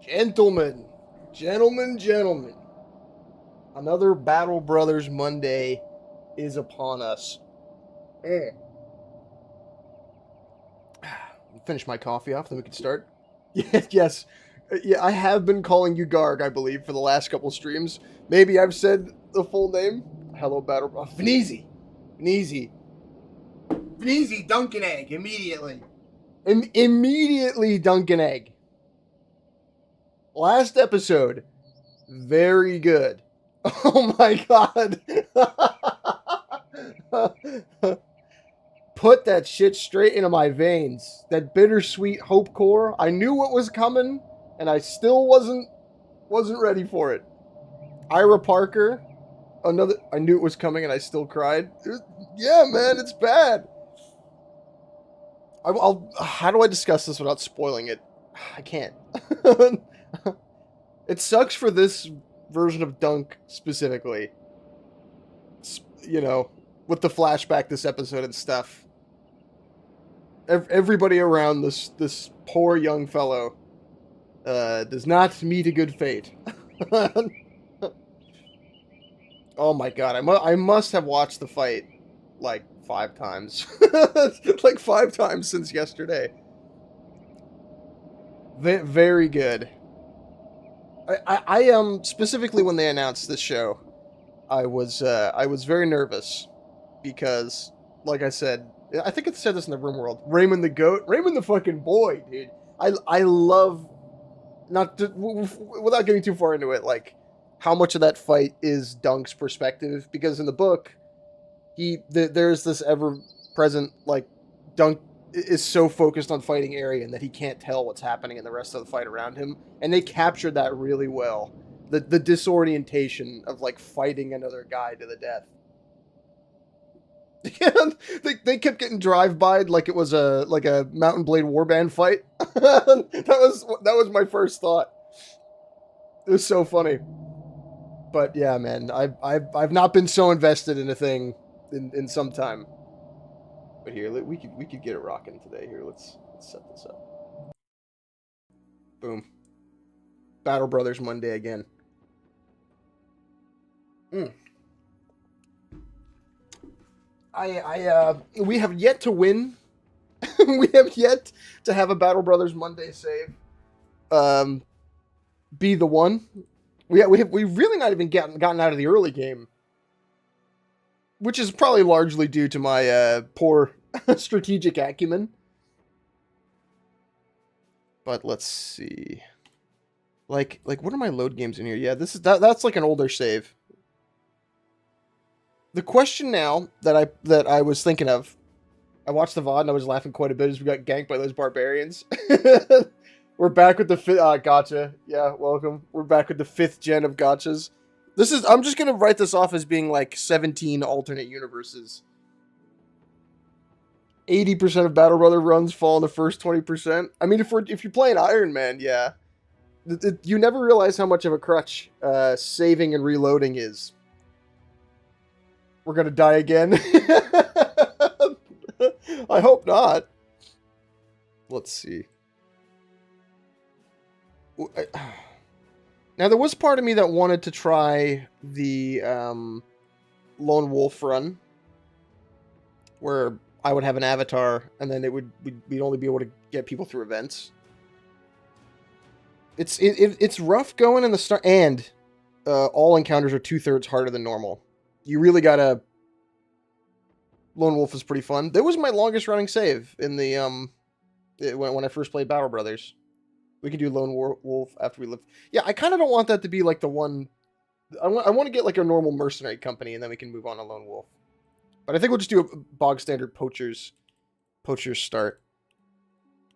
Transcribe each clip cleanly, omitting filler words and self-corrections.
Gentlemen, gentlemen, another Battle Brothers Monday is upon us. Mm. Finish my coffee off, then we can start. Yes, yes. Yeah, I have been calling you Garg, I believe, for the last couple streams. Maybe I've said the full name. Hello, Battle Brothers. Vneezy. Vneezy. Vneezy, dunk an egg, immediately. Immediately dunk an egg. Last episode, very good. Oh my god. Put that shit straight into my veins. That bittersweet hope core. I knew what was coming, and I still wasn't ready for it. Ira Parker, another. I knew it was coming, and I still cried. Yeah, man, it's bad. How do I discuss this without spoiling it? I can't. It sucks for this version of Dunk specifically. You know, with the flashback this episode and stuff. Everybody around this poor young fellow does not meet a good fate. Oh my god, I must have watched the fight like 5 times. Like 5 times since yesterday. Very good. I specifically when they announced this show, I was very nervous because, like I said, I think it said this in the Room World. Raymond the Goat, Raymond the fucking boy, dude. I love without getting too far into it, like how much of that fight is Dunk's perspective, because in the book, there's this ever present like Dunk is so focused on fighting Aryan that he can't tell what's happening in the rest of the fight around him, and they captured that really well. The disorientation of like fighting another guy to the death. They kept getting drive-by'd like it was a Mountain Blade Warband fight. that was my first thought. It was so funny. But yeah, man, I've not been so invested in a thing in some time. But here, we could get it rocking today. Here, let's set this up. Boom. Battle Brothers Monday again. Mm. We have yet to win. We have yet to have a Battle Brothers Monday save. Be the one. We really not even gotten out of the early game, which is probably largely due to my poor strategic acumen. But let's see. Like what are my load games in here? Yeah, that's like an older save. The question now that I was thinking of, I watched the VOD and I was laughing quite a bit as we got ganked by those barbarians. We're back with the fifth. Gotcha. Yeah, welcome. We're back with the 5th gen of gotchas. I'm just gonna write this off as being like 17 alternate universes. 80% of Battle Brother runs fall in the first 20%. I mean, if you're playing Iron Man, yeah, you never realize how much of a crutch saving and reloading is. We're gonna die again. I hope not. Let's see. Now, there was part of me that wanted to try the Lone Wolf run, where I would have an avatar, and then we'd only be able to get people through events. It's rough going in the start, and all encounters are 2/3 harder than normal. You really gotta. Lone Wolf is pretty fun. That was my longest running save in the when I first played Battle Brothers. We could do Lone Wolf after we live. Yeah, I kind of don't want that to be like the one. I want to get like a normal mercenary company, and then we can move on to Lone Wolf. But I think we'll just do a bog standard poachers start.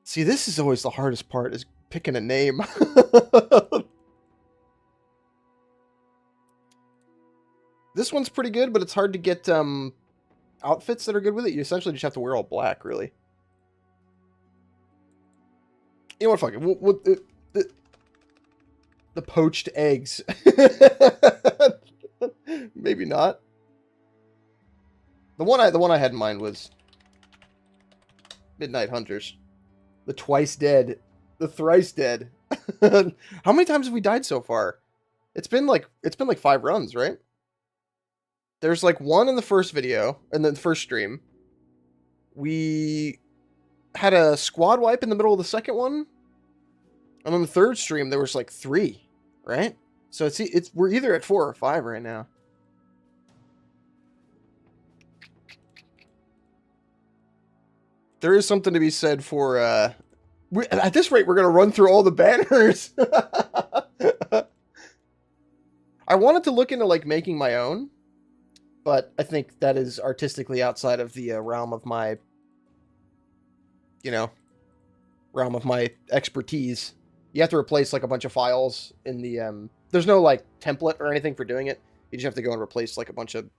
See, this is always the hardest part, is picking a name. This one's pretty good, but it's hard to get outfits that are good with it. You essentially just have to wear all black, really. You know what? Fuck it. The poached eggs. Maybe not. The one I had in mind was Midnight Hunters. The twice dead. The thrice dead. How many times have we died so far? It's been like 5 runs, right? There's like one in the first video, and then the first stream. We had a squad wipe in the middle of the second one. And on the third stream, there was like 3, right? So we're either at 4 or 5 right now. There is something to be said for, at this rate, we're going to run through all the banners. I wanted to look into, like, making my own, but I think that is artistically outside of the realm of my, realm of my expertise. You have to replace, like, a bunch of files in the, there's no, like, template or anything for doing it. You just have to go and replace, like, a bunch of,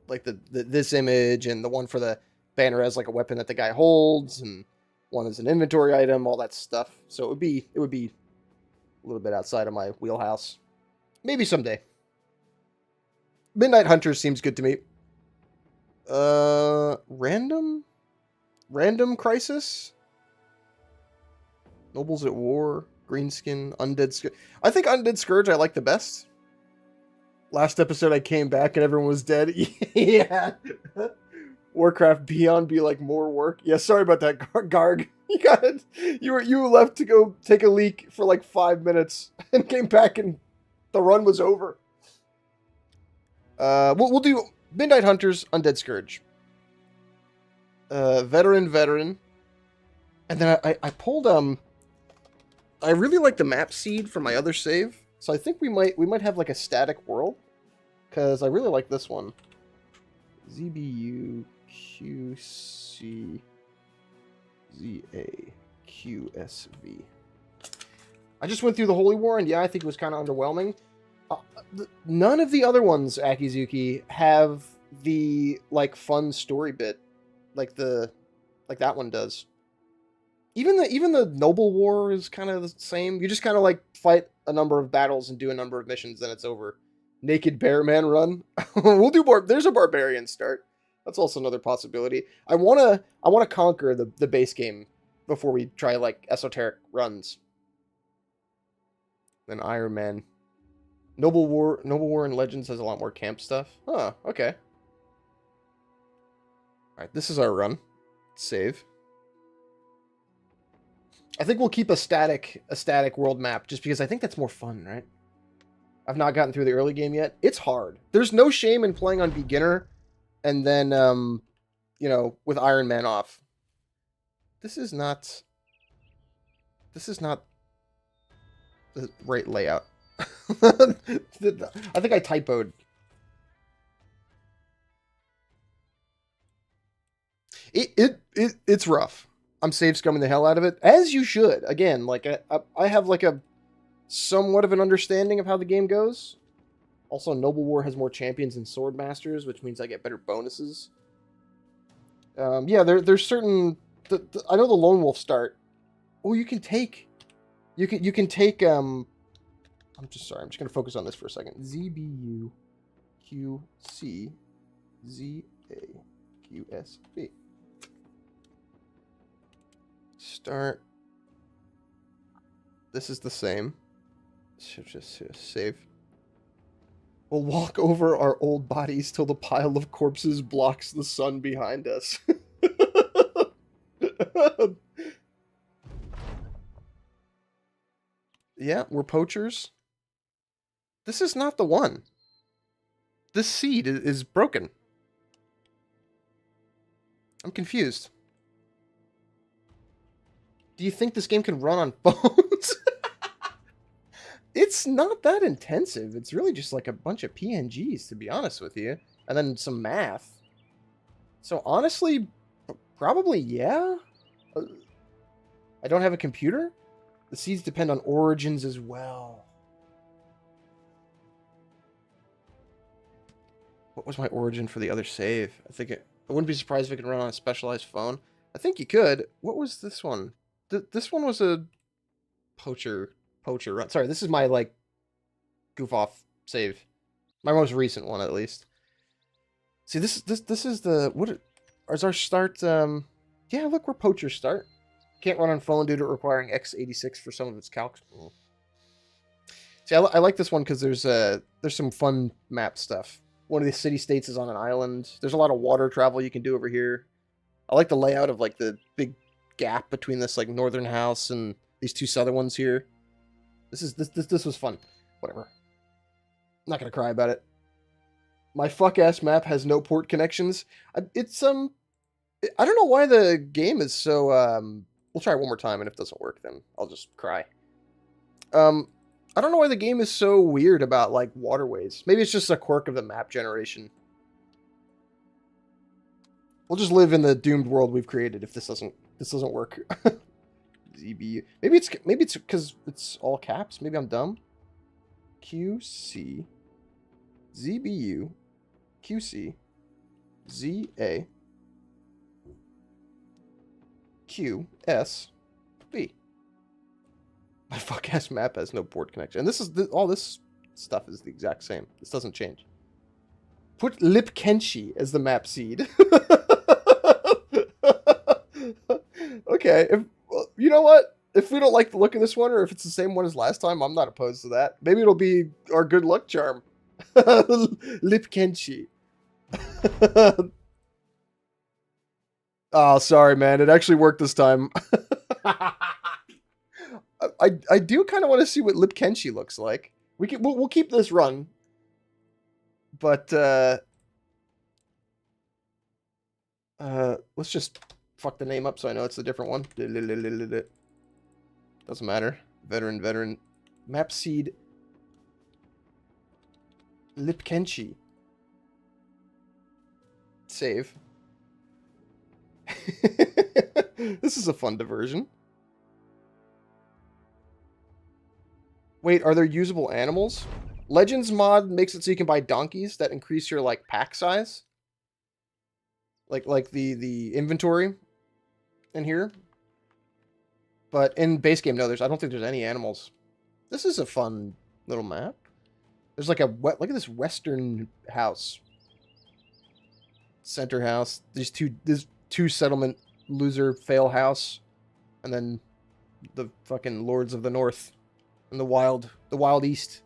like, this image, and the one for the banner has, like, a weapon that the guy holds, and one is an inventory item, all that stuff. So it would be a little bit outside of my wheelhouse. Maybe someday. Midnight Hunters seems good to me. Random Crisis? Nobles at War, Greenskin, Undead Scourge. I think Undead Scourge I like the best. Last episode I came back and everyone was dead. Yeah. Warcraft Beyond be like more work. Yeah, sorry about that, Garg. You got it. You left to go take a leak for like 5 minutes and came back and the run was over. We'll do Midnight Hunters, Undead Scourge. Veteran. And then I pulled I really like the map seed from my other save, so I think we might have like a static world, because I really like this one. ZBU QC ZA QSV. I just went through the Holy War, and yeah, I think it was kind of underwhelming. None of the other ones, Akizuki, have the like fun story bit like that one does. Even the Noble War is kind of the same. You just kind of like fight a number of battles and do a number of missions, then it's over. Naked Bear Man run. We'll do more. There's a barbarian start. That's also another possibility. I wanna conquer the base game before we try like esoteric runs. Then Iron Man. Noble War and Legends has a lot more camp stuff. Huh, okay. Alright, this is our run. Save. I think we'll keep a static world map just because I think that's more fun, right? I've not gotten through the early game yet. It's hard. There's no shame in playing on beginner and then with Iron Man off. This is not the right layout. I think I typoed. It's rough. I'm save scumming the hell out of it, as you should. Again, like I have like a somewhat of an understanding of how the game goes. Also, Noble War has more champions and sword masters, which means I get better bonuses. Yeah, there's certain. I know the Lone Wolf start. Oh, you can take. You can take. I'm just gonna focus on this for a second. ZBU QC ZA QSB. Start. This is the same. Should just save. We'll walk over our old bodies till the pile of corpses blocks the sun behind us. Yeah, we're poachers. This is not the one. This seed is broken. I'm confused. Do you think this game can run on phones? It's not that intensive. It's really just like a bunch of PNGs, to be honest with you. And then some math. So honestly, probably yeah. I don't have a computer. The seeds depend on origins as well. What was my origin for the other save? I wouldn't be surprised if it could run on a specialized phone. I think you could. What was this one? This one was a poacher run. Sorry, this is my like goof off save. My most recent one, at least. See, this is the what is our start? Yeah, look, we're poacher start. Can't run on phone due to requiring x86 for some of its calcs. See, I like this one because there's some fun map stuff. One of the city states is on an island. There's a lot of water travel you can do over here. I like the layout of like the big gap between this like northern house and these two southern ones here. This was fun. Whatever. I'm not gonna cry about it. My fuck ass map has no port connections. I don't know why the game is so we'll try it one more time, and if it doesn't work, then I'll just cry. I don't know why the game is so weird about like waterways. Maybe it's just a quirk of the map generation. We'll just live in the doomed world we've created if this doesn't work. ZBU. Maybe it's because it's all caps. Maybe I'm dumb. QC ZBU QC ZA QSB. My fuck ass map has no port connection. And this is all this stuff is the exact same. This doesn't change. Put Lipkenshi as the map seed. Okay, you know what? If we don't like the look of this one, or if it's the same one as last time, I'm not opposed to that. Maybe it'll be our good luck charm. Lipkenshi. Oh, sorry, man. It actually worked this time. I do kind of want to see what Lipkenshi looks like. We'll keep this run, but let's just fuck the name up so I know it's a different one. Doesn't matter. Veteran. Map seed. Lipkenshi. Save. This is a fun diversion. Wait, are there usable animals? Legends mod makes it so you can buy donkeys that increase your like pack size. Like the inventory in here. But in base game, no, I don't think there's any animals. This is a fun little map. There's like look at this western house. Center house. There's two settlement loser fail house. And then the fucking Lords of the North. And the wild east.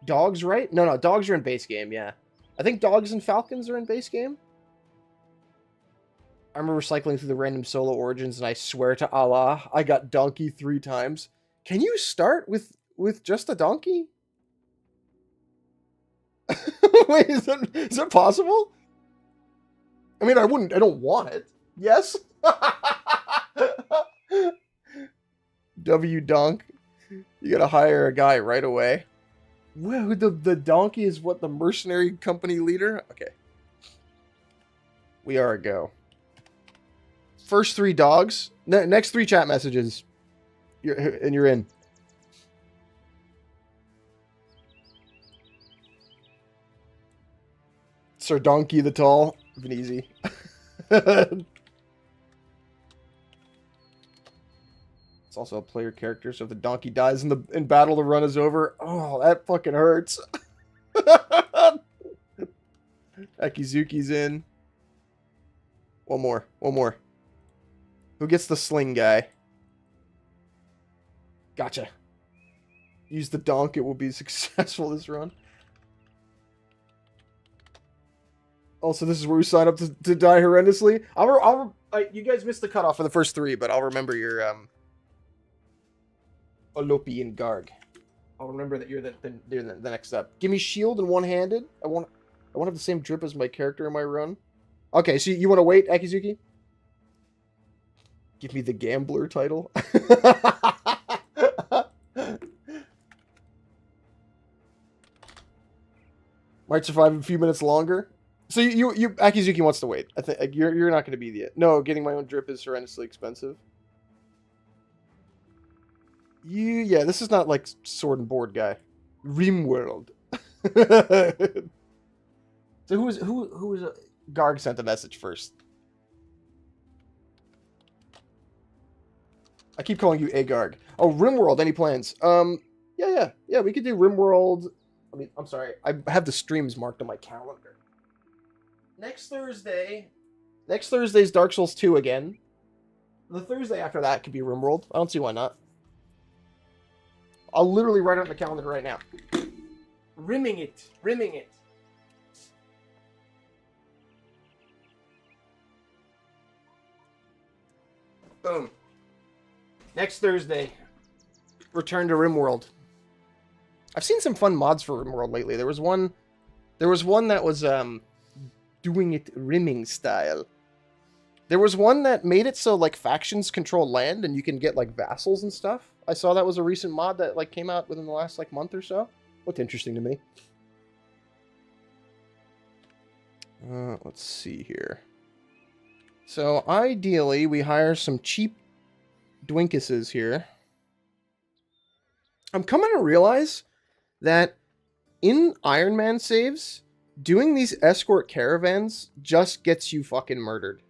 Dogs, right? No, dogs are in base game, yeah. I think dogs and falcons are in base game. I remember cycling through the random solo origins, and I swear to Allah, I got donkey 3 times. Can you start with just a donkey? Wait, is that possible? I mean, I don't want it. Yes? W donk. You gotta hire a guy right away. Whoa, the donkey is what, the mercenary company leader? Okay. We are a go. First 3 dogs. Next 3 chat messages. You're in. Sir Donkey the Tall. Been easy. It's also a player character, so if the donkey dies in battle, the run is over. Oh, that fucking hurts. Akizuki's in. One more. Who gets the sling guy? Gotcha. Use the donk, it will be successful this run. Also, this is where we sign up to die horrendously. You guys missed the cutoff for the first 3, but I'll remember your Olopian Garg. I'll remember that you're the next up. Give me shield and one-handed. I want to have the same drip as my character in my run. Okay, so you want to wait, Akizuki? Give me the gambler title. Might survive a few minutes longer. So you Akizuki wants to wait. I think you're not going to be the no. Getting my own drip is horrendously expensive. Yeah, this is not like sword and board guy. Rimworld. So who was Garg sent the message first? I keep calling you Agarg. Oh, Rimworld. Any plans? Yeah. We could do Rimworld. I mean, I'm sorry. I have the streams marked on my calendar. Next Thursday's Dark Souls 2 again. The Thursday after that could be RimWorld. I don't see why not. I'll literally write it on the calendar right now. Rimming it. Rimming it. Boom. Next Thursday, return to RimWorld. I've seen some fun mods for RimWorld lately. There was one that was doing it rimming style. There was one that made it so like factions control land and you can get like vassals and stuff. I saw that was a recent mod that like came out within the last like month or so. Looked interesting to me. Let's see here. So ideally, we hire some cheap Dwinkuses here. I'm coming to realize that in Iron Man saves, doing these escort caravans just gets you fucking murdered.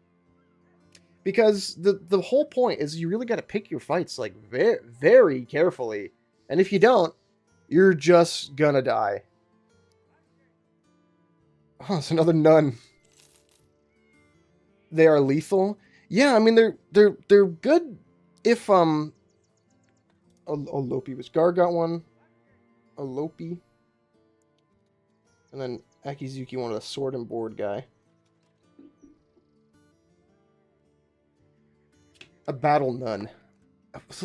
Because the whole point is you really got to pick your fights like very, very carefully. And if you don't, you're just gonna die. Oh, it's another nun. They are lethal. Yeah, I mean they're good if Olopi was Gar got one. Olopi. And then Akizuki wanted a sword and board guy. A battle nun.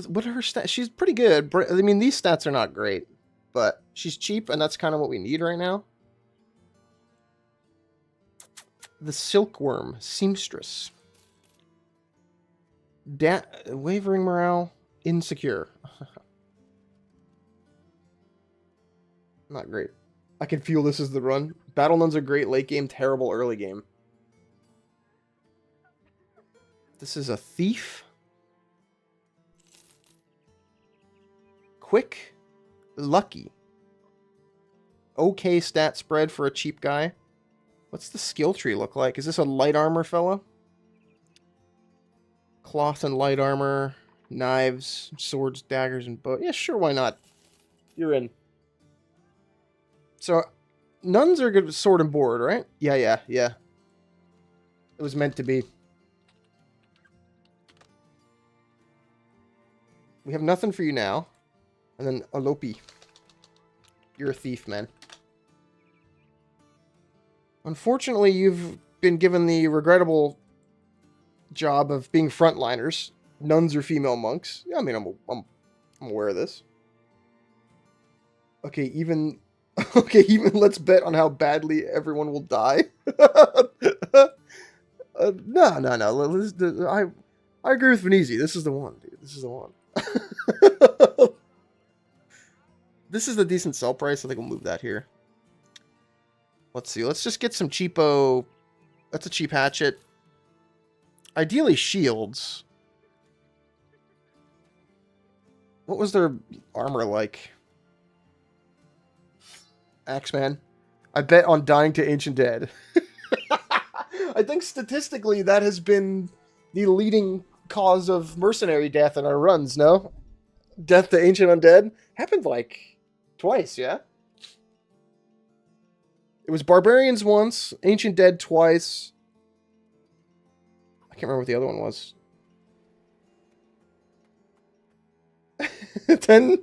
What are her stats? She's pretty good. I mean, these stats are not great, but she's cheap, and that's kind of what we need right now. The silkworm, seamstress. Wavering morale, insecure. Not great. I can feel this is the run. Battle nuns are great late game, terrible early game. This is a thief. Quick. Lucky. Okay stat spread for a cheap guy. What's the skill tree look like? Is this a light armor fella? Cloth and light armor. Knives, swords, daggers, and bow. Yeah, sure, why not? You're in. So, nuns are good with sword and board, right? Yeah. It was meant to be. We have nothing for you now. And then Olopi. You're a thief, man. Unfortunately, you've been given the regrettable job of being frontliners. Nuns are female monks. Yeah, I mean, I'm aware of this. Okay, even let's bet on how badly everyone will die. No. I agree with Venezi. This is the one, dude. This is the one. This is a decent sell price. I think we'll move that here. Let's see. Let's just get some cheapo. That's a cheap hatchet. Ideally, shields. What was their armor like? Axeman. I bet on dying to Ancient Dead. I think statistically that has been the leading cause of mercenary death in our runs, no? Death to Ancient Undead? Happened like twice, yeah? It was Barbarians once, Ancient Dead twice. I can't remember what the other one was. 10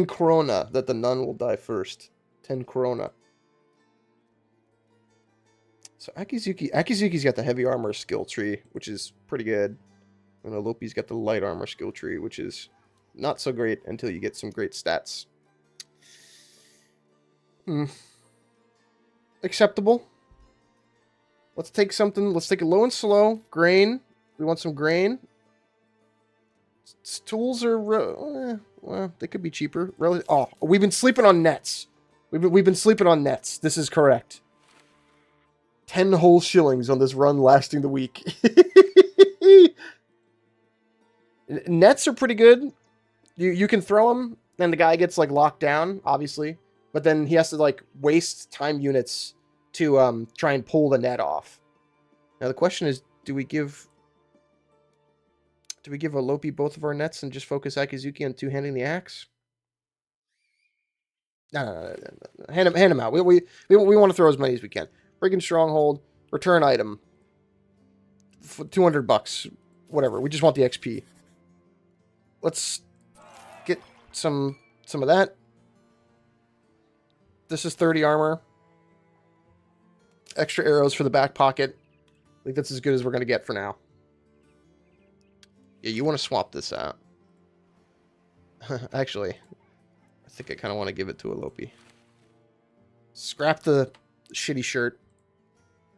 krona that the nun will die first. 10 krona. So Akizuki's got the heavy armor skill tree, which is pretty good. And Olopi's got the light armor skill tree, which is not so great until you get some great stats. Acceptable. Let's take something. Let's take it low and slow. Grain. We want some grain. Tools are well, they could be cheaper. Oh, we've been sleeping on nets. We've been sleeping on nets. This is correct. 10 whole shillings on this run lasting the week. Nets are pretty good. You can throw them, and the guy gets like locked down, obviously, but then he has to like waste time units to try and pull the net off. Now the question is, do we give Olopi both of our nets and just focus Akizuki on two-handing the axe? No. Hand him out. We want to throw as many as we can. Brigand Stronghold, return item. For $200. whatever. We just want the XP. Let's get some of that. This is 30 armor. Extra arrows for the back pocket. I think that's as good as we're going to get for now. Yeah, you want to swap this out. Actually, I think I kind of want to give it to a Lopi. Scrap the shitty shirt.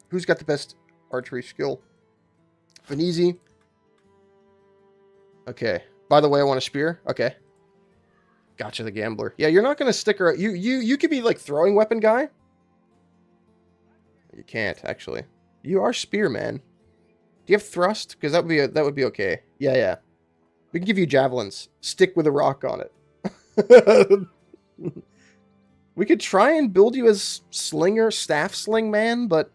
Who's got the best archery skill? Venezi. Okay. By the way, I want a spear. Okay. Gotcha, the gambler. Yeah, you're not going to stick around. You could be like throwing weapon guy. You can't, actually. You are spear, man. Do you have thrust? Because that would be okay. Yeah. We can give you javelins. Stick with a rock on it. We could try and build you as slinger, staff sling man, but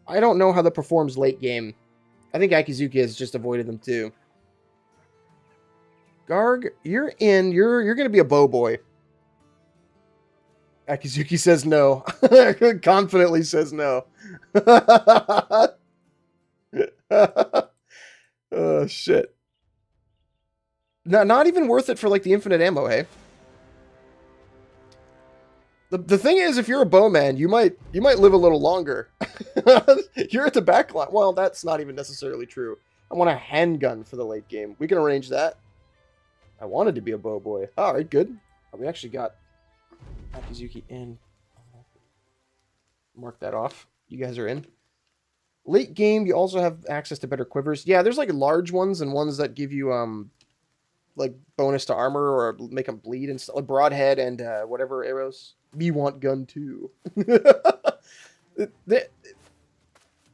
I don't know how that performs late game. I think Akizuki has just avoided them too. Garg, you're in. You're going to be a bow boy. Akizuki says no. Confidently says no. Oh, shit. No, not even worth it for, like, the infinite ammo, hey? The thing is, if you're a bowman, you might live a little longer. You're at the back line. Well, that's not even necessarily true. I want a handgun for the late game. We can arrange that. I wanted to be a bow boy. All right, good. We actually got Akizuki in. Mark that off. You guys are in. Late game, you also have access to better quivers. Yeah, there's like large ones and ones that give you like bonus to armor or make them bleed and stuff. Like broadhead and whatever arrows. Me want gun too.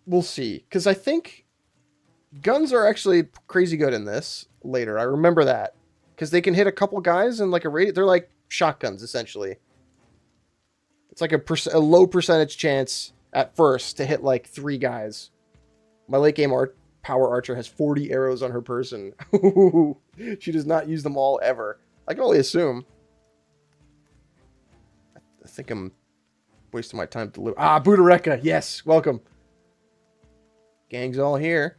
We'll see, because I think guns are actually crazy good in this later. I remember that because they can hit a couple guys in like a radius. They're like shotguns essentially. It's like a low percentage chance at first to hit like 3 guys. My late game power archer has 40 arrows on her person. She does not use them all ever. I can only assume. I think I'm wasting my time to live. Ah, Budareka. Yes, welcome. Gang's all here.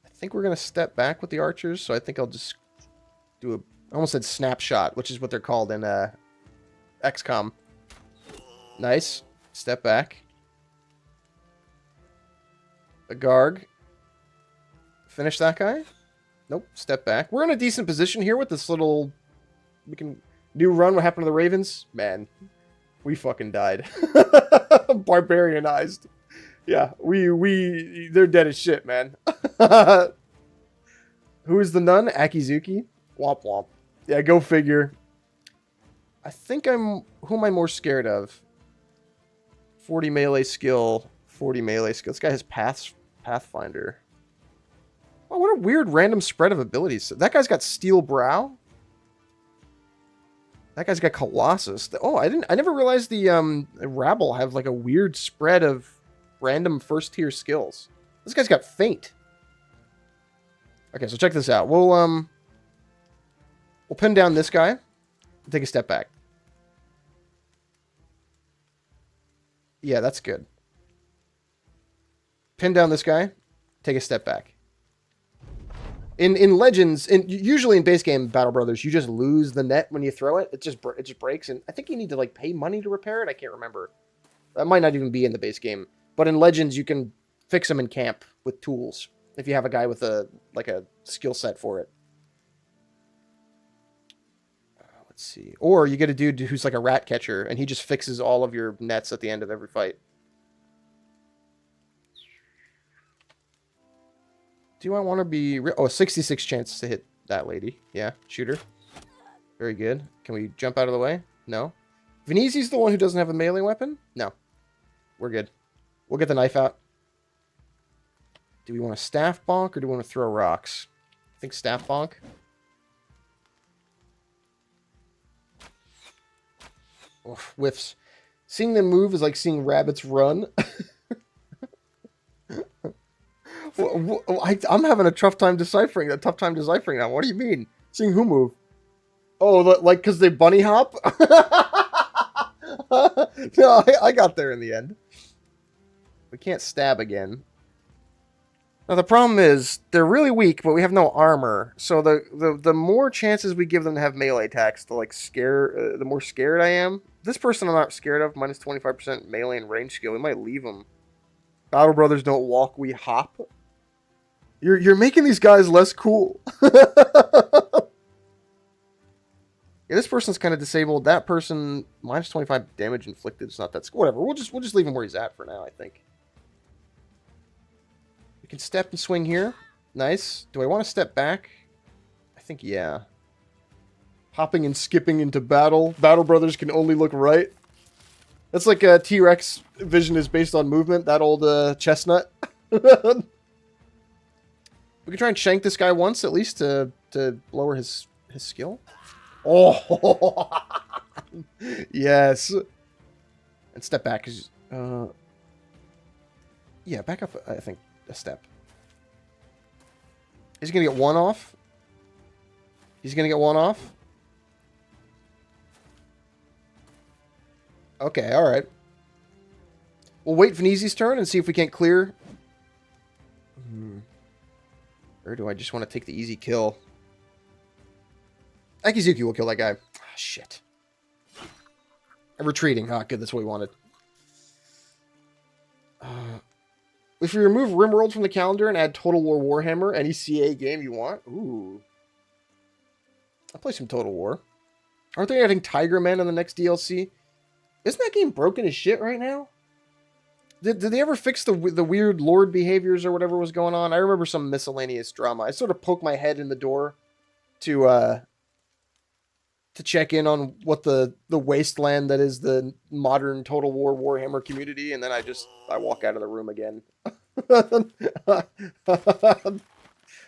I think we're going to step back with the archers, so I think I'll just do I almost said snapshot, which is what they're called in XCOM. Nice. Step back. A Garg. Finish that guy? Nope. Step back. We're in a decent position here with this little... We can... New run. What happened to the Ravens? Man. We fucking died. Barbarianized. Yeah. They're dead as shit, man. Who is the nun? Akizuki? Womp womp. Yeah, go figure. I think who am I more scared of? 40 melee skill, 40 melee skill. This guy has Pathfinder. Oh, what a weird random spread of abilities. That guy's got Steel Brow. That guy's got Colossus. Oh, I never realized the Rabble have like a weird spread of random first tier skills. This guy's got Feint. Okay, so check this out. We'll pin down this guy. Take a step back. Yeah, that's good. Pin down this guy. Take a step back. In Legends, usually in base game Battle Brothers, you just lose the net when you throw it. It just breaks, and I think you need to like pay money to repair it. I can't remember. That might not even be in the base game. But in Legends, you can fix them in camp with tools if you have a guy with a skill set for it. Let's see. Or you get a dude who's like a rat catcher, and he just fixes all of your nets at the end of every fight. Do I want to be... Oh, 66 chance to hit that lady. Yeah, shoot her. Very good. Can we jump out of the way? No. Venezi's the one who doesn't have a melee weapon? No. We're good. We'll get the knife out. Do we want to staff bonk, or do we want to throw rocks? I think staff bonk. Oh, whiffs. Seeing them move is like seeing rabbits run. I'm having a tough time deciphering that. Now. What do you mean? Seeing who move? Oh, like because they bunny hop? No, I got there in the end. We can't stab again. Now the problem is they're really weak, but we have no armor. So the more chances we give them to have melee attacks, the like the more scared I am. This person I'm not scared of. Minus 25% melee and range skill. We might leave them. Battle Brothers don't walk, we hop. You're making these guys less cool. Yeah, this person's kind of disabled. That person minus 25 damage inflicted. It's not that. Whatever. We'll just leave him where he's at for now. I think. We can step and swing here. Nice. Do I want to step back? I think yeah. Hopping and skipping into battle. Battle Brothers can only look right. That's like a T-Rex vision is based on movement. That old chestnut. We can try and shank this guy once at least to lower his skill. Oh, yes. And step back. Yeah, back up, I think, a step. He's going to get one off. He's going to get one off. Okay, all right. We'll wait for Neezy's turn and see if we can't clear. Or do I just want to take the easy kill? Akizuki will kill that guy. Ah, shit. I'm retreating. Ah, good. That's what we wanted. If you remove RimWorld from the calendar and add Total War Warhammer, any CA game you want. Ooh. I'll play some Total War. Aren't they adding Tiger Man in the next DLC? Isn't that game broken as shit right now? Did they ever fix the weird Lord behaviors or whatever was going on? I remember some miscellaneous drama. I sort of poked my head in the door to check in on what the wasteland that is the modern Total War Warhammer community, and then I walk out of the room again.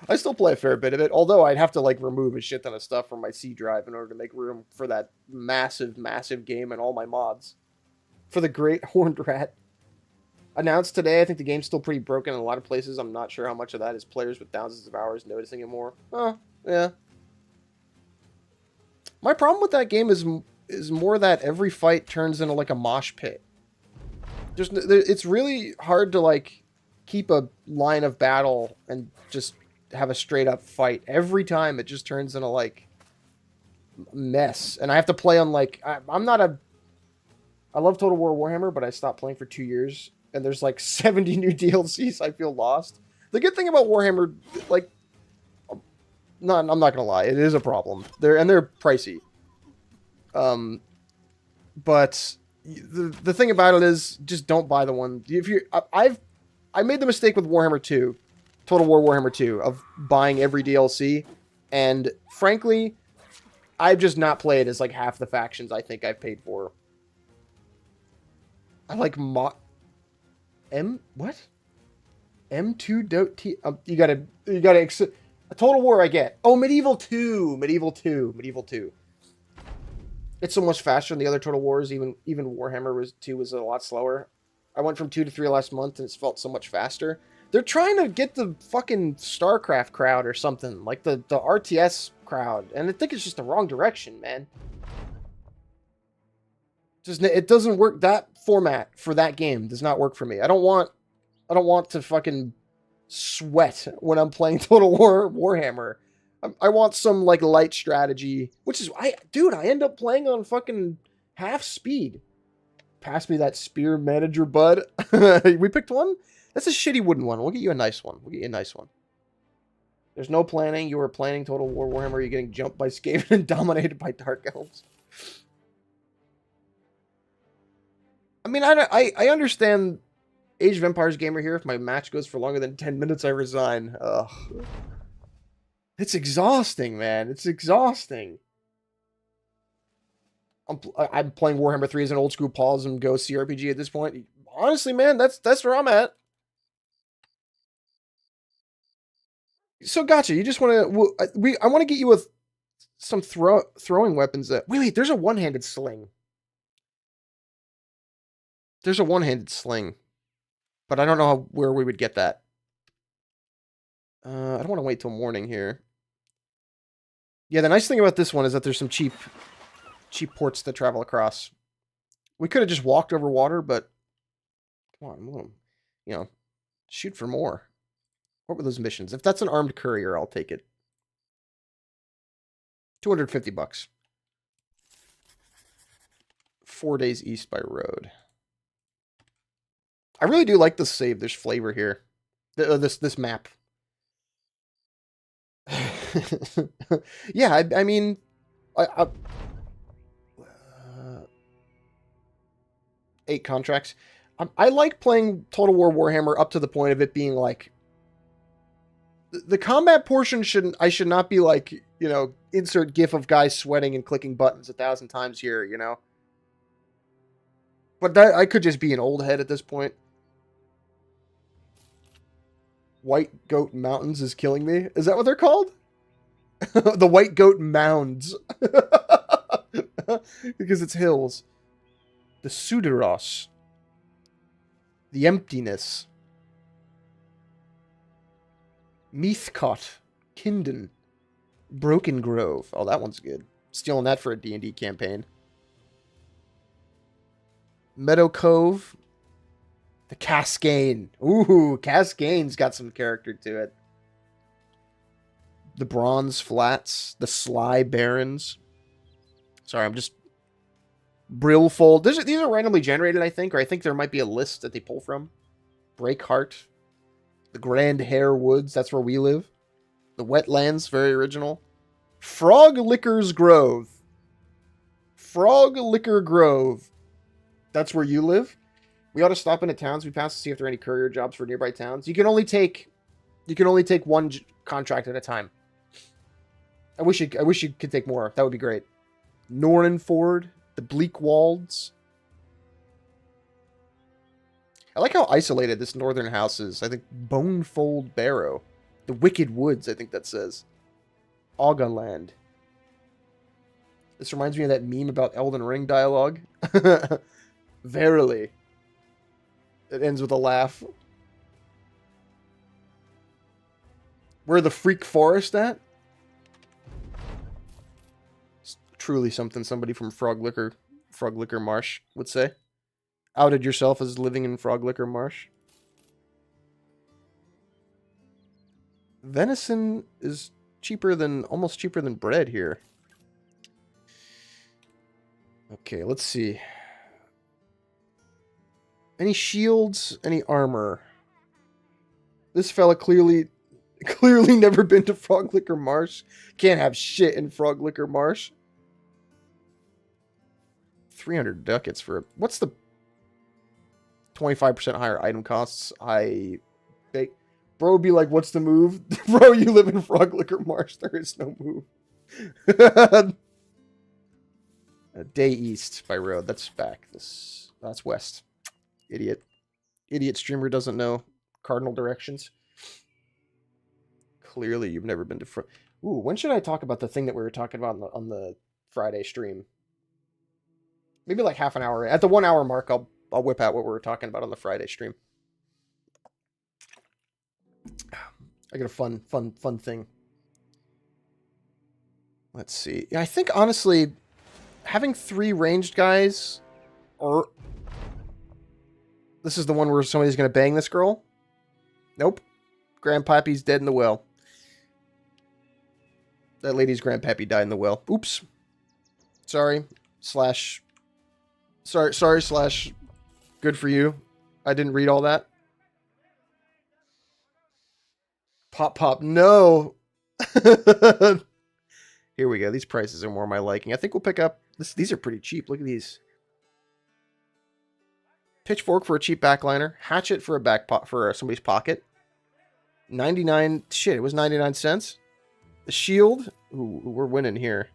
I still play a fair bit of it, although I'd have to like remove a shit ton of stuff from my C drive in order to make room for that massive, massive game and all my mods. For the Great Horned Rat. Announced today, I think the game's still pretty broken in a lot of places. I'm not sure how much of that is players with thousands of hours noticing it more. Oh, yeah. My problem with that game is more that every fight turns into like a mosh pit. It's really hard to like keep a line of battle and just have a straight up fight. Every time it just turns into like mess, and I have to play on like I love Total War Warhammer, but I stopped playing for 2 years, and there's like 70 new DLCs. I feel lost. The good thing about Warhammer, like, no, I'm not gonna lie, it is a problem. They're pricey. But the thing about it is, just don't buy the one. If you, I made the mistake with Warhammer 2, Total War Warhammer 2, of buying every DLC, and frankly, I've just not played as like half the factions I think I've paid for. I like what? M2.T. You gotta Total War I get. Oh, Medieval 2. It's so much faster than the other Total Wars. Even Warhammer 2 was a lot slower. I went from 2 to 3 last month, and it's felt so much faster. They're trying to get the fucking StarCraft crowd or something, like the RTS crowd, and I think it's just the wrong direction, man. It doesn't work. That format for that game does not work for me. I don't want to fucking sweat when I'm playing Total War Warhammer. I want some like light strategy, which is I end up playing on fucking half speed. Pass me that spear manager, bud. We picked one. That's a shitty wooden one. We'll get you a nice one. There's no planning. You are planning Total War Warhammer. You're getting jumped by Skaven and dominated by Dark Elves. I mean, I understand Age of Empires gamer here. If my match goes for longer than 10 minutes, I resign. Ugh. It's exhausting, man. It's exhausting. I'm playing Warhammer 3 as an old school pause and go CRPG at this point. Honestly, man, that's where I'm at. So gotcha. You just want to I want to get you with some throwing weapons. Wait, there's a one-handed sling. There's a one-handed sling, but I don't know where we would get that. I don't want to wait till morning here. Yeah, the nice thing about this one is that there's some cheap ports to travel across. We could have just walked over water, but come on, shoot for more. What were those missions? If that's an armed courier, I'll take it. 250 bucks. 4 days east by road. I really do like this save. There's flavor here. This map. Yeah, I mean, I 8 contracts. I like playing Total War Warhammer up to the point of it being like the combat portion I should not be like, you know, insert gif of guys sweating and clicking buttons 1,000 times here, you know. But that I could just be an old head at this point. White Goat Mountains is killing me. Is that what they're called? The White Goat Mounds. Because it's hills. The Suderos. The Emptiness. Meathcott. Kinden. Broken Grove. Oh, that one's good. Stealing that for a D&D campaign. Meadow Cove. The Cascane. Ooh, Cascane's got some character to it. The Bronze Flats. The Sly Barrens. Sorry, I'm just... Brillfold. These are randomly generated, I think, or I think there might be a list that they pull from. Breakheart. The Grand Hare Woods. That's where we live. The Wetlands. Very original. Frog Licker's Grove. Frog Licker Grove. That's where you live. We ought to stop into towns we pass to see if there are any courier jobs for nearby towns. You can only take one contract at a time. I wish you could take more. That would be great. Norrenford, the Bleakwalds. I like how isolated this northern house is. I think Bonefold Barrow. The Wicked Woods, I think that says. Augaland. This reminds me of that meme about Elden Ring dialogue. Verily. It ends with a laugh. Where the freak forest at? It's truly something somebody from Frog Licker Marsh would say. Outed yourself as living in Frog Licker Marsh. Venison is almost cheaper than bread here. Okay, let's see. Any shields? Any armor? This fella clearly never been to Frog Licker Marsh. Can't have shit in Frog Licker Marsh. 300 ducats for... What's the 25% higher item costs? Bro would be like, what's the move? Bro, you live in Frog Licker Marsh. There is no move. A day east by road. That's back. That's west. Idiot streamer doesn't know cardinal directions. Clearly, you've never been to... Ooh, when should I talk about the thing that we were talking about on the Friday stream? Maybe like half an hour. At the 1 hour mark, I'll whip out what we were talking about on the Friday stream. I got a fun thing. Let's see. I think, honestly, having 3 ranged guys... or... This is the one where somebody's going to bang this girl? Nope. Grandpappy's dead in the well. That lady's grandpappy died in the well. Oops. Sorry. Sorry, good for you. I didn't read all that. Pop. No. Here we go. These prices are more my liking. I think we'll pick up... These are pretty cheap. Look at these. Pitchfork for a cheap backliner. Hatchet for for somebody's pocket. 99... Shit, it was 99 cents. The shield. Ooh, we're winning here.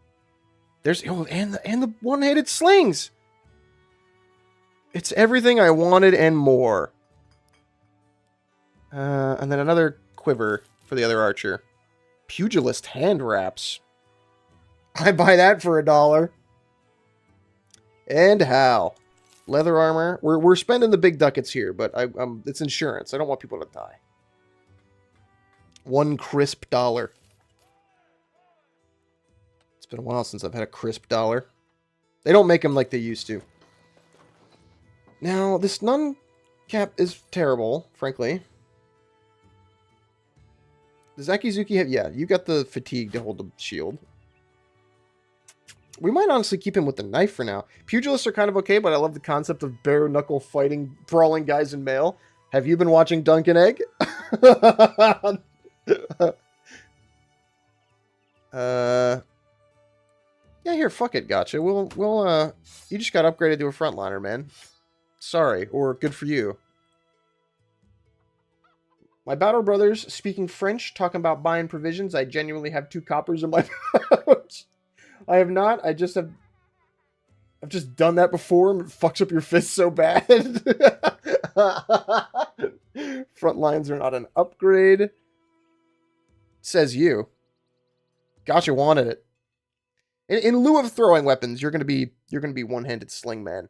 There's... Oh, and the one-handed slings. It's everything I wanted and more. And then another quiver for the other archer. Pugilist hand wraps. I buy that for $1. And how? Leather armor. We're spending the big ducats here, but it's insurance. I don't want people to die. $1 crisp. It's been a while since I've had a crisp dollar. They don't make them like they used to. Now, this nun cap is terrible, frankly. Does Akizuki have... Yeah, you got the fatigue to hold the shield. We might honestly keep him with the knife for now. Pugilists are kind of okay, but I love the concept of bare-knuckle fighting, brawling guys in mail. Have you been watching Dunk and Egg? Yeah, here, fuck it, gotcha. You just got upgraded to a frontliner, man. Sorry, or good for you. My battle brothers speaking French, talking about buying provisions. I genuinely have 2 coppers in my pouch. I have not. I've just done that before and it fucks up your fist so bad. Front lines are not an upgrade. Says you. Gotcha wanted it. In lieu of throwing weapons, you're gonna be one-handed sling man.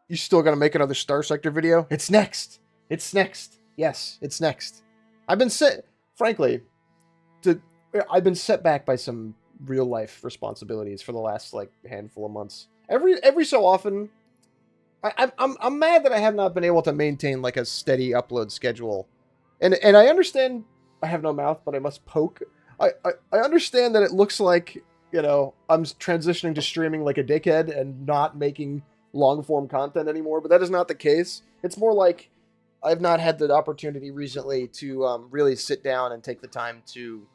You still gotta make another Star Sector video? It's next. It's next. Yes, it's next. I've been set back by some real life responsibilities for the last like handful of months. Every so often, I'm mad that I have not been able to maintain like a steady upload schedule, and I understand I have no mouth, but I must poke. I understand that it looks like, you know, I'm transitioning to streaming like a dickhead and not making long form content anymore, but that is not the case. It's more like I've not had the opportunity recently to really sit down and take the time to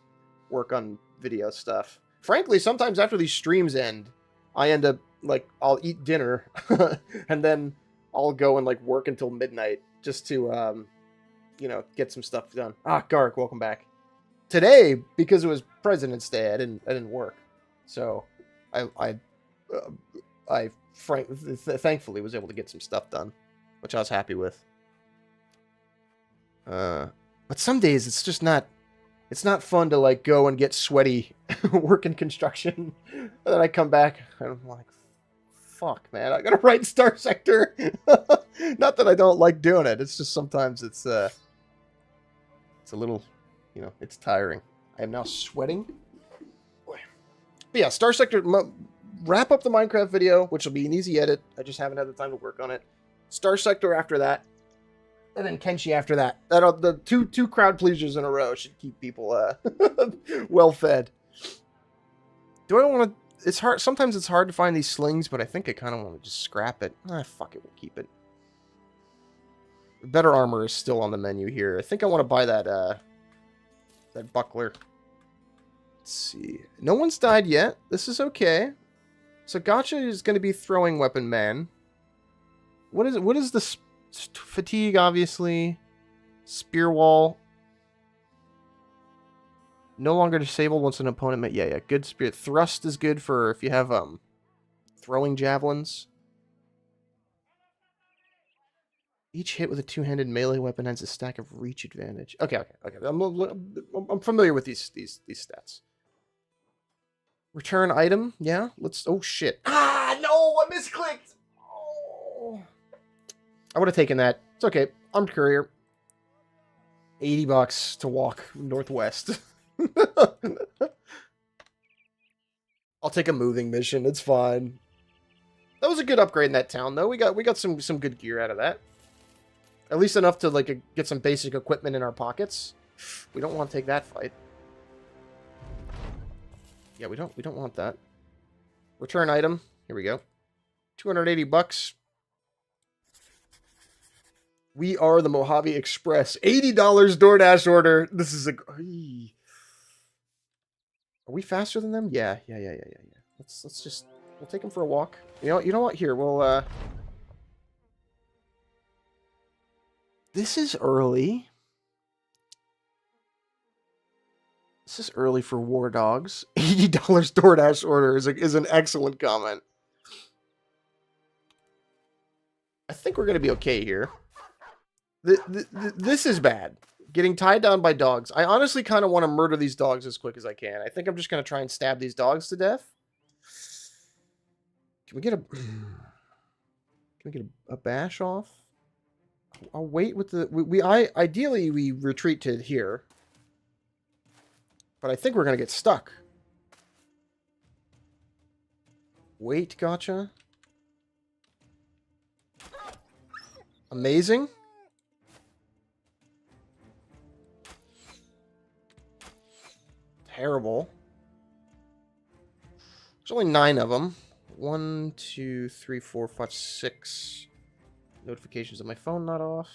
work on video stuff. Frankly, sometimes after these streams end, I end up like I'll eat dinner and then I'll go and like work until midnight just to you know, get some stuff done. Ah, Garrick, welcome back. Today, because it was President's Day, I didn't work, so I thankfully was able to get some stuff done, which I was happy with. But some days it's just not. It's not fun to like go and get sweaty working construction, and then I come back and I'm like, "Fuck, man! I gotta write Star Sector." Not that I don't like doing it. It's just sometimes it's a little. You know, it's tiring. I am now sweating. Boy. But yeah, Star Sector, wrap up the Minecraft video, which will be an easy edit. I just haven't had the time to work on it. Star Sector after that. And then Kenshi after that. The two crowd pleasers in a row should keep people well fed. Do I want to... It's hard. Sometimes it's hard to find these slings, but I think I kind of want to just scrap it. Ah, fuck it. We'll keep it. Better armor is still on the menu here. I think I want to buy that buckler. Let's see. No one's died yet. This is okay. So Gotcha is going to be throwing weapon man. What is the fatigue, obviously? Spear wall. No longer disabled once an opponent... Yeah. Good spear. Thrust is good for if you have throwing javelins. Each hit with a two-handed melee weapon has a stack of reach advantage. Okay. I'm familiar with these stats. Return item. Yeah. Let's... Oh, shit. Ah, no! I misclicked! Oh. I would have taken that. It's okay. Armed courier. $80 to walk northwest. I'll take a moving mission. It's fine. That was a good upgrade in that town, though. We got some good gear out of that. At least enough to like get some basic equipment in our pockets. We don't want to take that fight. Yeah, we don't want that. Return item. Here we go. $280. We are the Mojave Express. $80 DoorDash order. This is a... Are we faster than them? Yeah. Let's just... We'll take them for a walk. You know what? Here, we'll... This is early. This is early for War Dogs. $80 DoorDash order is an excellent comment. I think we're going to be okay here. This is bad. Getting tied down by dogs. I honestly kind of want to murder these dogs as quick as I can. I think I'm just going to try and stab these dogs to death. Can we get a bash off? I'll wait with the... Ideally, we retreat to here. But I think we're going to get stuck. Wait, gotcha. Amazing. Terrible. There's only 9 of them. 1, 2, 3, 4, 5, 6. Notifications on my phone not off.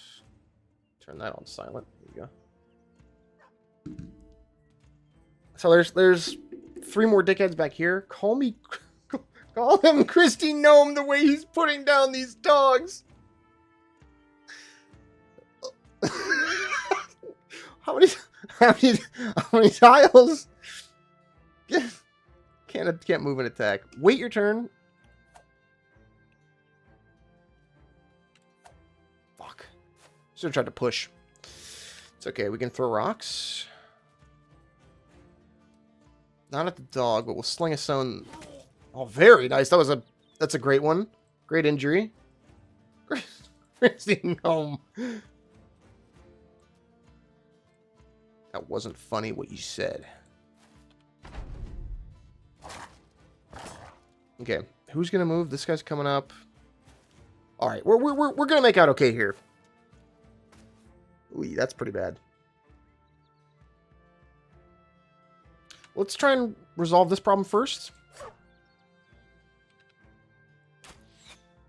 Turn that on silent. There you go. So there's 3 more dickheads back here. Call him Christy Gnome the way he's putting down these dogs. How many tiles? Can't move an attack. Wait your turn. Fuck. Should have tried to push. It's okay. We can throw rocks. Not at the dog, but we'll sling a stone. Oh, very nice. That's a great one. Great injury. Christy Gnome. That wasn't funny what you said. Okay, who's gonna move? This guy's coming up. All right, we're gonna make out okay here. Ooh, that's pretty bad. Let's try and resolve this problem first.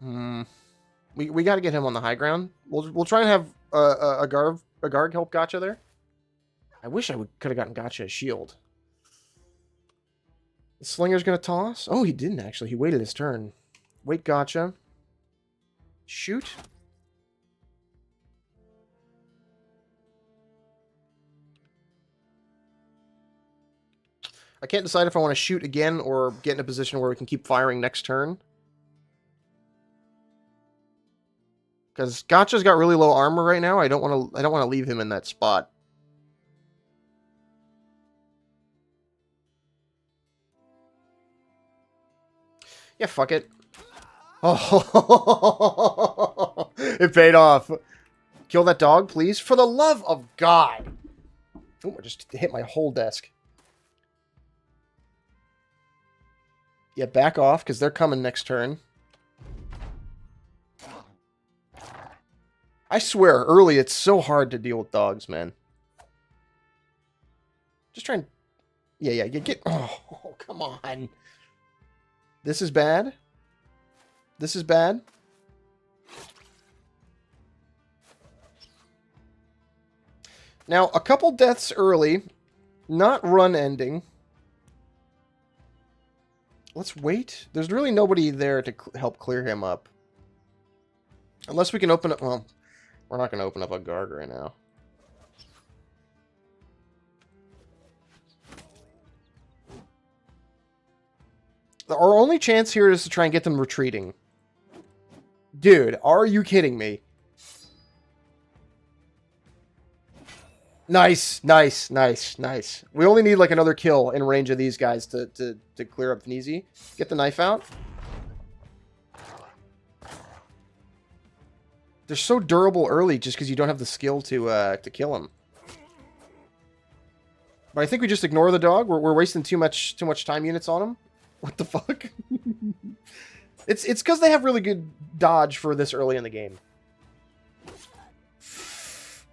We got to get him on the high ground. We'll try and have a Garg help Gotcha there. I wish I could have gotten Gotcha a shield. The Slinger's gonna toss. Oh, he didn't actually. He waited his turn. Wait, Gotcha. Shoot. I can't decide if I want to shoot again or get in a position where we can keep firing next turn. Because Gotcha's got really low armor right now. I don't want to leave him in that spot. Yeah, fuck it. Oh, it paid off. Kill that dog, please. For the love of God. Oh, I just hit my whole desk. Yeah, back off, because they're coming next turn. I swear, early, it's so hard to deal with dogs, man. Just try and... Yeah, get... Oh, come on. This is bad. This is bad. Now, a couple deaths early. Not run ending. Let's wait. There's really nobody there to help clear him up. Unless we can open up... Well, we're not going to open up a Garg right now. Our only chance here is to try and get them retreating. Dude, are you kidding me? Nice, nice, nice, nice. We only need like another kill in range of these guys to clear up Vneezy. Get the knife out. They're so durable early just because you don't have the skill to kill them. But I think we just ignore the dog. We're wasting too much time units on them. What the fuck? It's because they have really good dodge for this early in the game.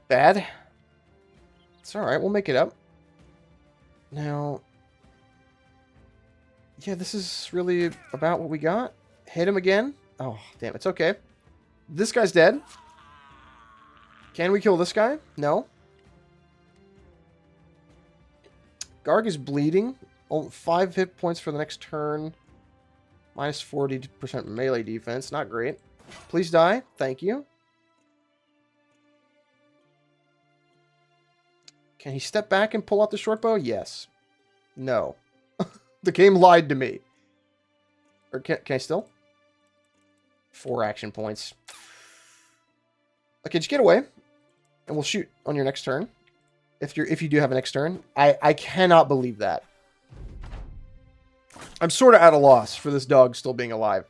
Bad. It's alright, we'll make it up. Now... Yeah, this is really about what we got. Hit him again. Oh, damn, it's okay. This guy's dead. Can we kill this guy? No. Garg is bleeding. 5 hit points for the next turn. Minus 40% melee defense. Not great. Please die. Thank you. Can he step back and pull out the short bow? Yes. No. The game lied to me. Or can I still? 4 action points. Okay, just get away. And we'll shoot on your next turn. If you do have a next turn. I cannot believe that. I'm sort of at a loss for this dog still being alive.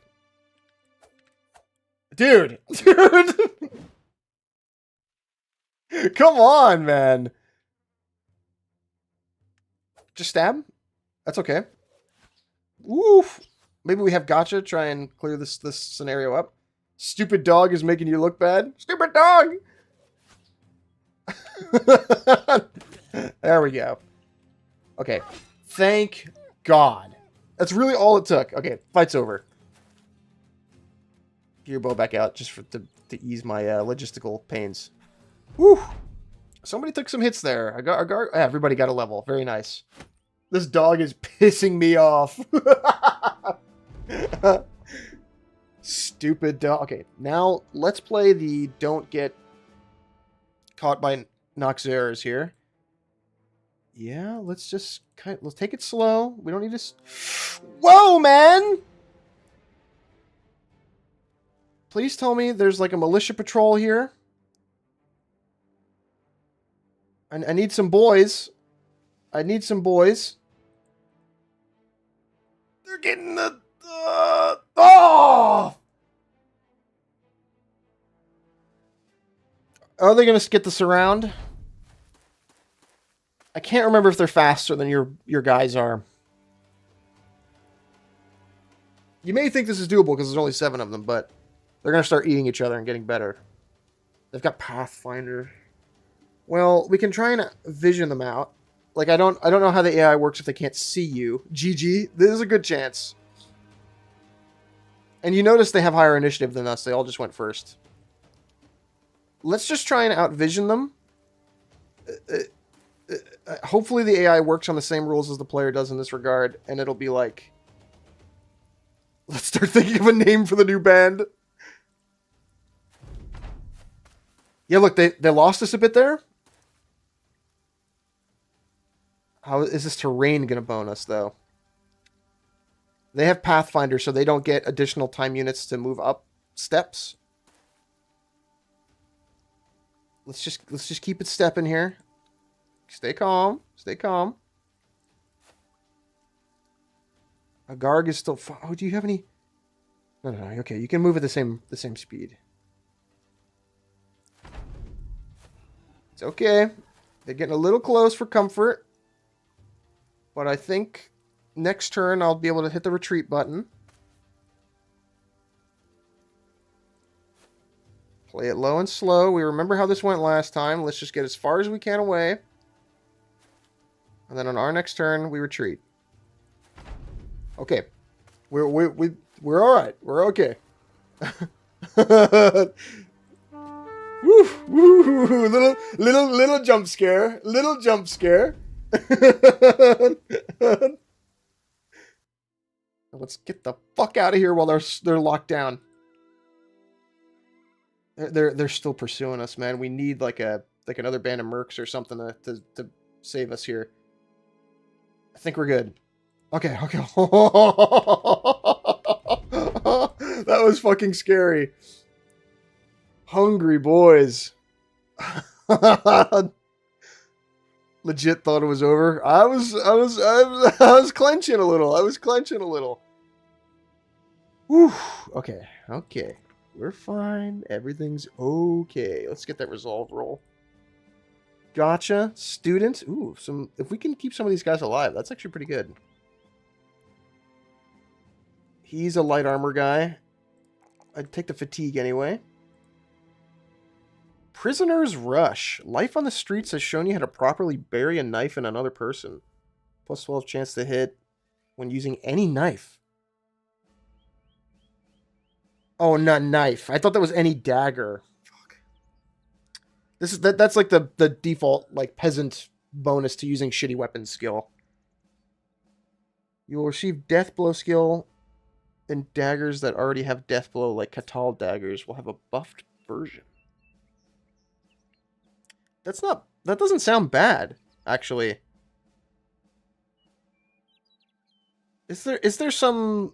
Dude! Dude! Come on, man! Just stab? That's okay. Woof! Maybe we have Gotcha try and clear this scenario up. Stupid dog is making you look bad. Stupid dog! There we go. Okay. Thank God. That's really all it took. Okay, fight's over. Get your bow back out just to ease my logistical pains. Whew. Somebody took some hits there. Everybody got a level. Very nice. This dog is pissing me off. Stupid dog. Okay, now let's play the don't get caught by Noxeras here. Yeah, let's take it slow. We don't need to... Whoa, man! Please tell me there's like a militia patrol here. I need some boys. I need some boys. They're getting the... oh! Are they going to get the surround? I can't remember if they're faster than your guys are. You may think this is doable because there's only 7 of them, but they're going to start eating each other and getting better. They've got Pathfinder. Well, we can try and vision them out. Like, I don't know how the AI works if they can't see you. GG. This is a good chance. And you notice they have higher initiative than us. They all just went first. Let's just try and outvision them. Hopefully the AI works on the same rules as the player does in this regard, and it'll be like... Let's start thinking of a name for the new band. Yeah, look, they lost us a bit there. How is this terrain going to bone us, though? They have Pathfinder, so they don't get additional time units to move up steps. Let's just keep it stepping here. Stay calm. Stay calm. A Garg is still... Oh, do you have any... No. Okay, you can move at the same speed. It's okay. They're getting a little close for comfort. But I think next turn I'll be able to hit the retreat button. Play it low and slow. We remember how this went last time. Let's just get as far as we can away. And then on our next turn, we retreat. Okay. We're all right. We're okay. Woo, woo, little jump scare. Little jump scare. Let's get the fuck out of here while they're locked down. They're still pursuing us, man. We need like another band of mercs or something to save us here. I think we're good. Okay. That was fucking scary. Hungry boys. Legit thought it was over. I was clenching a little. I was clenching a little. Whew. Okay. We're fine. Everything's okay. Let's get that resolve roll. Gotcha. Student. Ooh, if we can keep some of these guys alive, that's actually pretty good. He's a light armor guy. I'd take the fatigue anyway. Prisoner's Rush. Life on the streets has shown you how to properly bury a knife in another person. Plus 12 chance to hit when using any knife. Oh, not knife. I thought that was any dagger. Fuck. That's like the default like peasant bonus to using shitty weapons skill. You will receive death blow skill, and daggers that already have death blow, like Katal daggers, will have a buffed version. That doesn't sound bad, actually. Is there some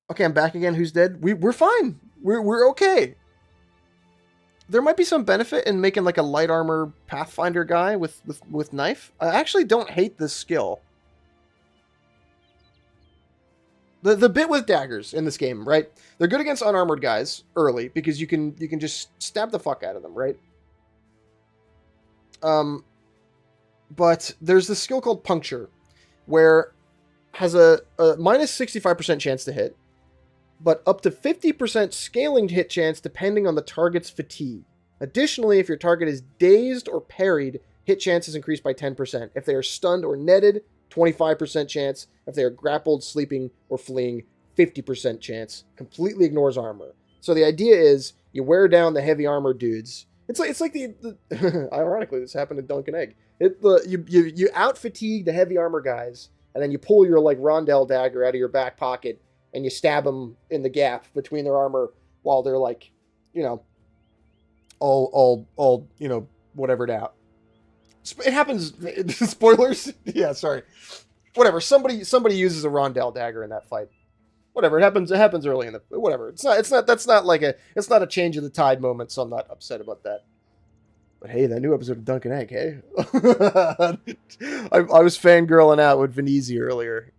okay, I'm back again. Who's dead? We're fine. We're okay. There might be some benefit in making like a light armor Pathfinder guy with knife. I actually don't hate this skill. The bit with daggers in this game, right? They're good against unarmored guys early because you can just stab the fuck out of them, right? But there's this skill called Puncture, where has a minus 65% chance to hit, but up to 50% scaling hit chance depending on the target's fatigue. Additionally, if your target is dazed or parried, hit chance is increased by 10%. If they are stunned or netted, 25% chance. If they are grappled, sleeping, or fleeing, 50% chance. Completely ignores armor. So the idea is you wear down the heavy armor dudes. It's like the ironically, this happened to Dunk and Egg. You out fatigue the heavy armor guys, and then you pull your like rondel dagger out of your back pocket and you stab them in the gap between their armor while they're like, you know, all you know, whatevered out. It happens. Spoilers. Yeah, sorry. Whatever. Somebody uses a rondel dagger in that fight. Whatever. It happens early in the. Whatever. It's not. That's not like a. It's not a change of the tide moment. So I'm not upset about that. But hey, that new episode of Dunk and Egg. Hey, I was fangirling out with Venezi earlier.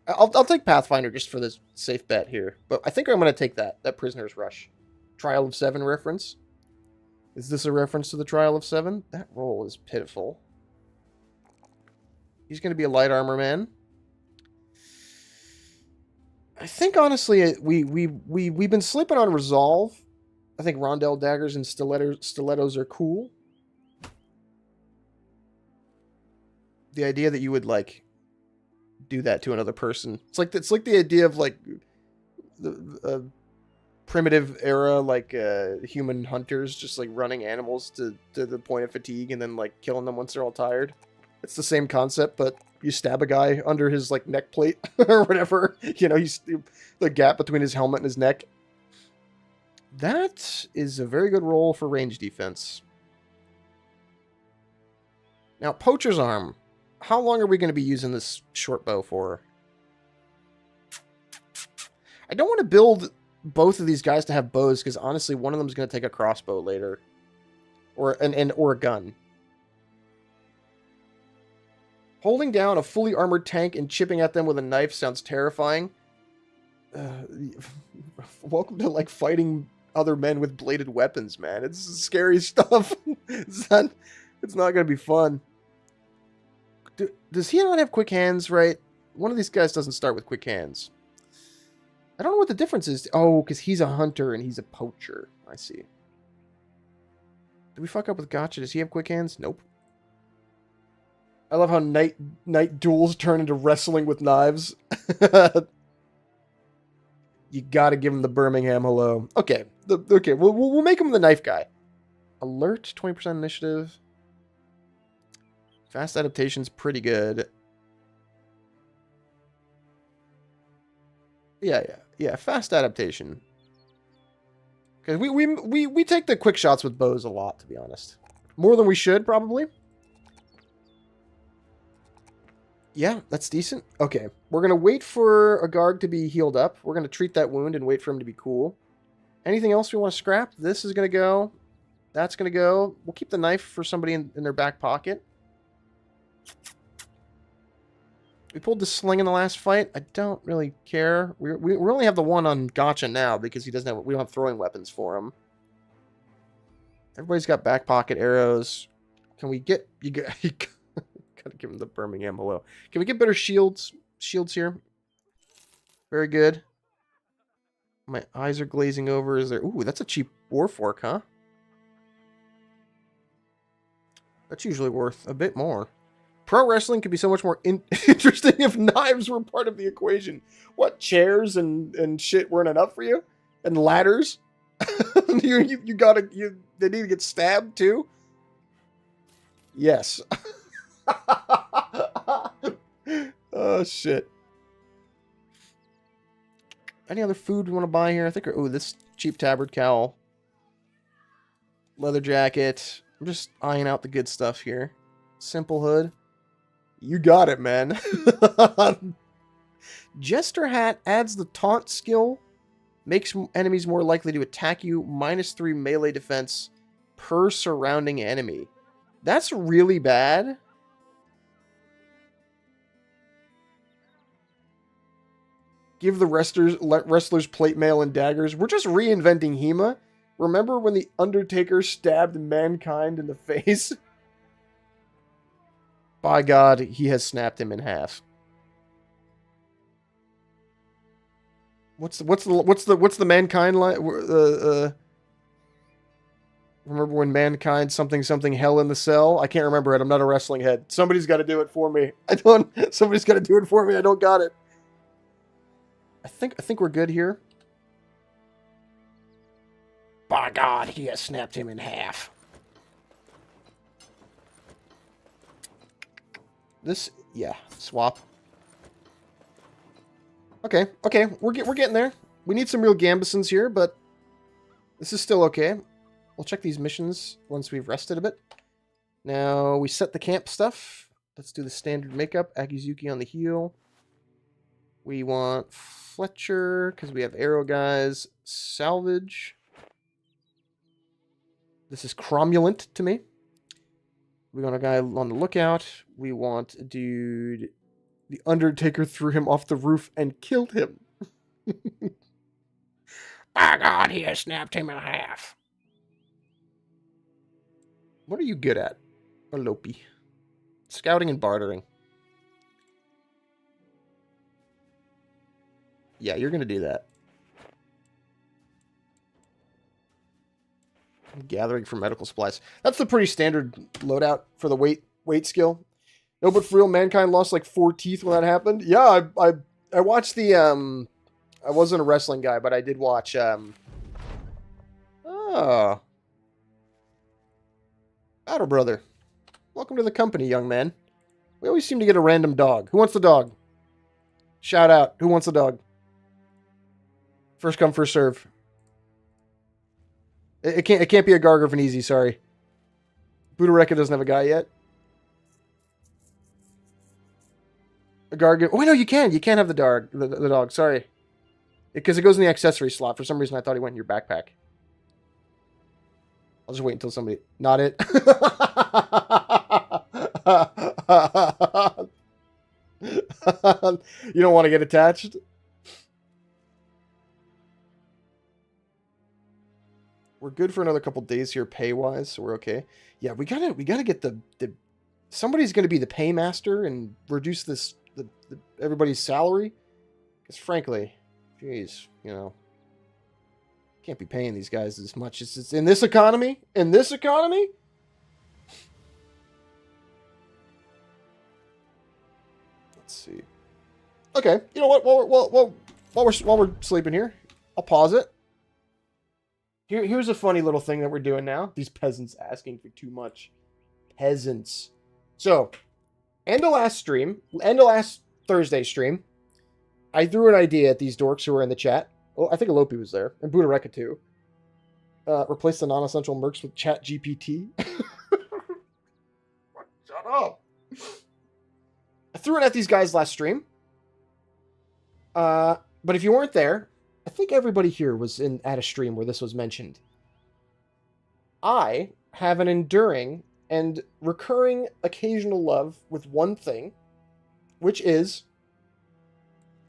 I'll take Pathfinder just for this safe bet here. But I think I'm going to take that Prisoner's Rush. Trial of 7 reference. Is this a reference to the Trial of 7? That roll is pitiful. He's going to be a light armor man. I think, honestly, we've been sleeping on Resolve. I think rondel daggers and stilettos are cool. The idea that you would, like, do that to another person. It's like the idea of, like, the primitive era, like, human hunters just, like, running animals to the point of fatigue and then, like, killing them once they're all tired. It's the same concept, but you stab a guy under his, like, neck plate or whatever. You know, the gap between his helmet and his neck. That is a very good roll for range defense. Now, Poacher's Arm. How long are we going to be using this short bow for? I don't want to build both of these guys to have bows, because honestly, one of them is going to take a crossbow later. Or a gun. Holding down a fully armored tank and chipping at them with a knife sounds terrifying. Welcome to, like, fighting other men with bladed weapons, man. It's scary stuff. It's not going to be fun. Does he not have quick hands, right? One of these guys doesn't start with quick hands. I don't know what the difference is. Oh, because he's a hunter and he's a poacher. I see. Did we fuck up with Gotcha? Does he have quick hands? Nope. I love how night duels turn into wrestling with knives. You gotta give him the Birmingham hello. Okay, we'll make him the knife guy. Alert, 20% initiative. Fast adaptation's pretty good. Yeah. Fast adaptation. Because we take the quick shots with bows a lot, to be honest. More than we should, probably. Yeah, that's decent. Okay, we're going to wait for a guard to be healed up. We're going to treat that wound and wait for him to be cool. Anything else we want to scrap? This is going to go. That's going to go. We'll keep the knife for somebody in their back pocket. We pulled the sling in the last fight. I don't really care. We only have the one on Gotcha now because we don't have throwing weapons for him. Everybody's got back pocket arrows. Can we get... Gotta give him the Birmingham hello. Can we get better shields? Shields here. Very good. My eyes are glazing over. Is there... Ooh, that's a cheap warfork, huh? That's usually worth a bit more. Pro wrestling could be so much more interesting if knives were part of the equation. What, chairs and shit weren't enough for you? And ladders? They need to get stabbed too? Yes. Oh, shit. Any other food we want to buy here? I think, oh, this cheap tabard cowl. Leather jacket. I'm just eyeing out the good stuff here. Simple hood. You got it, man. Jester hat adds the taunt skill. Makes enemies more likely to attack you. -3 melee defense per surrounding enemy. That's really bad. Give the wrestlers plate mail and daggers. We're just reinventing HEMA. Remember when the Undertaker stabbed Mankind in the face? By God, he has snapped him in half. What's the Mankind line? Remember when Mankind something hell in the cell? I can't remember it. I'm not a wrestling head. Somebody's got to do it for me. I don't. Somebody's got to do it for me. I don't got it. I think we're good here. By God, he has snapped him in half. This, yeah, swap. Okay, we're getting there. We need some real Gambesons here, but this is still okay. We'll check these missions once we've rested a bit. Now, we set the camp stuff. Let's do the standard makeup. Akizuki on the heel. We want Fletcher, because we have arrow guys. Salvage. This is cromulent to me. We want a guy on the lookout. We want a dude... The Undertaker threw him off the roof and killed him. By God, he has snapped him in half. What are you good at, Alopi? Scouting and bartering. Yeah, you're going to do that. Gathering for medical supplies. That's the pretty standard loadout for the weight skill. No, but for real, Mankind lost like 4 teeth when that happened. Yeah, I watched the I wasn't a wrestling guy, but I did watch Battle Brother. Welcome to the company, young man. We always seem to get a random dog. Who wants the dog? Shout out. Who wants the dog? First come, first serve. It can't be a Garger Venezi, sorry. Budareka doesn't have a guy yet. A Gargan. Oh, no, you can. You can have the dog. The dog. Sorry, because it goes in the accessory slot. For some reason, I thought he went in your backpack. I'll just wait until somebody. Not it. You don't want to get attached. We're good for another couple days here, pay wise, so we're okay. Yeah, we gotta get the somebody's gonna be the paymaster and reduce this. Everybody's salary, because frankly, geez, you know, can't be paying these guys as much as it's in this economy. In this economy, let's see. Okay, you know what? While we're sleeping here, I'll pause it. Here's a funny little thing that we're doing now. These peasants asking for too much. Peasants. So, end of last Thursday stream, I threw an idea at these dorks who were in the chat. Oh, I think Alopi was there, and Budareka too. Replace the non-essential mercs with Chat GPT. Shut up. I threw it at these guys last stream. But if you weren't there, I think everybody here was at a stream where this was mentioned. I have an enduring and recurring occasional love with one thing, which is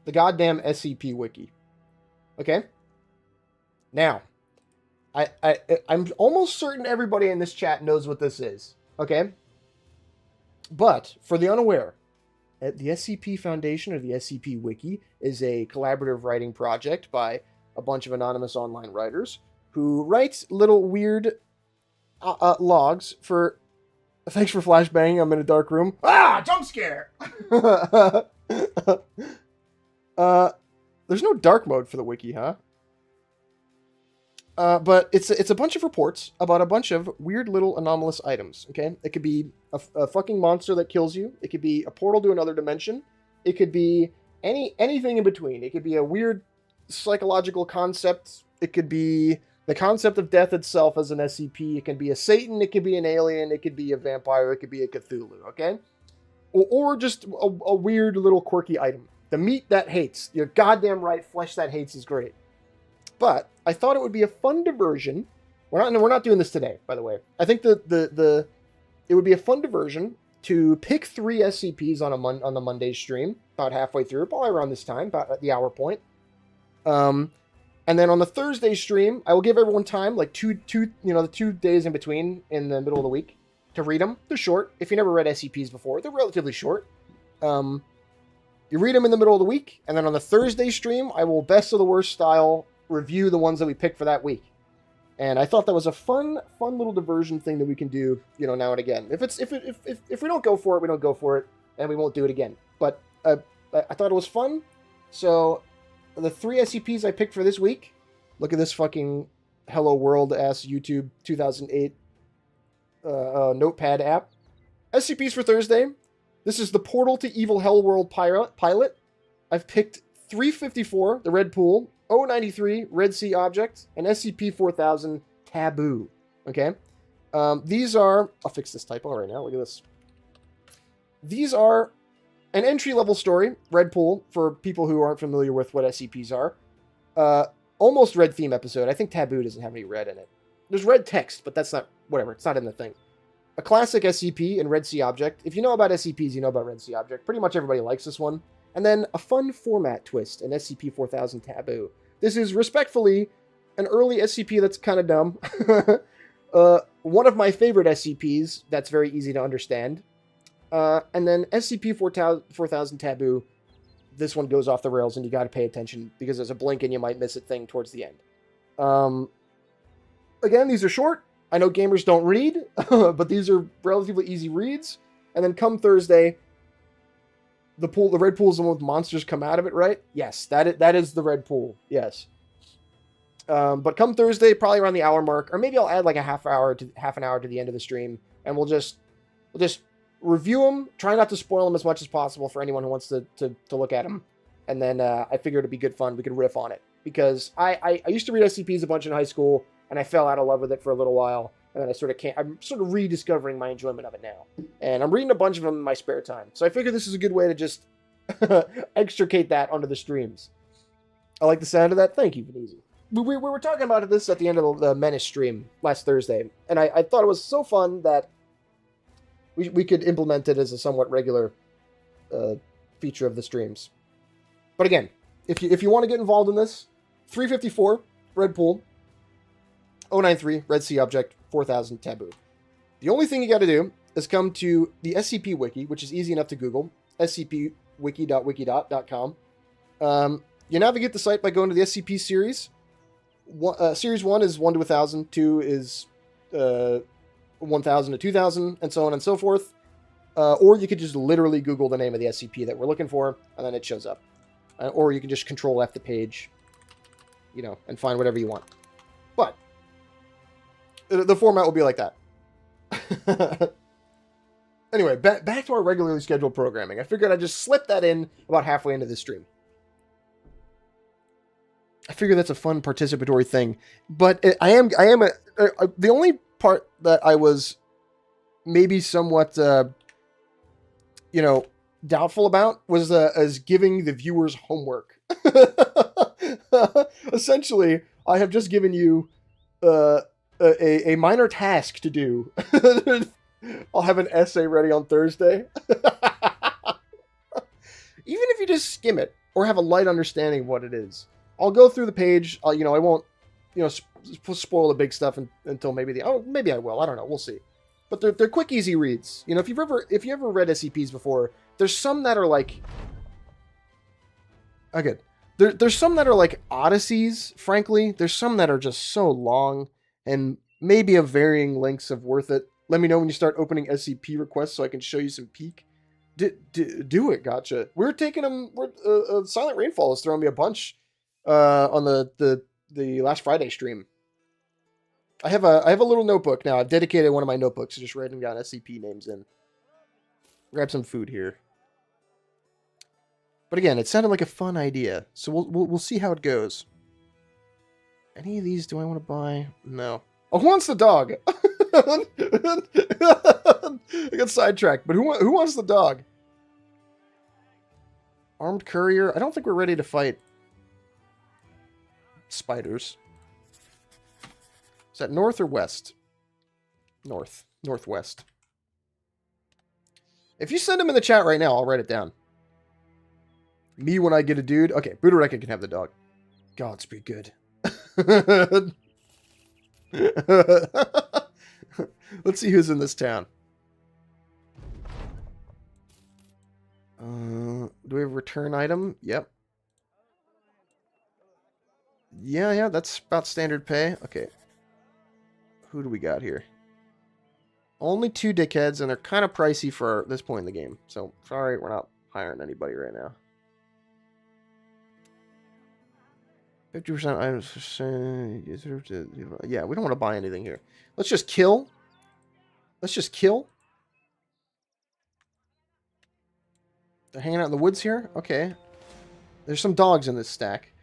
the goddamn SCP wiki. Okay? Now, I'm almost certain everybody in this chat knows what this is. Okay? But, for the unaware, the SCP Foundation, or the SCP Wiki, is a collaborative writing project by a bunch of anonymous online writers who write little weird logs for... Thanks for flashbanging, I'm in a dark room. Ah! Jump scare! There's no dark mode for the wiki, huh? But it's a bunch of reports about a bunch of weird little anomalous items, okay? It could be a fucking monster that kills you. It could be a portal to another dimension. It could be anything in between. It could be a weird psychological concept. It could be the concept of death itself as an SCP. It can be a Satan. It could be an alien. It could be a vampire. It could be a Cthulhu, okay? Or just a weird little quirky item. The meat that hates. You're goddamn right, flesh that hates is great. But I thought it would be a fun diversion. We're not doing this today, by the way. I think it would be a fun diversion to pick 3 SCPs on the Monday stream, about halfway through, probably around this time, about at the hour point. And then on the Thursday stream, I will give everyone time, like the 2 days in between, in the middle of the week, to read them. They're short. If you never read SCPs before, they're relatively short. You read them in the middle of the week, and then on the Thursday stream, I will best of the worst style review the ones that we picked for that week. And I thought that was a fun little diversion thing that we can do, now and again. If we don't go for it, we don't go for it, and we won't do it again. But I thought it was fun. So the 3 SCPs I picked for this week. Look at this fucking Hello World ass YouTube 2008 notepad app. SCPs for Thursday. This is the Portal to Evil Hell World pilot. I've picked 354, the Red Pool, 093, Red Sea Object, and SCP-4000, Taboo. Okay? These are... I'll fix this typo right now. Look at this. These are an entry-level story, Red Pool, for people who aren't familiar with what SCPs are. Almost red theme episode. I think Taboo doesn't have any red in it. There's red text, but that's not... Whatever. It's not in the thing. A classic SCP in Red Sea Object. If you know about SCPs, you know about Red Sea Object. Pretty much everybody likes this one. And then a fun format twist in SCP-4000 Taboo. This is respectfully an early SCP that's kind of dumb. One of my favorite SCPs that's very easy to understand. And then SCP-4000 Taboo. This one goes off the rails and you got to pay attention because there's a blink and you might miss it thing towards the end. Again, these are short. I know gamers don't read, but these are relatively easy reads. And then come Thursday, the red pool is the one with monsters come out of it, right? Yes, that is the red pool. Yes. But come Thursday, probably around the hour mark, or maybe I'll add like a half an hour to the end of the stream, and we'll just review them. Try not to spoil them as much as possible for anyone who wants to look at them. And then I figured it'd be good fun. We could riff on it because I used to read SCPs a bunch in high school. And I fell out of love with it for a little while. And then I'm sort of rediscovering my enjoyment of it now. And I'm reading a bunch of them in my spare time. So I figured this is a good way to just extricate that onto the streams. I like the sound of that. Thank you, Venezi. We were talking about this at the end of the Menace stream last Thursday. And I thought it was so fun that we could implement it as a somewhat regular feature of the streams. But again, if you want to get involved in this, 354, Red Pool. 093, Red Sea Object, 4000, Taboo. The only thing you got to do is come to the SCP Wiki, which is easy enough to Google, scpwiki.wiki.com. You navigate the site by going to the SCP series. Series 1 is 1 to 1000, 2 is 1000 to 2000, and so on and so forth. Or you could just literally Google the name of the SCP that we're looking for, and then it shows up. Or you can just Control F the page, and find whatever you want. But the format will be like that. Anyway, back to our regularly scheduled programming. I figured I'd just slip that in about halfway into the stream. I figure that's a fun participatory thing. But the only part that I was maybe somewhat, doubtful about was as giving the viewers homework. Essentially, I have just given you a minor task to do. I'll have an essay ready on Thursday. Even if you just skim it or have a light understanding of what it is, I'll go through the page. I won't, spoil the big stuff until maybe maybe I will. I don't know. We'll see. But they're quick, easy reads. If you ever read SCPs before, there's some that are like, good. There's some that are like odysseys. Frankly, there's some that are just so long. And maybe of varying lengths of worth it. Let me know when you start opening SCP requests so I can show you some peek. Do it, gotcha. We're taking them. Silent Rainfall is throwing me a bunch on the last Friday stream. I have a little notebook now. I've dedicated one of my notebooks to just writing down SCP names in. Grab some food here. But again, it sounded like a fun idea, so we'll see how it goes. Any of these do I want to buy? No. Oh, who wants the dog? I got sidetracked, but who wants the dog? Armed courier? I don't think we're ready to fight spiders. Is that north or west? North. Northwest. If you send them in the chat right now, I'll write it down. Me when I get a dude. Okay, Budareka can have the dog. Godspeed good. Let's see who's in this town. Do we have a return item? Yep. Yeah, that's about standard pay. Okay. Who do we got here? Only 2 dickheads, and they're kind of pricey for this point in the game. So, sorry, we're not hiring anybody right now. 50% items. Yeah, we don't want to buy anything here. Let's just kill. Let's just kill. They're hanging out in the woods here? Okay. There's some dogs in this stack.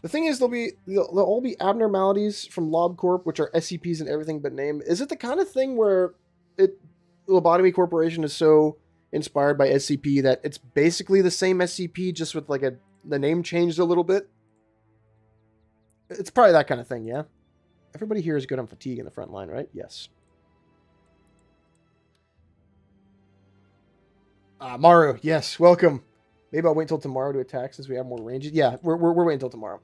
The thing is, they'll all be abnormalities from LobCorp, which are SCPs and everything but name. Is it the kind of thing where Lobotomy Corporation is so inspired by SCP that it's basically the same SCP, just with like the name changed a little bit? It's probably that kind of thing, yeah? Everybody here is good on fatigue in the front line, right? Yes. Maru, yes, welcome. Maybe I'll wait until tomorrow to attack since we have more ranges. Yeah, we're waiting until tomorrow.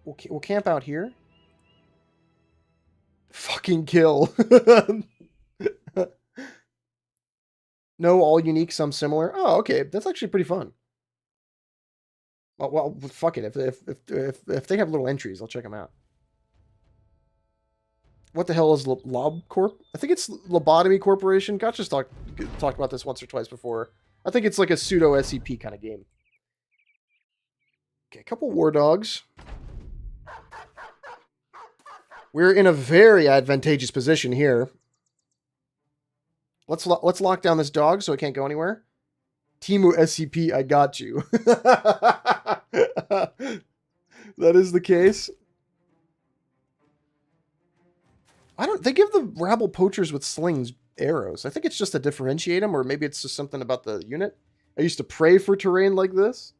We'll camp out here. Fucking kill. No, all unique, some similar. Oh, okay. That's actually pretty fun. Well, fuck it. If they have little entries, I'll check them out. What the hell is LobCorp? I think it's Lobotomy Corporation. Gotcha's talked about this once or twice before. I think it's like a pseudo SCP kind of game. Okay, a couple war dogs. We're in a very advantageous position here. Let's lock down this dog so it can't go anywhere. Timu SCP, I got you. That is the case. They give the rabble poachers with slings arrows. I think it's just to differentiate them, or maybe it's just something about the unit. I used to pray for terrain like this.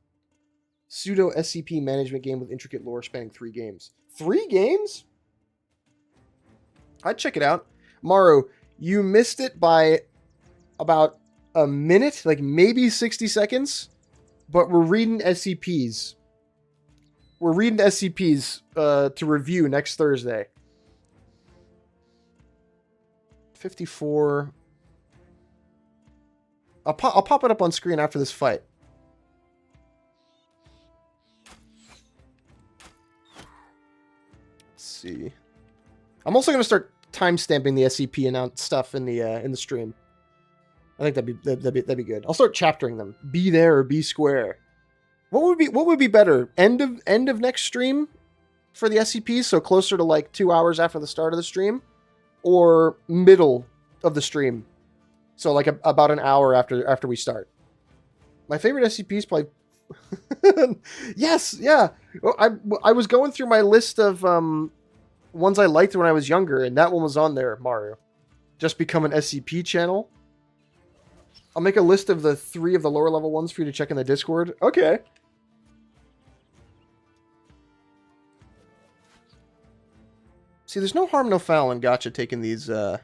Pseudo SCP management game with intricate lore spanning 3 games. 3 games? I'd check it out. Maru, you missed it by about a minute, like maybe 60 seconds, but we're reading SCPs. We're reading SCPs to review next Thursday. 54. I'll pop it up on screen after this fight. Let's see. I'm also going to start timestamping the SCP announced stuff in the stream. I think that'd be good. I'll start chaptering them. Be there or be square. What would be better? End of next stream for the SCPs, so closer to like 2 hours after the start of the stream, or middle of the stream, so like about an hour after we start. My favorite SCP is probably yes, yeah. I was going through my list of ones I liked when I was younger, and that one was on there. Mario, just become an SCP channel. I'll make a list of the 3 of the lower level ones for you to check in the Discord. Okay. See, there's no harm, no foul in Gotcha taking these Hail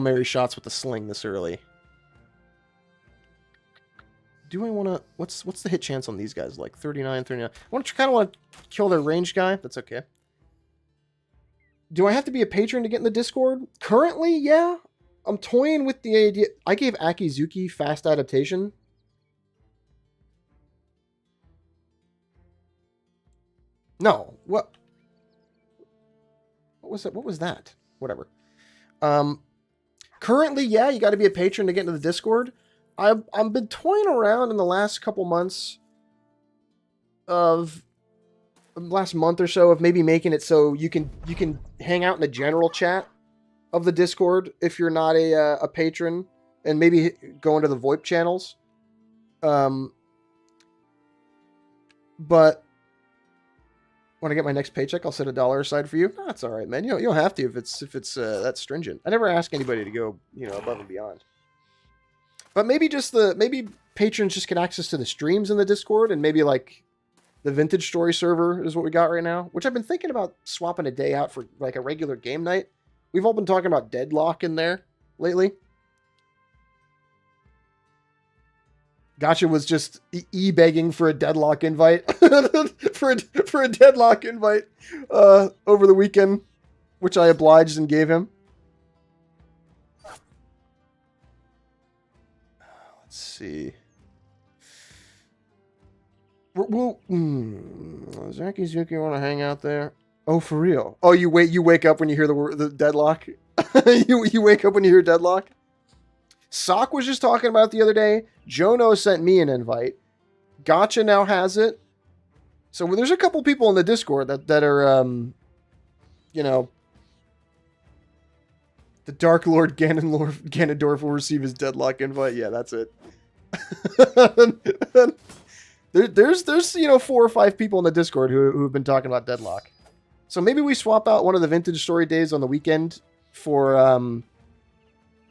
Mary shots with the sling this early. Do I want to... What's the hit chance on these guys? Like 39, 39. I kind of want to kill their ranged guy. That's okay. Do I have to be a patron to get in the Discord? Currently, yeah. I'm toying with the idea. I gave Akizuki fast adaptation. No. What was that? What was that? Whatever. Currently, yeah, you got to be a patron to get into the Discord. I've been toying around in the last couple months of last month or so of maybe making it so you can hang out in the general chat of the Discord if you're not a patron, and maybe go into the VoIP channels. But when I get my next paycheck, I'll set $1 aside for you. That's all right, man. You don't have to if it's that stringent. I never ask anybody to go above and beyond. But maybe maybe patrons just get access to the streams in the Discord, and maybe like the Vintage Story server is what we got right now, which I've been thinking about swapping a day out for like a regular game night. We've all been talking about Deadlock in there lately. Gotcha was just begging for a Deadlock invite for a Deadlock invite over the weekend, which I obliged and gave him. Let's see. Does Akizuki want to hang out there? Oh, for real? Oh, you wake up when you hear the deadlock. you wake up when you hear deadlock. Sock was just talking about it the other day. Jono sent me an invite. Gotcha now has it. So there's a couple people in the Discord that are you know, the Dark Lord Ganondorf will receive his deadlock invite. Yeah, that's it. there's 4 or 5 people in the Discord who have been talking about deadlock. So maybe we swap out one of the vintage story days on the weekend for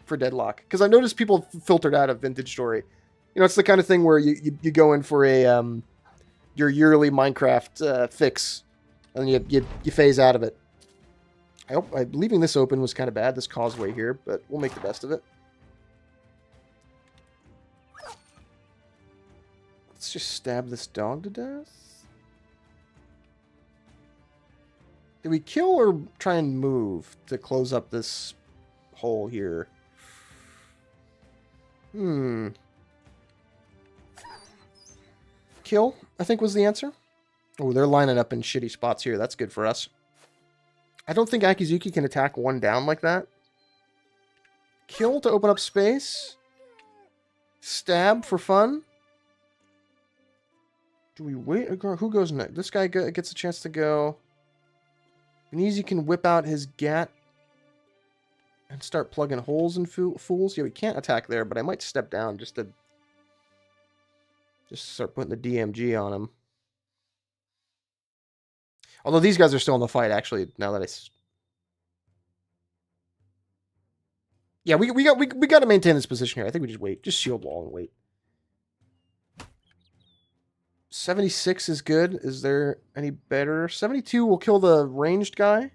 deadlock, because I noticed people filtered out of vintage story. It's the kind of thing where you go in for a your yearly Minecraft fix, and you phase out of it. Leaving this open was kind of bad, this causeway here, but we'll make the best of it. Let's just stab this dog to death. Did we kill or try and move to close up this hole here? Kill, I think, was the answer. Oh, they're lining up in shitty spots here. That's good for us. I don't think Akizuki can attack one down like that. Kill to open up space. Stab for fun. Do we wait? Who goes next? This guy gets a chance to go. Benizi can whip out his gat and start plugging holes in fools. Yeah, we can't attack there, but I might step down just to start putting the DMG on him. Although these guys are still in the fight, actually, now that yeah, we got to maintain this position here. I think we just wait. Just shield wall and wait. 76 is good. Is there any better? 72 will kill the ranged guy.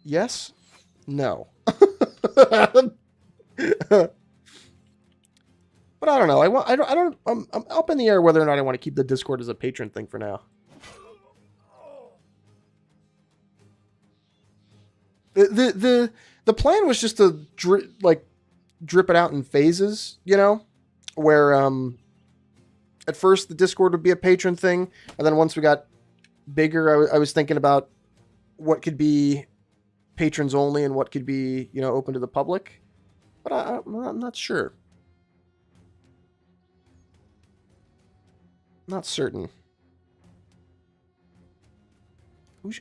Yes? No. But I don't know. I'm up in the air whether or not I want to keep the Discord as a patron thing for now. The plan was just to drip it out in phases, where at first the Discord would be a patron thing, and then once we got bigger, I was thinking about what could be patrons only and what could be open to the public. But I'm not sure. Not certain.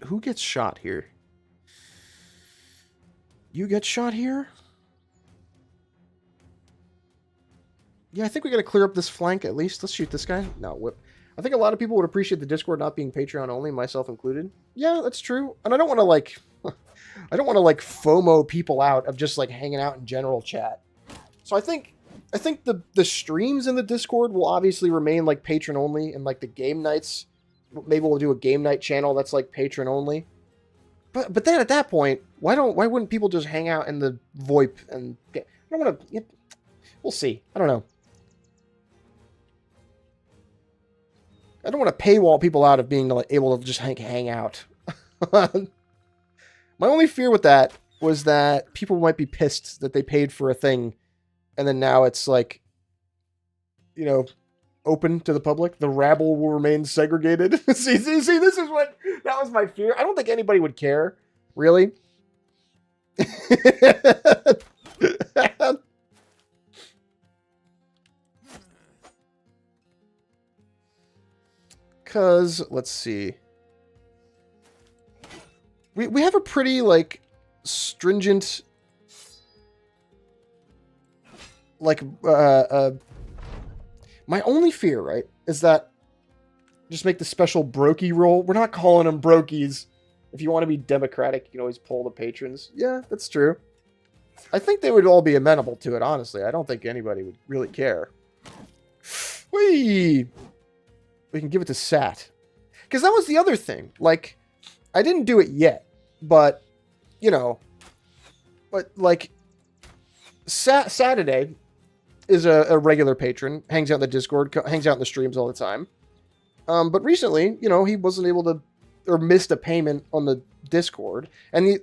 Who gets shot here? You get shot here? Yeah, I think we got to clear up this flank at least. Let's shoot this guy. No, whip. I think a lot of people would appreciate the Discord not being Patreon only, myself included. Yeah, that's true. And I don't want to FOMO people out of just hanging out in general chat. So I think the streams in the Discord will obviously remain patron only, and the game nights, maybe we'll do a game night channel that's patron only. But then at that point, why wouldn't people just hang out in the VoIP and I don't want to. We'll see. I don't know. I don't want to paywall people out of being able to just hang out. My only fear with that was that people might be pissed that they paid for a thing, and then now it's open to the public. The rabble will remain segregated. see, this is that was my fear. I don't think anybody would care, really. Because, let's see. We have a pretty, stringent, my only fear, right, is that just make the special brokey roll. We're not calling them brokies. If you want to be democratic, you can always pull the patrons. Yeah, that's true. I think they would all be amenable to it, honestly. I don't think anybody would really care. Whee! We can give it to Sat. Because that was the other thing. I didn't do it yet, but, Saturday is a regular patron, hangs out in the Discord, hangs out in the streams all the time. But recently, he wasn't able to, or missed a payment on the Discord. And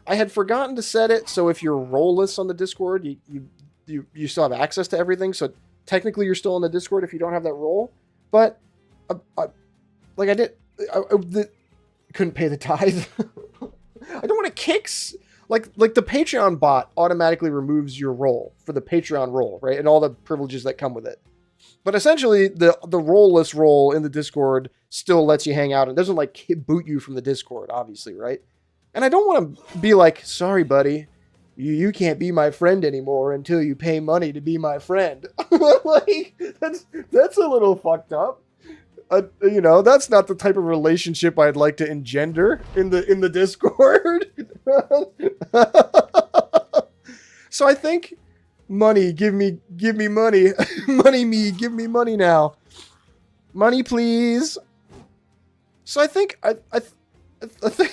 I had forgotten to set it, so if you're role-less on the Discord, you still have access to everything. So technically you're still on the Discord if you don't have that role. But like I did, couldn't pay the tithe. I don't want to kicks. Like the Patreon bot automatically removes your role for the Patreon role, right? And all the privileges that come with it. But essentially, the role-less role in the Discord still lets you hang out and doesn't like boot you from the Discord, obviously, right? And I don't want to be like, sorry, buddy, you can't be my friend anymore until you pay money to be my friend. Like that's a little fucked up. You know, that's not the type of relationship I'd like to engender in the Discord. So I think money, give me money. Give me money now. Money, please. So I think I think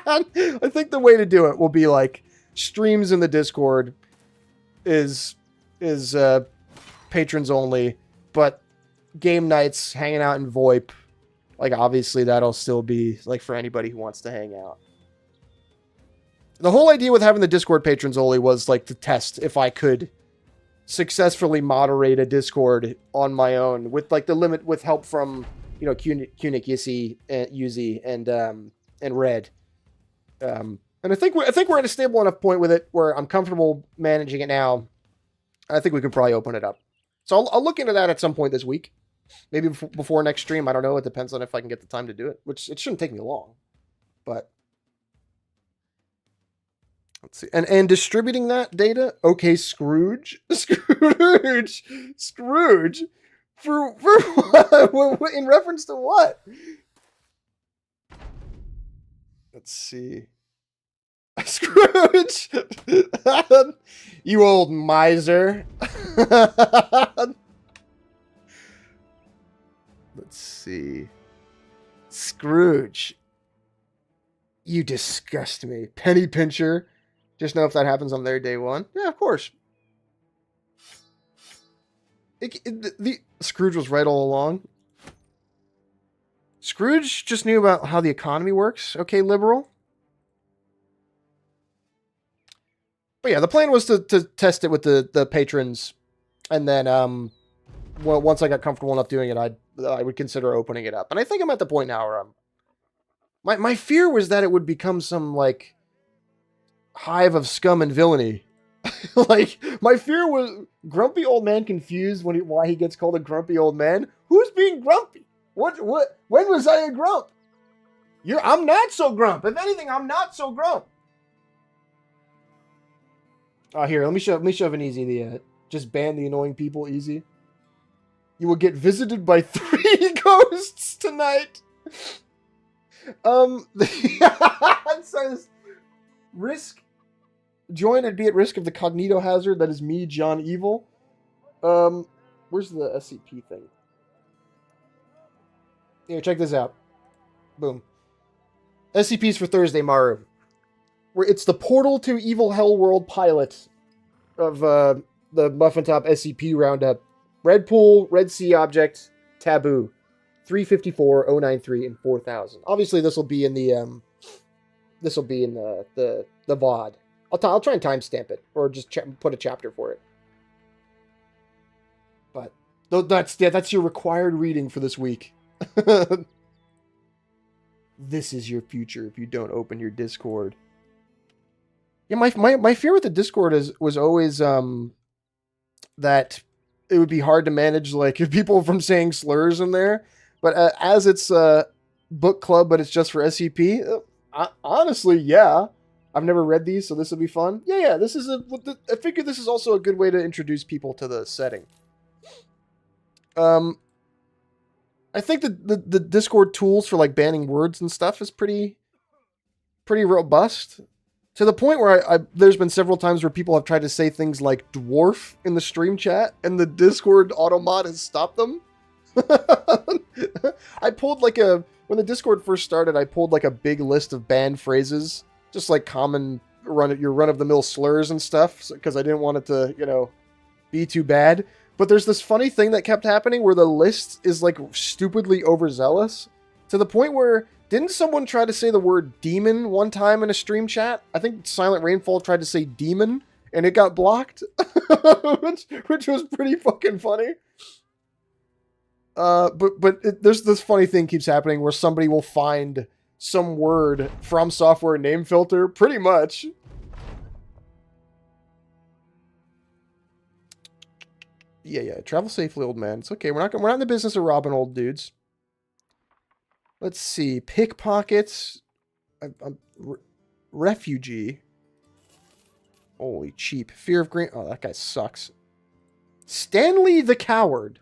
I think the way to do it will be like streams in the Discord is patrons only, but game nights, hanging out in VoIP, like obviously that'll still be like for anybody who wants to hang out. The whole idea with having the Discord patrons only was like to test if I could successfully moderate a Discord on my own with like the limit with help from, you know, Kunik, Yuzi, and Red. And I think we're at a stable enough point with it where I'm comfortable managing it now. I think we can probably open it up. So I'll look into that at some point this week. Maybe before next stream. I don't know. It depends on if I can get the time to do it, which it shouldn't take me long. But let's see. And distributing that data. Okay, Scrooge. For what? In reference to what? Let's see. Scrooge. You old miser. Let's see. Scrooge. You disgust me. Penny pincher. Just know if that happens on their day one. Yeah, of course. The Scrooge was right all along. Scrooge just knew about how the economy works. Okay, liberal. But yeah, the plan was to test it with the patrons. And then well, once I got comfortable enough doing it, I would consider opening it up. And I think I'm at the point now where my fear was that it would become some like hive of scum and villainy. Like my fear was grumpy old man confused why he gets called a grumpy old man. Who's being grumpy? What when was I a grump? I'm not so grump. If anything, I'm not so grump. Here, let me shove an easy. Just ban the annoying people easy. You will get visited by 3 ghosts tonight. It says risk. Join and be at risk of the cognito hazard that is me, John Evil. Where's the SCP thing? Here, check this out. Boom. SCPs for Thursday, Maru. Where it's the Portal to Evil Hell World pilot of the Muffintop SCP roundup. Red Pool, Red Sea Object, Taboo, 354, 093, and 4000. Obviously, this will be in the the VOD. I'll try and timestamp it, or just put a chapter for it. But that's your required reading for this week. This is your future if you don't open your Discord. Yeah, my fear with the Discord was always that it would be hard to manage like people from saying slurs in there. But as it's a book club, but it's just for SCP. Honestly, yeah. I've never read these, so this will be fun. Yeah. This is I figure this is also a good way to introduce people to the setting. I think the Discord tools for like banning words and stuff is pretty robust. To the point where there's been several times where people have tried to say things like dwarf in the stream chat, and the Discord automod has stopped them. I pulled when the Discord first started, I pulled like a big list of banned phrases, just like common run-of-the-mill slurs and stuff, because I didn't want it to, be too bad. But there's this funny thing that kept happening where the list is like stupidly overzealous, to the point where didn't someone try to say the word demon one time in a stream chat? I think Silent Rainfall tried to say demon, and it got blocked, which was pretty fucking funny. There's this funny thing keeps happening where somebody will find some word from software name filter, pretty much. Yeah. Travel safely, old man. It's okay. We're not in the business of robbing old dudes. Let's see. Pickpockets. Refugee. Holy cheap. Fear of green. Oh, that guy sucks. Stanley the Coward.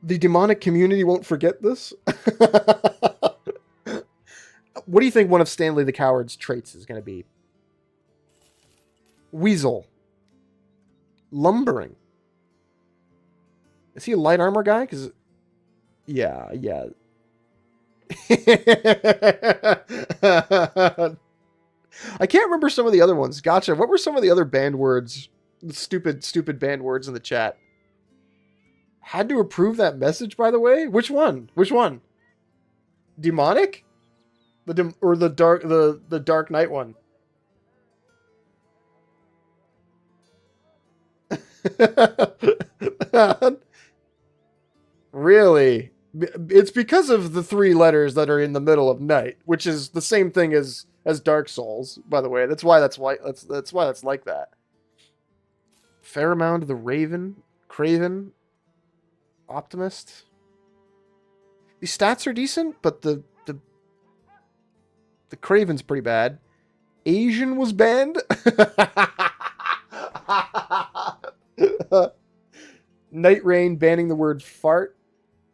The demonic community won't forget this. What do you think one of Stanley the Coward's traits is going to be? Weasel. Lumbering. Is he a light armor guy? Because, yeah. I can't remember some of the other ones. Gotcha. What were some of the other banned words? The stupid banned words in the chat. Had to approve that message, by the way? Which one? Demonic? The Dark Knight one? Really? It's because of the 3 letters that are in the middle of night, which is the same thing as Dark Souls, by the way. That's why that's like that. Fairmound the Raven, Craven, Optimist. These stats are decent, but the Craven's pretty bad. Asian was banned. Night Rain banning the word fart.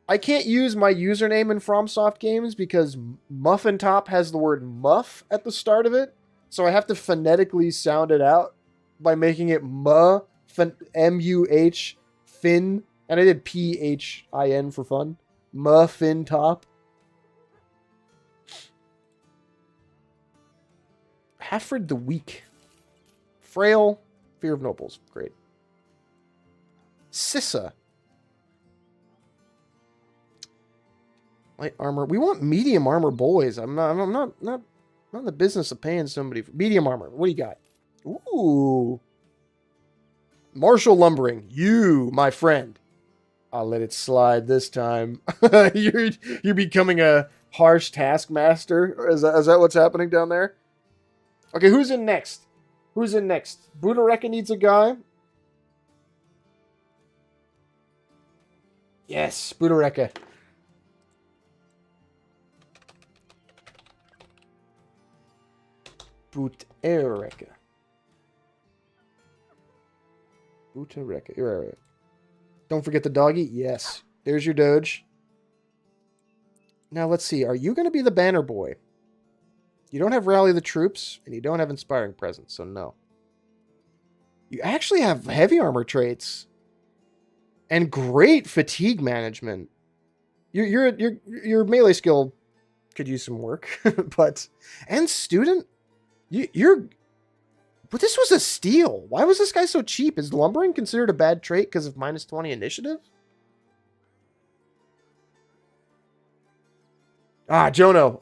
I can't use my username in FromSoft games because Muffintop has the word muff at the start of it. So I have to phonetically sound it out by making it M-U-H, fin. And I did P-H-I-N for fun. Muffintop. Halfred the Weak. Frail. Fear of Nobles. Great. Sissa. Light armor. We want medium armor boys. I'm not in the business of paying somebody for medium armor. What do you got? Ooh. Martial lumbering. You, my friend. I'll let it slide this time. You're becoming a harsh taskmaster. Is that what's happening down there? Okay, who's in next? Budareka needs a guy. Yes, Budareka. Budareka. You're right. Don't forget the doggy. Yes. There's your Doge. Now, let's see. Are you going to be the banner boy? You don't have Rally the Troops, and you don't have Inspiring Presence, so no. You actually have heavy armor traits. And great fatigue management. Your melee skill could use some work. And student? But this was a steal. Why was this guy so cheap? Is lumbering considered a bad trait because of -20 initiative? Ah, Jono.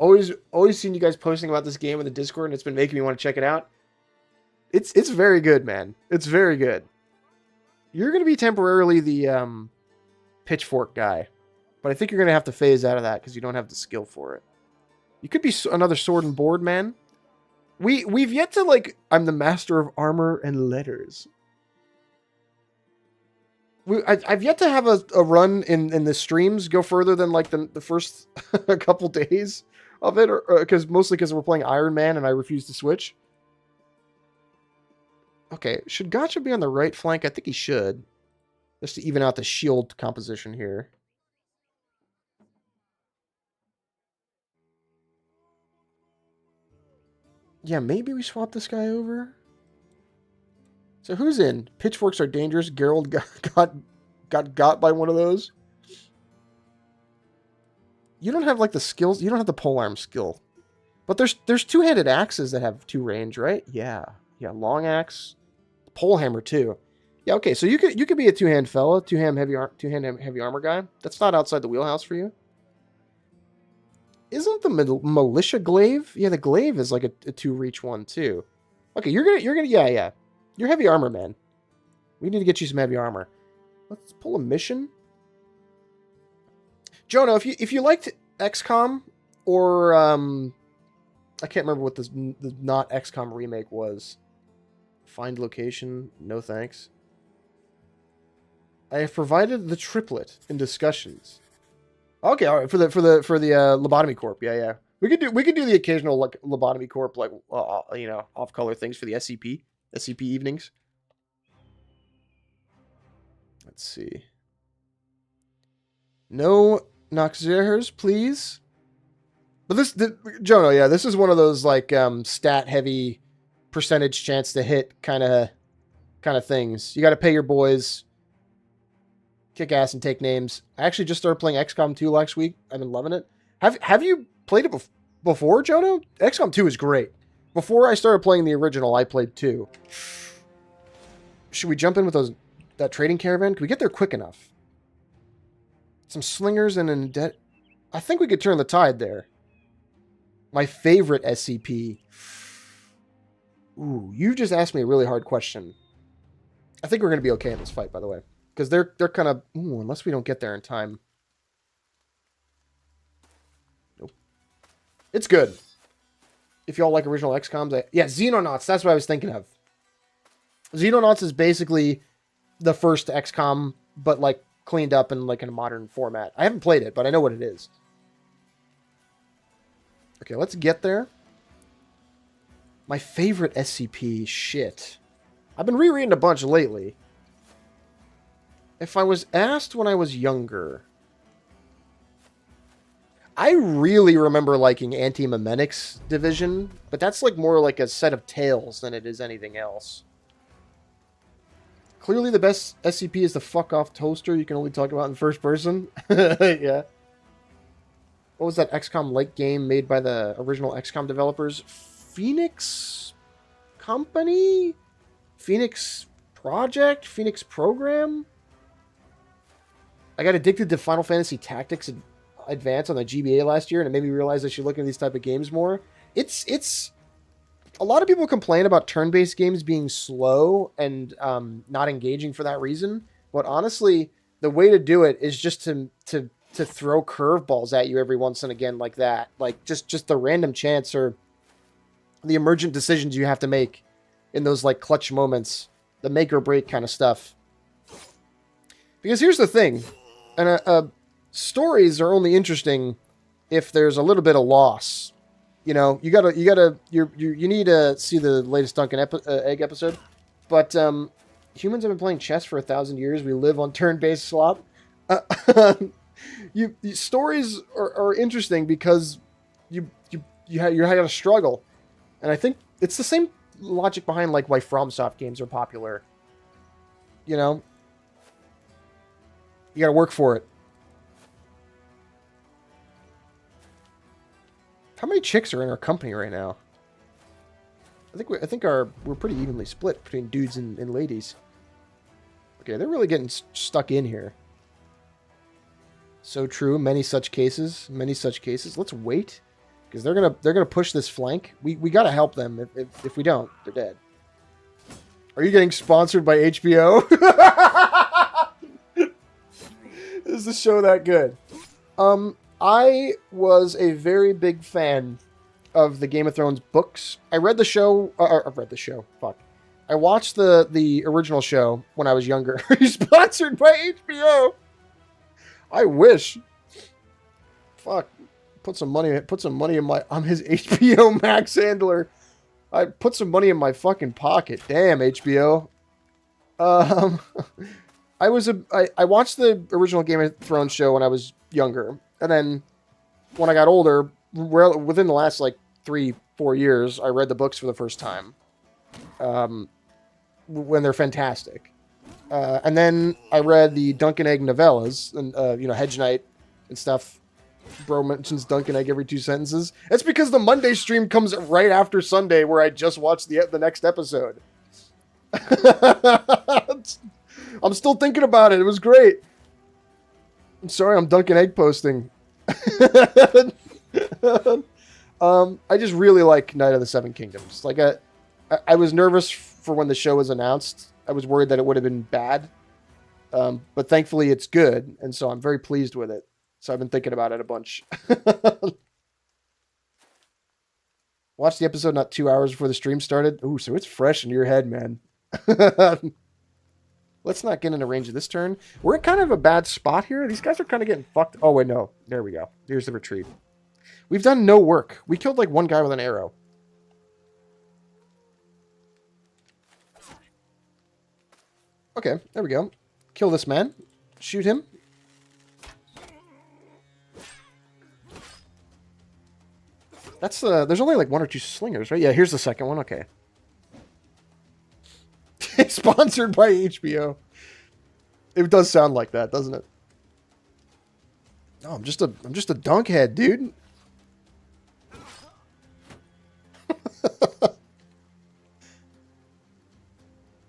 Always seen you guys posting about this game in the Discord, and it's been making me want to check it out. It's very good, man. It's very good. You're going to be temporarily the pitchfork guy. But I think you're going to have to phase out of that because you don't have the skill for it. You could be another sword and board man. We've yet to, like, I'm the master of armor and letters. I've yet to have a run in the streams go further than, like, the first couple days of it. Mostly because we're playing Iron Man and I refuse to switch. Okay, should Gotcha be on the right flank? I think he should. Just to even out the shield composition here. Yeah, maybe we swap this guy over. So who's in? Pitchforks are dangerous. Geralt got by one of those. You don't have like the skills. You don't have the polearm skill. But there's two-handed axes that have 2 range, right? Yeah. Long axe, pole hammer too. Yeah, okay. So you could be a two-hand fella, two-hand heavy armor guy. That's not outside the wheelhouse for you. Isn't the militia glaive? Yeah, the glaive is like a 2-reach one too. Okay, you're gonna yeah. You're heavy armor, man. We need to get you some heavy armor. Let's pull a mission. Jonah, if you liked XCOM or I can't remember what the not XCOM remake was. Find location. No thanks. I have provided the triplet in discussions. Okay, all right, for the Lobotomy Corp. Yeah. We could do the occasional like Lobotomy Corp, like off color things for the SCP evenings. Let's see. No Noxzehers, please. But Jono, yeah, this is one of those like stat heavy percentage chance to hit kind of things. You got to pay your boys, kick ass and take names. I actually just started playing XCOM 2 last week. I've been loving it. Have you played it before, Jono? XCOM 2 is great. Before I started playing the original, I played 2. Should we jump in with that trading caravan? Can we get there quick enough? Some slingers and an debt. I think we could turn the tide there. My favorite SCP. Ooh, you just asked me a really hard question. I think we're going to be okay in this fight, by the way. Because they're kind of... Ooh, unless we don't get there in time. Nope. It's good. If y'all like original XCOMs... Yeah, Xenonauts. That's what I was thinking of. Xenonauts is basically the first XCOM, but like cleaned up in like in a modern format. I haven't played it, but I know what it is. Okay, let's get there. My favorite SCP, shit. I've been rereading a bunch lately. If I was asked when I was younger, I really remember liking Anti-Memetic's Division, but that's like more like a set of tales than it is anything else. Clearly the best SCP is the fuck off toaster you can only talk about in first person. Yeah. What was that XCOM like game made by the original XCOM developers? Phoenix Company? Phoenix Project? Phoenix Program? I got addicted to Final Fantasy Tactics Advance on the GBA last year, and it made me realize I should look at these type of games more. It's a lot of people complain about turn-based games being slow and not engaging for that reason. But honestly, the way to do it is just to throw curveballs at you every once and again like that. Like just the random chance or the emergent decisions you have to make in those like clutch moments, the make or break kind of stuff. Because here's the thing, and stories are only interesting if there's a little bit of loss. You know, you need to see the latest Duncan Egg episode. But humans have been playing chess for 1,000 years. We live on turn-based slop. Stories are interesting because you had to struggle, and I think it's the same logic behind like why FromSoft games are popular. You know, you got to work for it. How many chicks are in our company right now? I think we're pretty evenly split between dudes and ladies. Okay, they're really getting stuck in here. So true. Many such cases. Let's wait, because they're gonna push this flank. We gotta help them. If we don't, they're dead. Are you getting sponsored by HBO? Is the show that good? I was a very big fan of the Game of Thrones books. I read the show. Fuck. I watched the original show when I was younger. Sponsored by HBO. I wish. Fuck. Put some money in my... I'm his HBO Max handler. I put some money in my fucking pocket. Damn, HBO. I watched the original Game of Thrones show when I was younger. And then when I got older, within the last like 3-4 years, I read the books for the first time. When they're fantastic. And then I read the Duncan Egg novellas, and Hedge Knight and stuff. Bro mentions Duncan Egg every 2 sentences. It's because the Monday stream comes right after Sunday, where I just watched the next episode. I'm still thinking about it. It was great. I'm sorry, I'm Duncan Egg posting. I just really like Knight of the Seven Kingdoms. Like, I was nervous for when the show was announced. I was worried that it would have been bad. But thankfully it's good, and so I'm very pleased with it. So I've been thinking about it a bunch. Watched the episode not 2 hours before the stream started. Ooh, so it's fresh in your head, man. Let's not get into range of this turn. We're in kind of a bad spot here. These guys are kind of getting fucked. Oh, wait, no. There we go. Here's the retreat. We've done no work. We killed like one guy with an arrow. Okay, there we go. Kill this man. Shoot him. That's there's only like 1 or 2 slingers, right? Yeah, here's the second one. Okay. Sponsored by HBO. It does sound like that, doesn't it? No, I'm just a dunkhead, dude.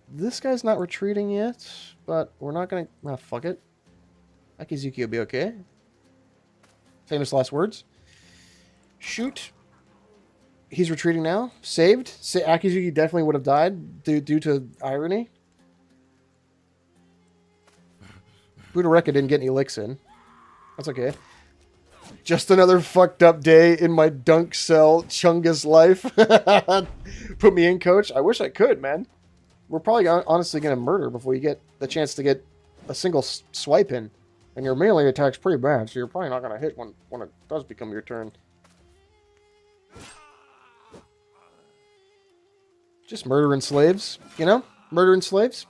This guy's not retreating yet, but we're not gonna... Ah, fuck it. Akizuki will be okay. Famous last words. Shoot. He's retreating now. Saved. Akizuki definitely would have died due to irony. Budareka didn't get any licks in. That's okay. Just another fucked up day in my dunk cell Chungus life. Put me in, coach. I wish I could, man. We're probably honestly going to murder before you get the chance to get a single swipe in. And your melee attack's pretty bad, so you're probably not going to hit when it does become your turn. Just murdering slaves, you know? Murdering slaves.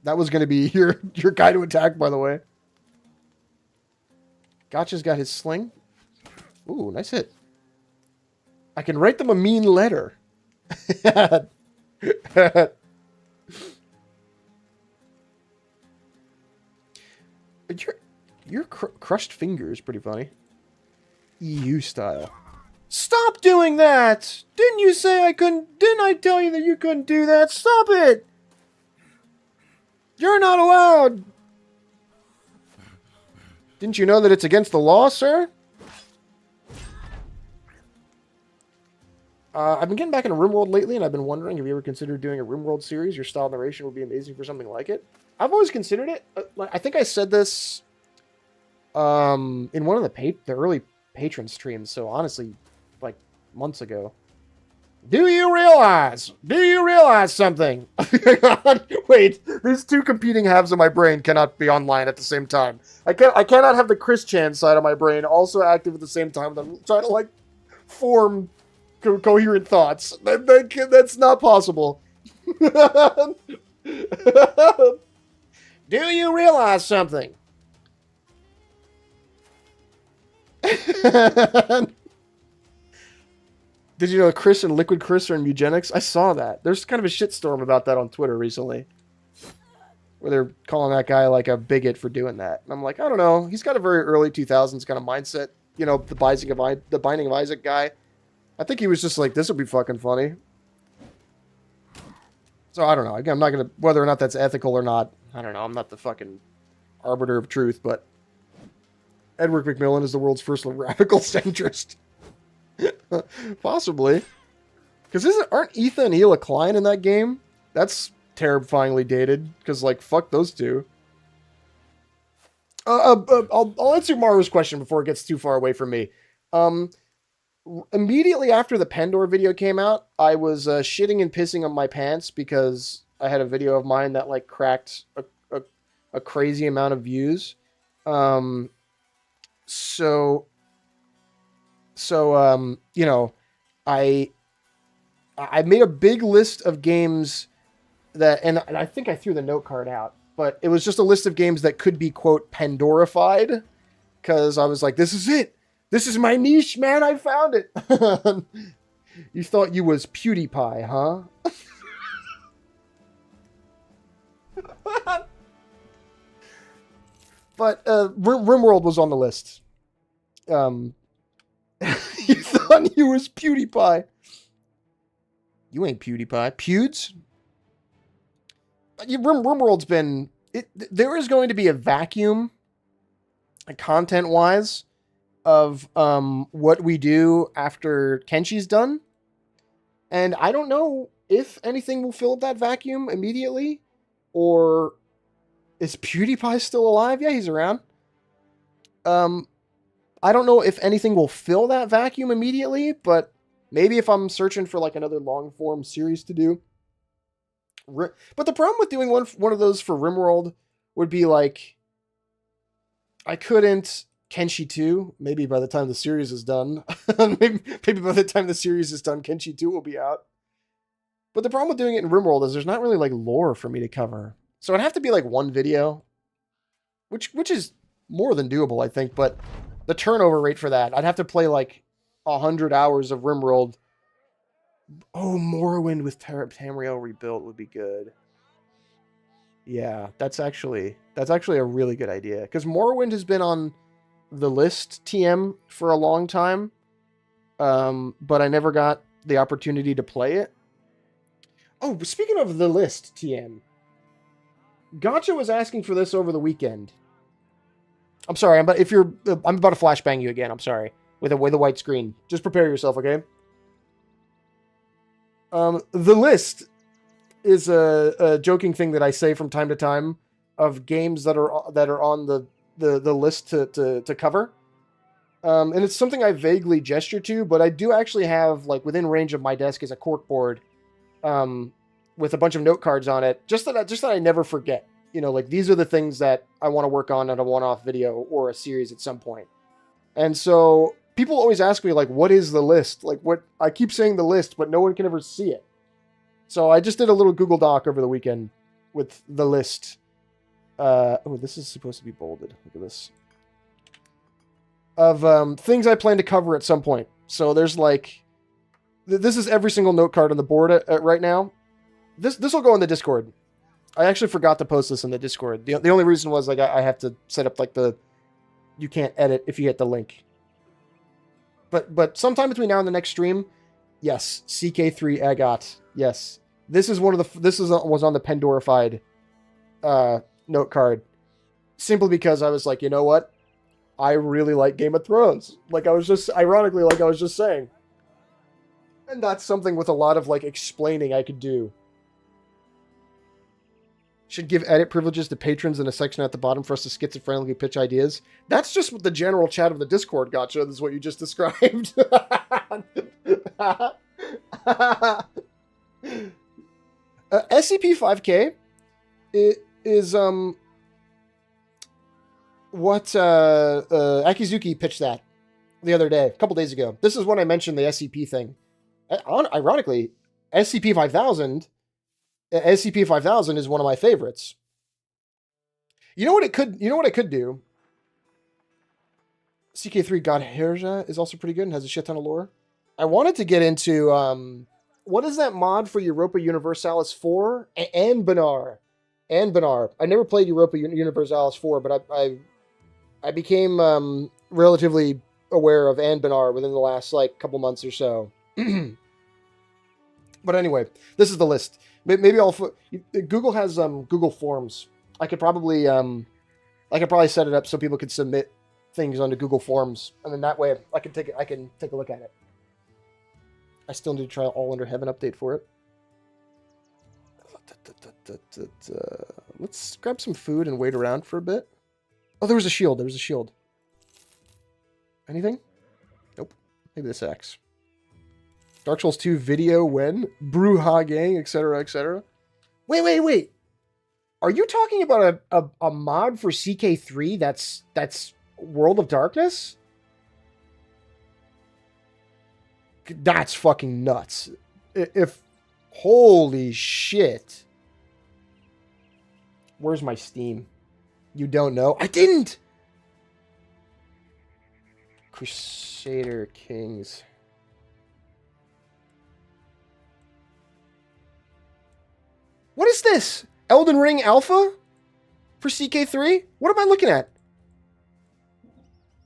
That was going to be your guy to attack, by the way. Gotcha's got his sling. Ooh, nice hit. I can write them a mean letter. Your crushed finger is pretty funny. EU style. Stop doing that! Didn't you say I couldn't... Didn't I tell you that you couldn't do that? Stop it! You're not allowed! Didn't you know that it's against the law, sir? I've been getting back into RimWorld lately, and I've been wondering, have you ever considered doing a RimWorld series? Your style of narration would be amazing for something like it. I've always considered it. I think I said this in one of the early patron streams, so honestly, like months ago. Do you realize something? Wait, these two competing halves of my brain cannot be online at the same time. I cannot have the Chris Chan side of my brain also active at the same time that I'm trying to like form coherent thoughts. That's not possible. Do you realize something? Did you know Chris and Liquid Chris are in eugenics? I saw that. There's kind of a shitstorm about that on Twitter recently. Where they're calling that guy like a bigot for doing that. And I'm like, I don't know. He's got a very early 2000s kind of mindset. You know, the Binding of Isaac guy. I think he was just like, this would be fucking funny. So I don't know. Again, I'm not going to... Whether or not that's ethical or not, I don't know. I'm not the fucking arbiter of truth, but... Edward McMillan is the world's first radical centrist. Possibly. Because aren't Ethan and Hila Klein in that game? That's terrifyingly dated. Because, like, fuck those two. I'll answer Maru's question before it gets too far away from me. Immediately after the Pandora video came out, I was shitting and pissing on my pants because I had a video of mine that, like, cracked a crazy amount of views. So, you know, I made a big list of games that, and I think I threw the note card out, but it was just a list of games that could be, quote, Pandorified, because I was like, this is it. This is my niche, man. I found it. You thought you was PewDiePie, huh? But RimWorld was on the list. You thought you was PewDiePie. You ain't PewDiePie. Pewds? RimWorld's been... there is going to be a vacuum, content-wise, of what we do after Kenshi's done. And I don't know if anything will fill up that vacuum immediately, or Is PewDiePie still alive? Yeah, he's around. I don't know if anything will fill that vacuum immediately, but maybe if I'm searching for like another long form series to do. But the problem with doing one of those for RimWorld would be like I couldn't Kenshi 2. Maybe by the time the series is done, maybe by the time the series is done, Kenshi 2 will be out. But the problem with doing it in RimWorld is there's not really like lore for me to cover. So it'd have to be like one video, which is more than doable, I think. But the turnover rate for that, I'd have to play like 100 hours of RimWorld. Oh, Morrowind with Tamriel rebuilt would be good. Yeah, that's actually a really good idea because Morrowind has been on the list TM for a long time, but I never got the opportunity to play it. Oh, speaking of the list TM, Gotcha was asking for this over the weekend. I'm sorry, I'm about to flashbang you again. I'm sorry with a white screen. Just prepare yourself, okay? The list is a joking thing that I say from time to time of games that are on the list to cover. And it's something I vaguely gesture to, but I do actually have, like, within range of my desk is a corkboard with a bunch of note cards on it, just that I never forget. You know, like, these are the things that I want to work on a one-off video or a series at some point. And so people always ask me, like, what is the list? Like, what I keep saying the list, but no one can ever see it. So I just did a little Google Doc over the weekend with the list. Oh, this is supposed to be bolded. Look at this. Of things I plan to cover at some point. So there's like, this is every single note card on the board right now. This will go in the Discord. I actually forgot to post this in the Discord. The only reason was like I have to set up like you can't edit if you hit the link. But sometime between now and the next stream, yes, CK3 Agot. Yes. This is was on the Pandorified note card. Simply because I was like, you know what? I really like Game of Thrones. Like I was just saying. And that's something with a lot of like explaining I could do. Should give edit privileges to patrons in a section at the bottom for us to schizophrenically pitch ideas. That's just what the general chat of the Discord gotcha. This is what you just described. SCP-5K is what Akizuki pitched that the other day, a couple days ago. This is when I mentioned the SCP thing. Ironically, SCP-5000 is one of my favorites. You know what I could do? CK3 God Herja is also pretty good and has a shit ton of lore. I wanted to get into what is that mod for Europa Universalis 4? Anbanar. I never played Europa Universalis 4, but I became relatively aware of Anbanar within the last like couple months or so. But anyway, this is the list. Maybe Google has Google Forms. I could probably set it up so people could submit things onto Google Forms, and then that way I can take a look at it. I still need to try All Under Heaven update for it. Let's grab some food and wait around for a bit. Oh, there was a shield. Anything? Nope. Maybe this X. Dark Souls 2 video when? Bruja gang, etc., etc. Wait. Are you talking about a mod for CK3 that's World of Darkness? That's fucking nuts. Holy shit. Where's my Steam? You don't know? I didn't! Crusader Kings. What is this? Elden Ring Alpha? For CK3? What am I looking at?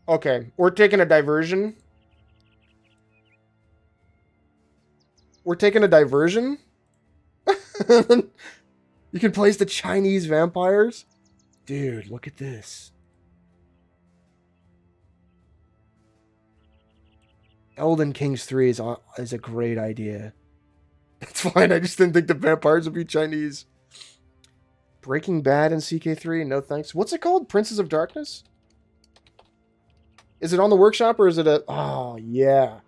Okay, we're taking a diversion. You can play as the Chinese vampires? Dude, look at this. Elden Kings 3 is a great idea. That's fine, I just didn't think the vampires would be Chinese. Breaking Bad and CK3, no thanks. What's it called? Princes of Darkness? Is it on the workshop or is it a... Oh, yeah.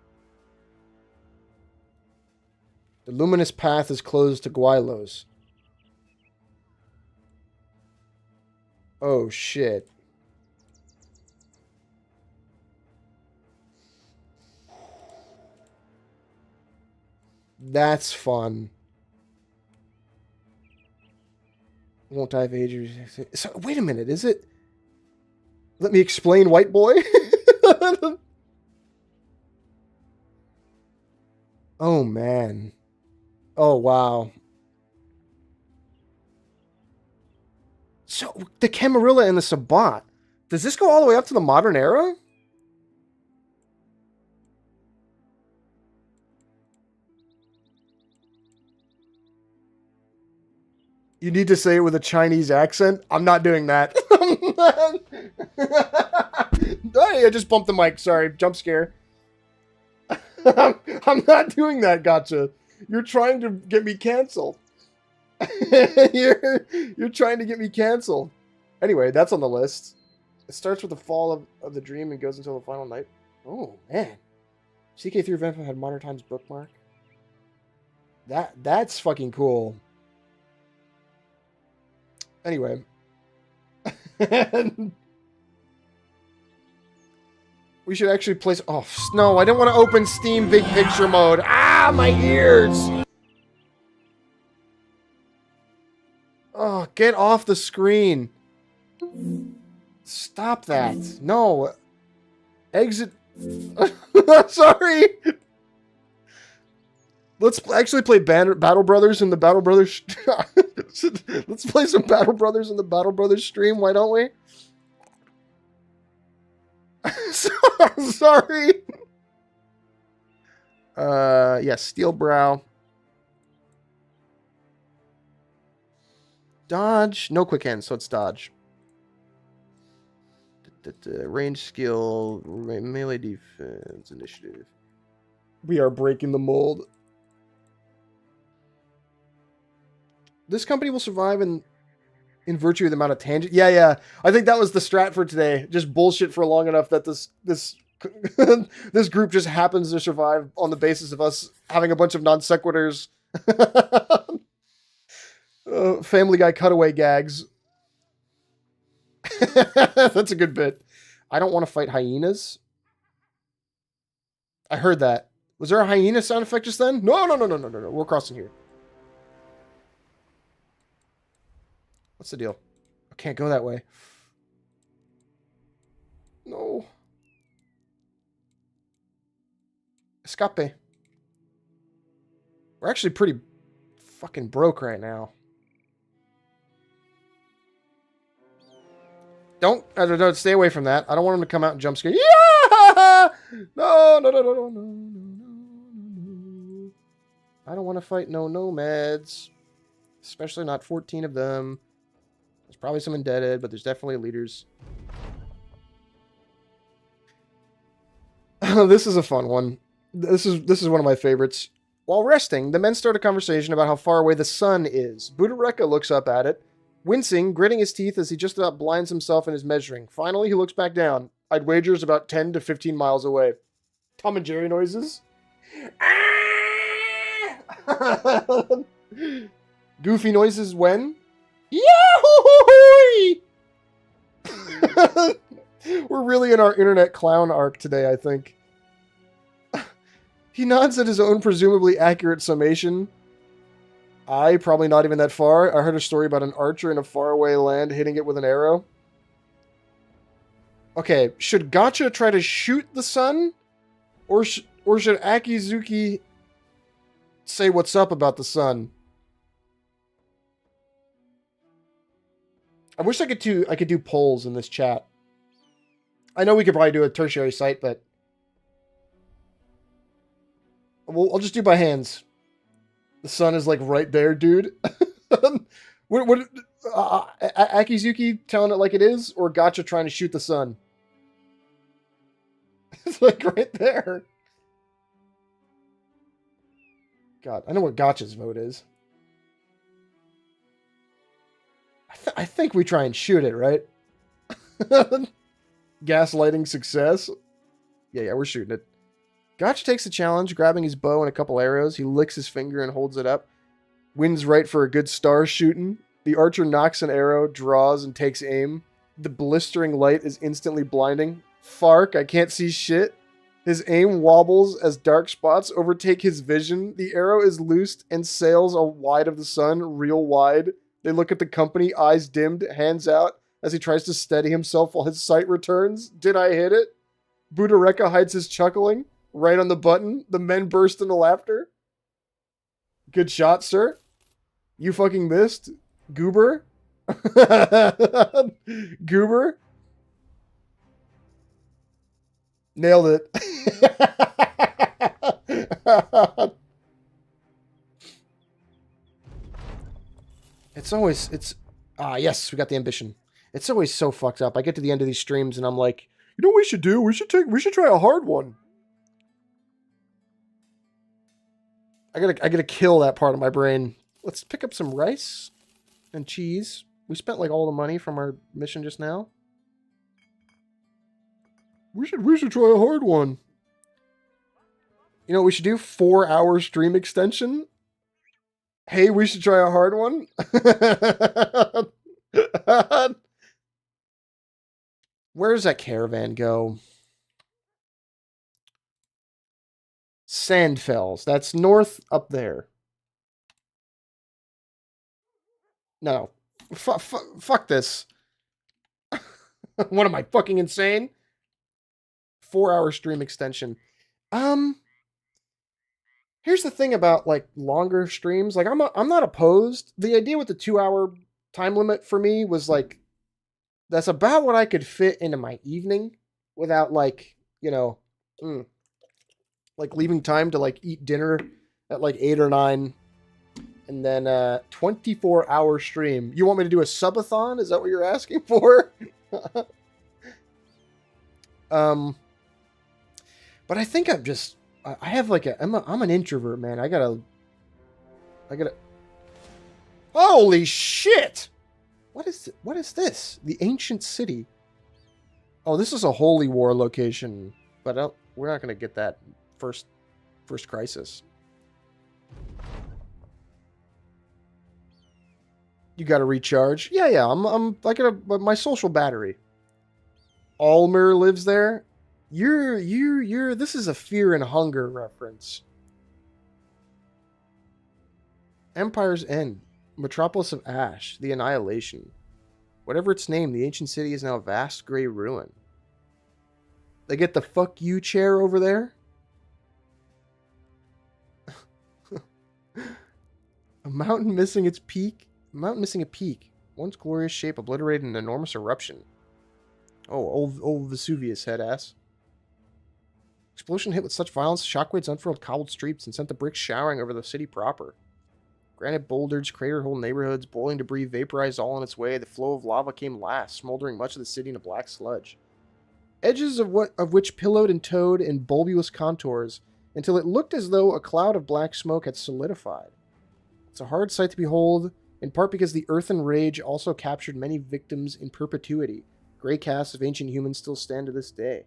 The luminous path is closed to Guaylos. Oh, shit. That's fun. Won't dive ages. So, wait a minute, is it... Let me explain, white boy. Oh, man. Oh, wow. So, the Camarilla and the Sabbat. Does this go all the way up to the modern era? You need to say it with a Chinese accent? I'm not doing that. Hey, I just bumped the mic. Sorry. Jump scare. I'm not doing that, gotcha. You're trying to get me canceled. you're trying to get me canceled. Anyway, that's on the list. It starts with the fall of the dream and goes until the final night. Oh, man. CK3 event had Modern Times bookmark. That's fucking cool. Anyway. We should actually place... Oh, no, I didn't want to open Steam Big Picture mode. Ah, my ears! Oh, get off the screen. Stop that. No. Exit. Sorry. Let's actually play Battle Brothers in the Battle Brothers. Let's play some Battle Brothers in the Battle Brothers stream. Why don't we? Sorry. Yeah, Steel Brow. Dodge. No quick hands, so it's dodge. Range skill, melee defense, initiative. We are breaking the mold. This company will survive in virtue of the amount of tangent. Yeah. I think that was the strat for today. Just bullshit for long enough that this this group just happens to survive on the basis of us having a bunch of non sequiturs. Family Guy cutaway gags. That's a good bit. I don't want to fight hyenas. I heard that. Was there a hyena sound effect just then? No. We're crossing here. What's the deal? I can't go that way. No. Escape. We're actually pretty fucking broke right now. Don't stay away from that. I don't want him to come out and jump scare. Yeah! No. I don't want to fight no nomads. Especially not 14 of them. There's probably some indebted, but there's definitely leaders. This is a fun one. This is one of my favorites. While resting, the men start a conversation about how far away the sun is. Budareka looks up at it, wincing, gritting his teeth as he just about blinds himself in his measuring. Finally, he looks back down. I'd wager it's about 10 to 15 miles away. Tom and Jerry noises. Goofy noises when? Yahoo! We're really in our internet clown arc today, I think. He nods at his own presumably accurate summation. Probably not even that far. I heard a story about an archer in a faraway land hitting it with an arrow. Okay, should Gotcha try to shoot the sun? Or should Akizuki say what's up about the sun? I wish I could do polls in this chat. I know we could probably do a tertiary site, but I'll just do by hands. The sun is like right there, dude. what Akizuki telling it like it is, or Gotcha trying to shoot the sun? It's like right there. God, I know what Gotcha's vote is. I I think we try and shoot it, right? Gaslighting success. Yeah, we're shooting it. Gotch takes the challenge, grabbing his bow and a couple arrows. He licks his finger and holds it up. Wind's right for a good star shooting. The archer knocks an arrow, draws, and takes aim. The blistering light is instantly blinding. Fark, I can't see shit. His aim wobbles as dark spots overtake his vision. The arrow is loosed and sails wide of the sun, real wide. They look at the company, eyes dimmed, hands out, as he tries to steady himself while his sight returns. Did I hit it? Budareka hides his chuckling. Right on the button. The men burst into laughter. Good shot, sir. You fucking missed. Goober. Goober. Nailed it. Yes, we got the ambition. It's always so fucked up. I get to the end of these streams and I'm like, you know what we should do? We should try a hard one. I gotta kill that part of my brain. Let's pick up some rice and cheese. We spent like all the money from our mission just now. We should try a hard one. You know what we should do? 4-hour stream extension. Hey, we should try a hard one. Where does that caravan go? Sandfells. That's north up there. No. Fuck this. What am I, fucking insane? 4-hour stream extension. Here's the thing about like longer streams. Like I'm not opposed. The idea with the 2-hour time limit for me was like that's about what I could fit into my evening without like, you know, like leaving time to like eat dinner at like 8 or 9 and then 24-hour stream. You want me to do a subathon? Is that what you're asking for? But I think I have like I'm an introvert, man. I gotta holy shit! What is this? The ancient city. Oh, this is a holy war location, but we're not gonna get that first crisis. You gotta recharge. Yeah. I'm like my social battery. Almer lives there. You're this is a Fear and Hunger reference. Empire's End. Metropolis of Ash. The Annihilation. Whatever its name, the ancient city is now a vast gray ruin. They get the fuck you chair over there? A mountain missing its peak? A mountain missing a peak. Once glorious shape obliterated in an enormous eruption. Oh, old Vesuvius head ass. Explosion hit with such violence, shockwaves unfurled cobbled streets and sent the bricks showering over the city proper. Granite boulders, crater-hole neighborhoods, boiling debris vaporized all on its way. The flow of lava came last, smoldering much of the city in a black sludge. Edges of which pillowed and toed in bulbous contours, until it looked as though a cloud of black smoke had solidified. It's a hard sight to behold, in part because the earthen rage also captured many victims in perpetuity. Gray casts of ancient humans still stand to this day.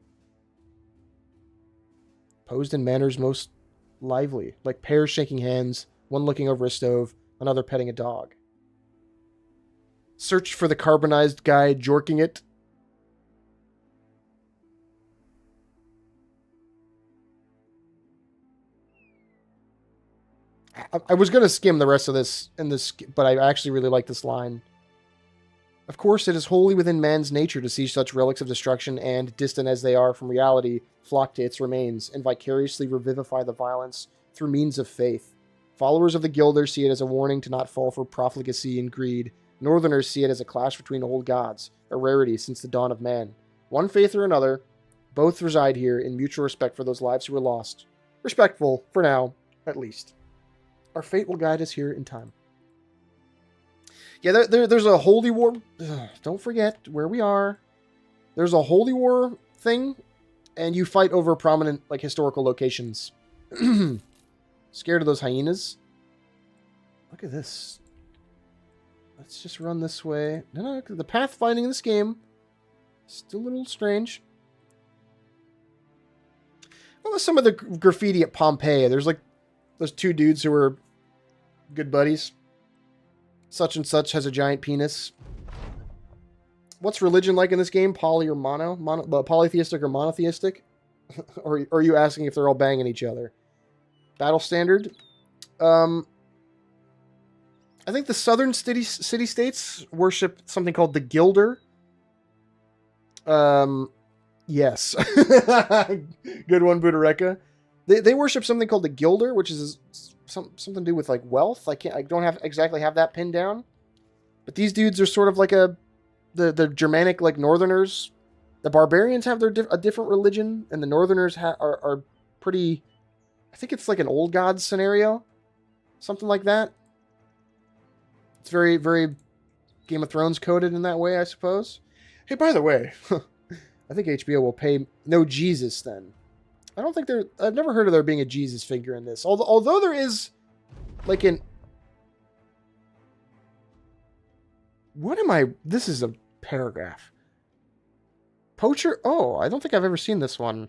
Posed in manners most lively, like pairs shaking hands, one looking over a stove, another petting a dog. Searched for the carbonized guy jorking it. I was going to skim the rest of this, but I actually really like this line. Of course, it is wholly within man's nature to see such relics of destruction and, distant as they are from reality, flock to its remains and vicariously revivify the violence through means of faith. Followers of the Gilder see it as a warning to not fall for profligacy and greed. Northerners see it as a clash between old gods, a rarity since the dawn of man. One faith or another, both reside here in mutual respect for those lives who were lost. Respectful, for now, at least. Our fate will guide us here in time. Yeah, there's a holy war. Don't forget where we are. There's a holy war thing, and you fight over prominent, like, historical locations. Scared of those hyenas? Look at this. Let's just run this way. No, the pathfinding in this game still a little strange. What was some of the graffiti at Pompeii? There's like those two dudes who were good buddies. Such and such has a giant penis. What's religion like in this game? Poly or polytheistic or monotheistic? Or are you asking if they're all banging each other? Battle standard. I think the southern city-states worship something called the Gilder. Yes. Good one, Budareka. They worship something called the Gilder, which is something to do with like wealth. I don't exactly have that pinned down. But these dudes are sort of like the Germanic like Northerners. The barbarians have a different religion, and the Northerners are pretty. I think it's like an old gods scenario, something like that. It's very, very Game of Thrones coded in that way, I suppose. Hey, by the way, I think HBO will pay no Jesus then. I don't think I've never heard of there being a Jesus figure in this. Although there is, like this is a paragraph. Poacher? Oh, I don't think I've ever seen this one.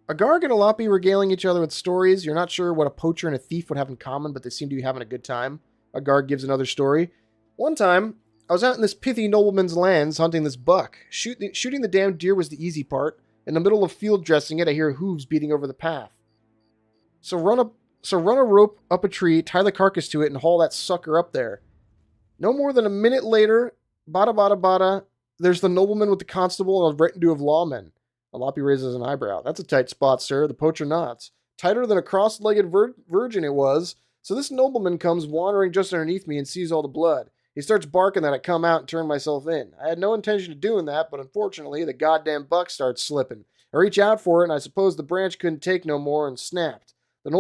A Garg and a Loppy regaling each other with stories. You're not sure what a poacher and a thief would have in common, but they seem to be having a good time. A Garg gives another story. One time, I was out in this pithy nobleman's lands hunting this buck. Shooting the damn deer was the easy part. In the middle of field dressing it, I hear hooves beating over the path. So run a rope up a tree, tie the carcass to it, and haul that sucker up there. No more than a minute later, bada bada bada, there's the nobleman with the constable and a retinue of lawmen. Alapi raises an eyebrow. That's a tight spot, sir. The poacher nods. Tighter than a cross-legged virgin it was. So this nobleman comes wandering just underneath me and sees all the blood. He starts barking that I come out and turn myself in. I had no intention of doing that, but unfortunately, the goddamn buck starts slipping. I reach out for it, and I suppose the branch couldn't take no more and snapped. The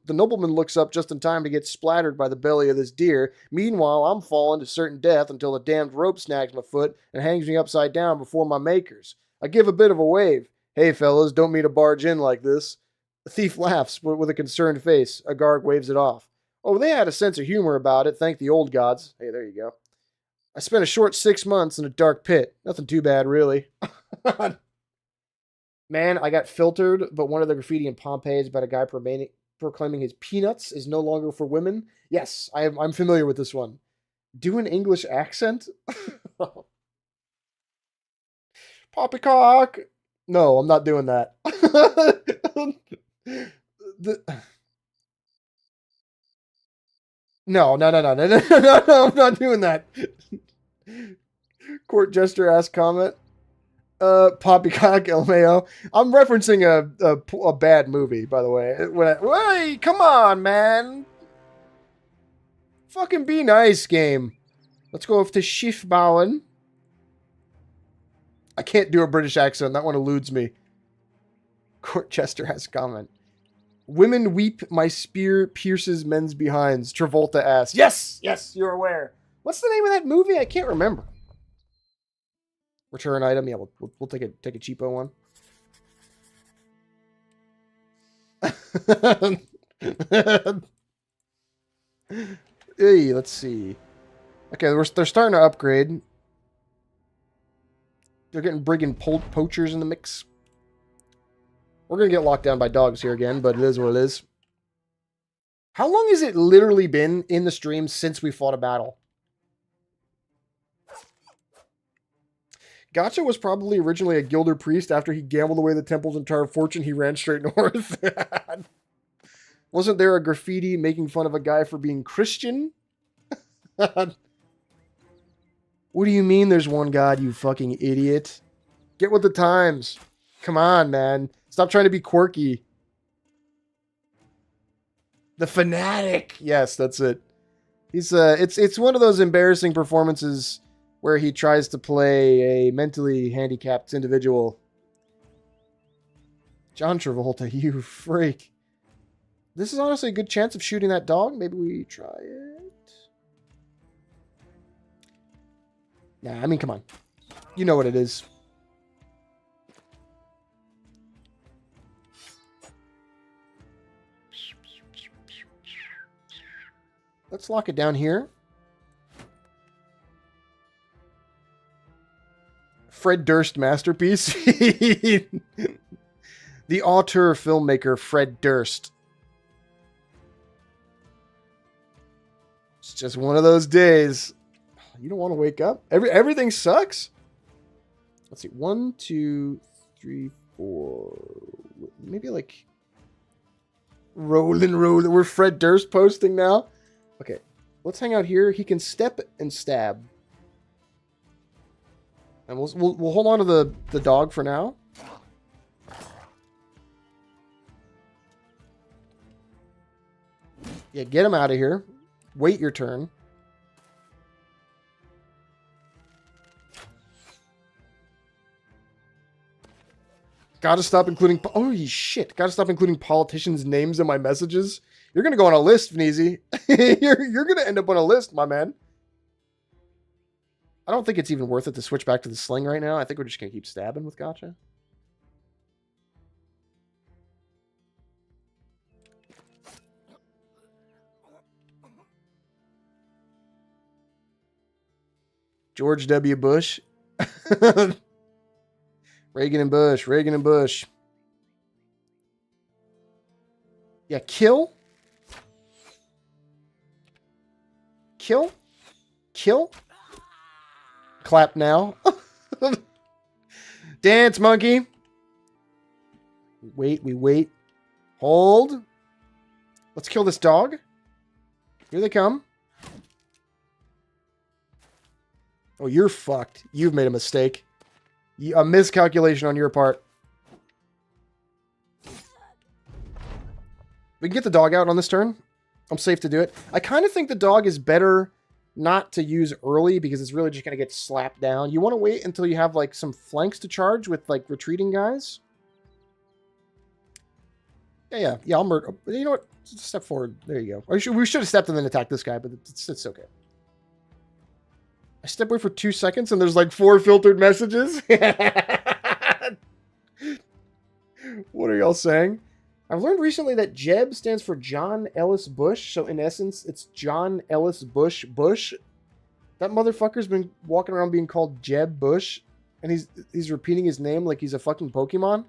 nobleman looks up just in time to get splattered by the belly of this deer. Meanwhile, I'm falling to certain death until the damned rope snags my foot and hangs me upside down before my makers. I give a bit of a wave. Hey, fellas, don't mean to barge in like this. The thief laughs with a concerned face. A Garg waves it off. Oh, they had a sense of humor about it, thank the old gods. Hey, there you go. I spent a short 6 months in a dark pit. Nothing too bad, really. Man, I got filtered, but one of the graffiti in Pompeii is about a guy proclaiming his peanuts is no longer for women. Yes, I'm familiar with this one. Do an English accent? Poppycock! No, I'm not doing that. No, I'm not doing that. Court jester asked comment. Poppycock LMAO. I'm referencing a bad movie, by the way. Hey, come on, man. Fucking be nice, game. Let's go off to Schiffbauen. I can't do a British accent. That one eludes me. Court jester has comment. Women weep, my spear pierces men's behinds. Travolta asks. Yes, you're aware. What's the name of that movie? I can't remember. Return item. Yeah, we'll take a cheapo one. Hey, let's see. Okay, they're starting to upgrade. They're getting brigand poachers in the mix. We're going to get locked down by dogs here again, but it is what it is. How long has it literally been in the stream since we fought a battle? Gotcha was probably originally a Gilder priest. After he gambled away the temple's entire fortune, he ran straight north. Wasn't there a graffiti making fun of a guy for being Christian? What do you mean there's one God, you fucking idiot? Get with the times. Come on, man. Stop trying to be quirky. The fanatic. Yes, that's it. He's it's one of those embarrassing performances where he tries to play a mentally handicapped individual. John Travolta, you freak. This is honestly a good chance of shooting that dog. Maybe we try it. Nah, I mean, come on. You know what it is. Let's lock it down here. Fred Durst masterpiece. The auteur filmmaker Fred Durst. It's just one of those days. You don't want to wake up. Everything sucks. Let's see. 1, 2, 3, 4. Maybe like rolling. We're Fred Durst posting now. Okay. Let's hang out here. He can step and stab. And we'll hold on to the dog for now. Yeah, get him out of here. Wait your turn. Gotta stop including... Holy shit. Gotta stop including politicians' names in my messages. You're gonna go on a list, Vneezy. You're gonna end up on a list, my man. I don't think it's even worth it to switch back to the sling right now. I think we're just gonna keep stabbing with Gotcha. George W. Bush. Reagan and Bush. Yeah, kill. Clap now. Dance, monkey. We wait. Hold. Let's kill this dog. Here they come. Oh, you're fucked. You've made a mistake. A miscalculation on your part. We can get the dog out on this turn. I'm safe to do it. I kind of think the dog is better not to use early because it's really just going to get slapped down. You want to wait until you have like some flanks to charge with like retreating guys. Yeah, I'll murder. You know what? Step forward. There you go. We should have stepped and then attacked this guy, but it's okay. I step away for 2 seconds and there's like 4 filtered messages. What are y'all saying? I've learned recently that Jeb stands for John Ellis Bush. So in essence, it's John Ellis Bush Bush. That motherfucker's been walking around being called Jeb Bush. And he's repeating his name like he's a fucking Pokemon.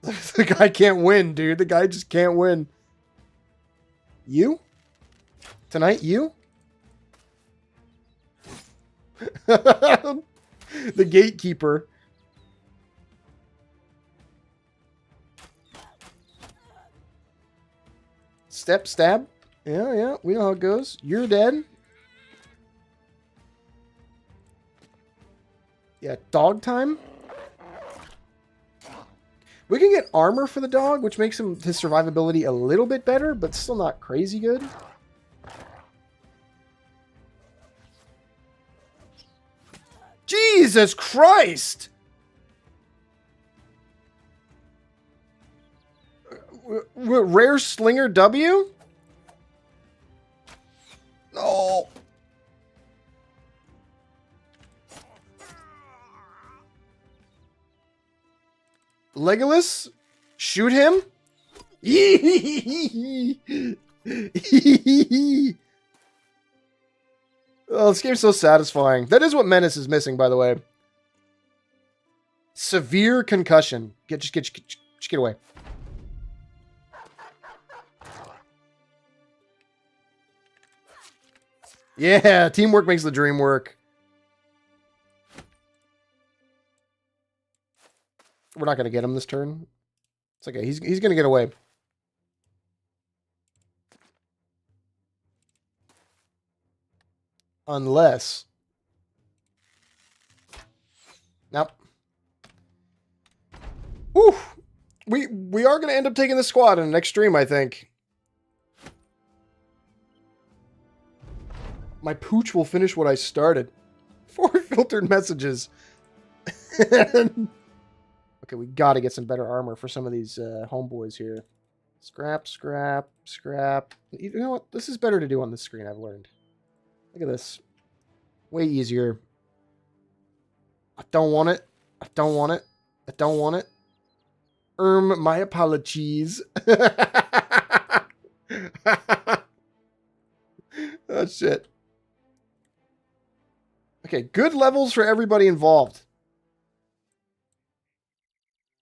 The guy can't win, dude. The guy just can't win. You? Tonight, you? The gatekeeper. Step, stab. Yeah, we know how it goes. You're dead. Yeah, dog time. We can get armor for the dog, which makes his survivability a little bit better, but still not crazy good. Jesus Christ! Rare Slinger W? No. Legolas? Shoot him? Oh, this game's so satisfying. That is what Menace is missing, by the way. Severe concussion. Just get away. Yeah, teamwork makes the dream work. We're not going to get him this turn. It's okay. He's going to get away. Unless. Nope. Whew. We are going to end up taking the squad in the next stream, I think. My pooch will finish what I started. 4 filtered messages. Okay, we got to get some better armor for some of these homeboys here. Scrap. You know what? This is better to do on the screen, I've learned. Look at this. Way easier. I don't want it. My apologies. Oh, shit. Okay, good levels for everybody involved.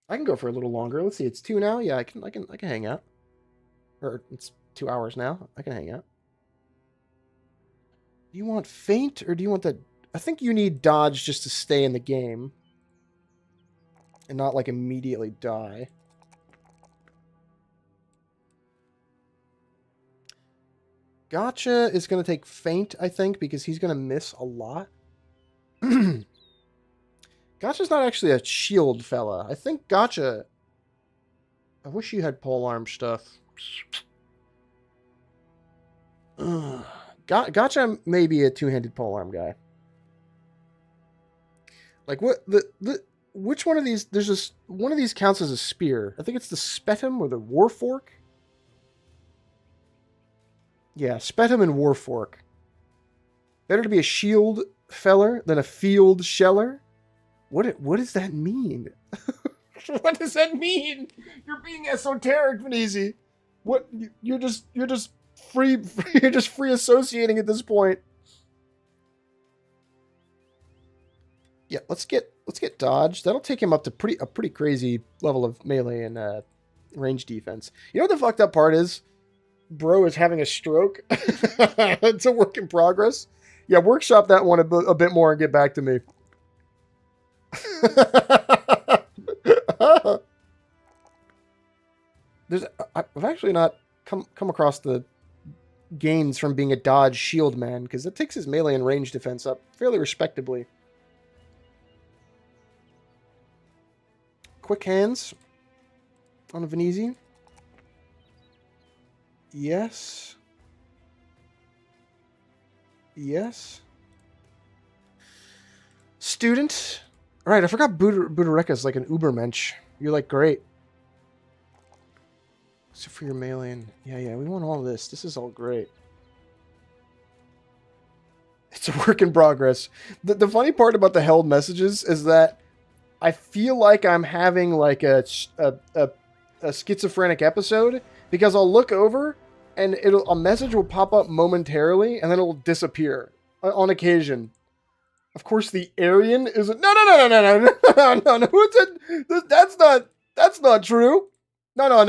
I can go for a little longer. Let's see, it's 2 now. Yeah, I can hang out. Or it's 2 hours now. I can hang out. Do you want feint or do you want the? I think you need dodge just to stay in the game and not like immediately die. Gotcha is going to take feint, I think, because he's going to miss a lot. Gotcha's not actually a shield fella. I think Gotcha... I wish you had polearm stuff. Gotcha may be a two-handed polearm guy. Like, what... Which one of these... There's this... One of these counts as a spear. I think it's the Spetum or the Warfork. Yeah, Spetum and Warfork. Better to be a shield feller than a field sheller. What does that mean? What does that mean? You're being esoteric, Vneezy. What you're just free you're just free associating at this point. Yeah, let's get dodge. That'll take him up to a pretty crazy level of melee and range defense. You know what the fucked up part is? Bro is having a stroke. It's a work in progress. Yeah, workshop that one a bit more and get back to me. I've actually not come across the gains from being a dodge shield man, because it takes his melee and range defense up fairly respectably. Quick hands on a Vneezy. Yes. Yes. Student. All right, I forgot Budareka is like an Ubermensch. You're like, great. Except for your melee and... Yeah, we want all this. This is all great. It's a work in progress. The funny part about the held messages is that I feel like I'm having like a schizophrenic episode, because I'll look over and a message will pop up momentarily and then it'll disappear on occasion. Of course, the Aryan is no. Who said that's not true. No.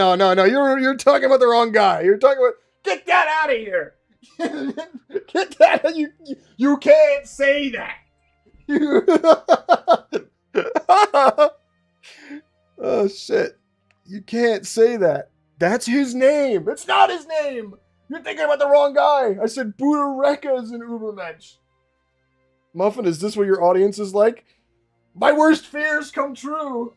You're talking about the wrong guy. You're talking about get that out of here. Get that. You can't say that. Oh shit. You can't say that. That's his name. It's not his name. You're thinking about the wrong guy. I said Budareka is an Ubermensch. Muffin, is this what your audience is like? My worst fears come true.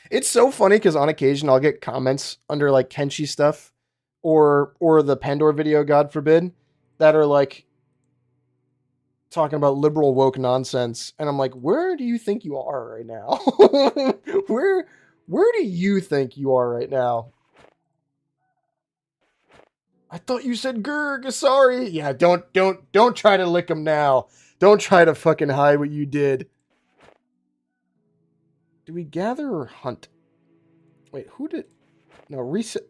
It's so funny because on occasion I'll get comments under like Kenshi stuff or the Pandora video, God forbid, that are like talking about liberal woke nonsense, and I'm like, where do you think you are right now? where do you think you are right now? I thought you said Gurg, sorry. Yeah, don't try to lick him now. Don't try to fucking hide what you did. Do we gather or hunt? Wait, who did... No, reset...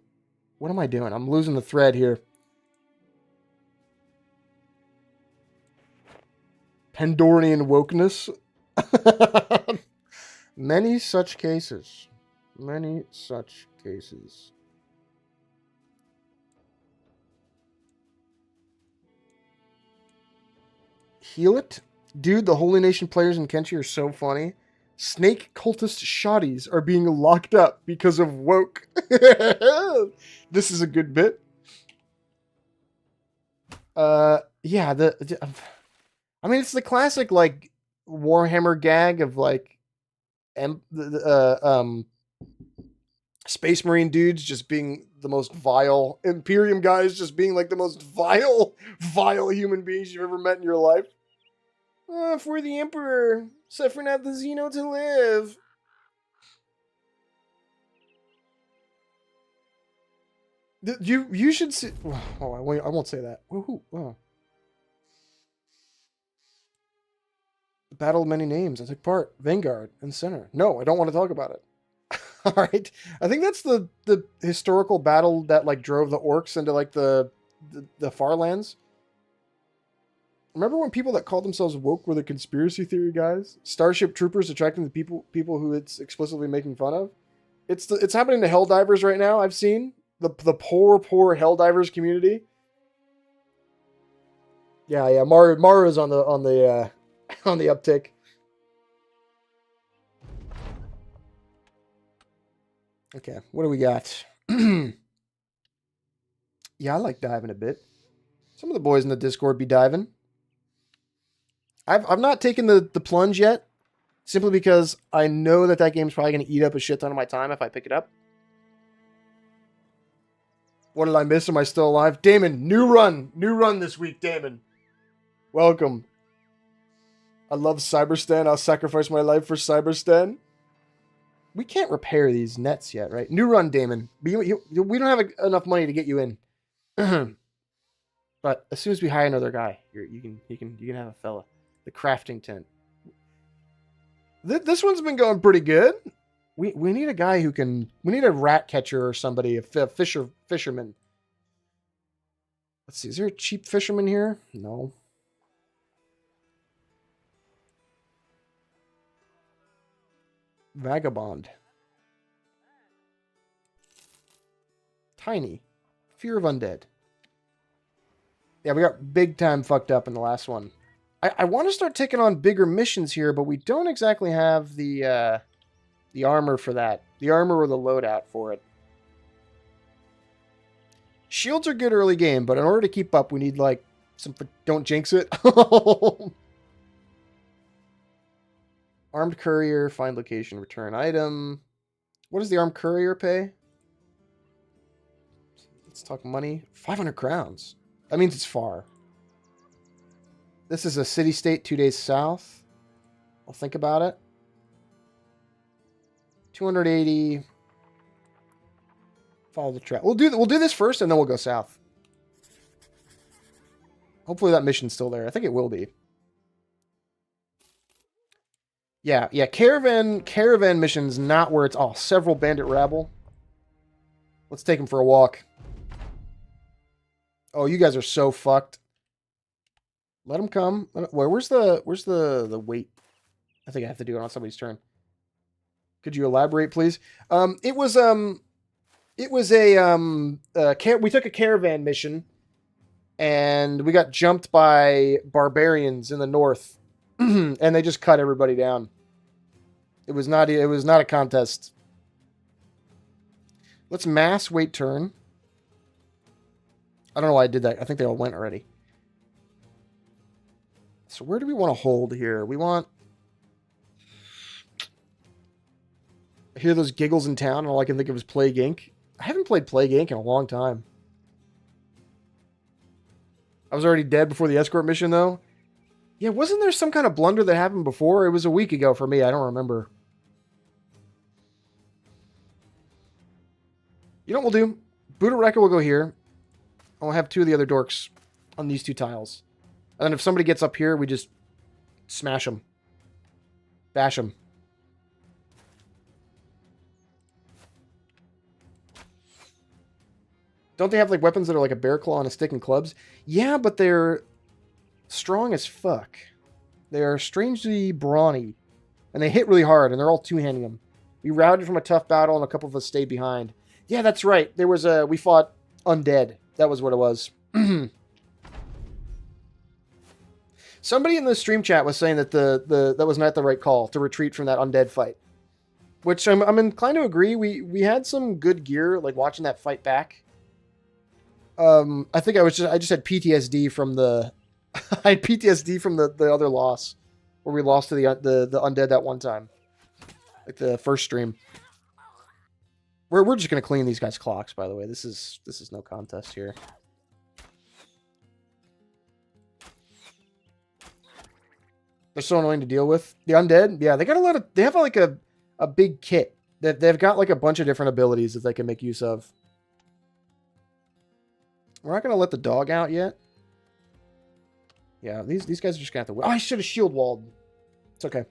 What am I doing? I'm losing the thread here. Pandorian wokeness? Many such cases. Many such cases. Heal it? Dude, the Holy Nation players in Kenshi are so funny. Snake cultist shotties are being locked up because of woke. This is a good bit. Yeah, I mean, it's the classic, like, Warhammer gag of, like, Space Marine dudes just being the most vile, Imperium guys just being, like, the most vile human beings you've ever met in your life. For the Emperor, suffering out the Xeno to live. You should see... Oh, I won't say that. Oh. Battle of Many Names. I took part. Vanguard and Center. No, I don't want to talk about it. All right. I think that's the historical battle that like drove the orcs into like the the far lands. Remember when people that called themselves woke were the conspiracy theory guys? Starship Troopers attracting the people who it's explicitly making fun of. It's happening to Helldivers right now. I've seen the poor Helldivers community. Yeah. Maru's on the on the uptick. Okay, what do we got? Yeah, I like diving a bit. Some of the boys in the Discord be diving. I've not taken the plunge yet, simply because I know that game's probably going to eat up a shit ton of my time if I pick it up. What did I miss? Am I still alive? Damon, new run this week, Damon. Welcome. I love Cyberstan. I'll sacrifice my life for Cyberstan. We can't repair these nets yet, right? New run, Damon. We don't have enough money to get you in. But as soon as we hire another guy, you can have a fella. The crafting tent. This one's been going pretty good. We need a guy who can. We need a rat catcher or somebody, a fisherman. Let's see. Is there a cheap fisherman here? No. Vagabond. Tiny. Fear of undead. Yeah, we got big time fucked up in the last one. I want to start taking on bigger missions here, but we don't exactly have the armor for that. The armor or the loadout for it. Shields are good early game, but in order to keep up, we need, like, some... Don't jinx it. Armed courier, find location, return item. What does the armed courier pay? Let's talk money. 500 crowns. That means it's far. This is a city-state 2 days south. I'll think about it. 280. Follow the track. We'll do this first, and then we'll go south. Hopefully that mission's still there. I think it will be. Yeah. Caravan mission's not where it's all. Several bandit rabble. Let's take them for a walk. Oh, you guys are so fucked. Let them come. Where's the wait? I think I have to do it on somebody's turn. Could you elaborate, please? We took a caravan mission, and we got jumped by barbarians in the north, and they just cut everybody down. It was not a contest. Let's mass wait turn. I don't know why I did that. I think they all went already. So where do we want to hold here? We want... I hear those giggles in town, and all I can think of is Plague Inc. I haven't played Plague Inc. in a long time. I was already dead before the escort mission, though. Yeah, wasn't there some kind of blunder that happened before? It was a week ago for me. I don't remember. You know what we'll do? Buddha will go here. I'll have two of the other dorks on these two tiles. And then if somebody gets up here, we just smash them. Bash them. Don't they have like weapons that are like a bear claw and a stick and clubs? Yeah, but they're strong as fuck. They are strangely brawny. And they hit really hard, and they're all two-handing them. We routed from a tough battle, and a couple of us stayed behind. Yeah, that's right. There was we fought undead. That was what it was. Somebody in the stream chat was saying that that was not the right call to retreat from that undead fight. Which I'm inclined to agree. We had some good gear, like watching that fight back. I think I just had PTSD from the I had PTSD from the other loss where we lost to the undead that one time, like the first stream. We're just gonna clean these guys' clocks. By the way, this is no contest here. They're so annoying to deal with. The undead, yeah, they got a lot of. They have like a big kit that they've got like a bunch of different abilities that they can make use of. We're not going to let the dog out yet. Yeah, these guys are just going to have to... Oh, I should have shield walled. It's okay.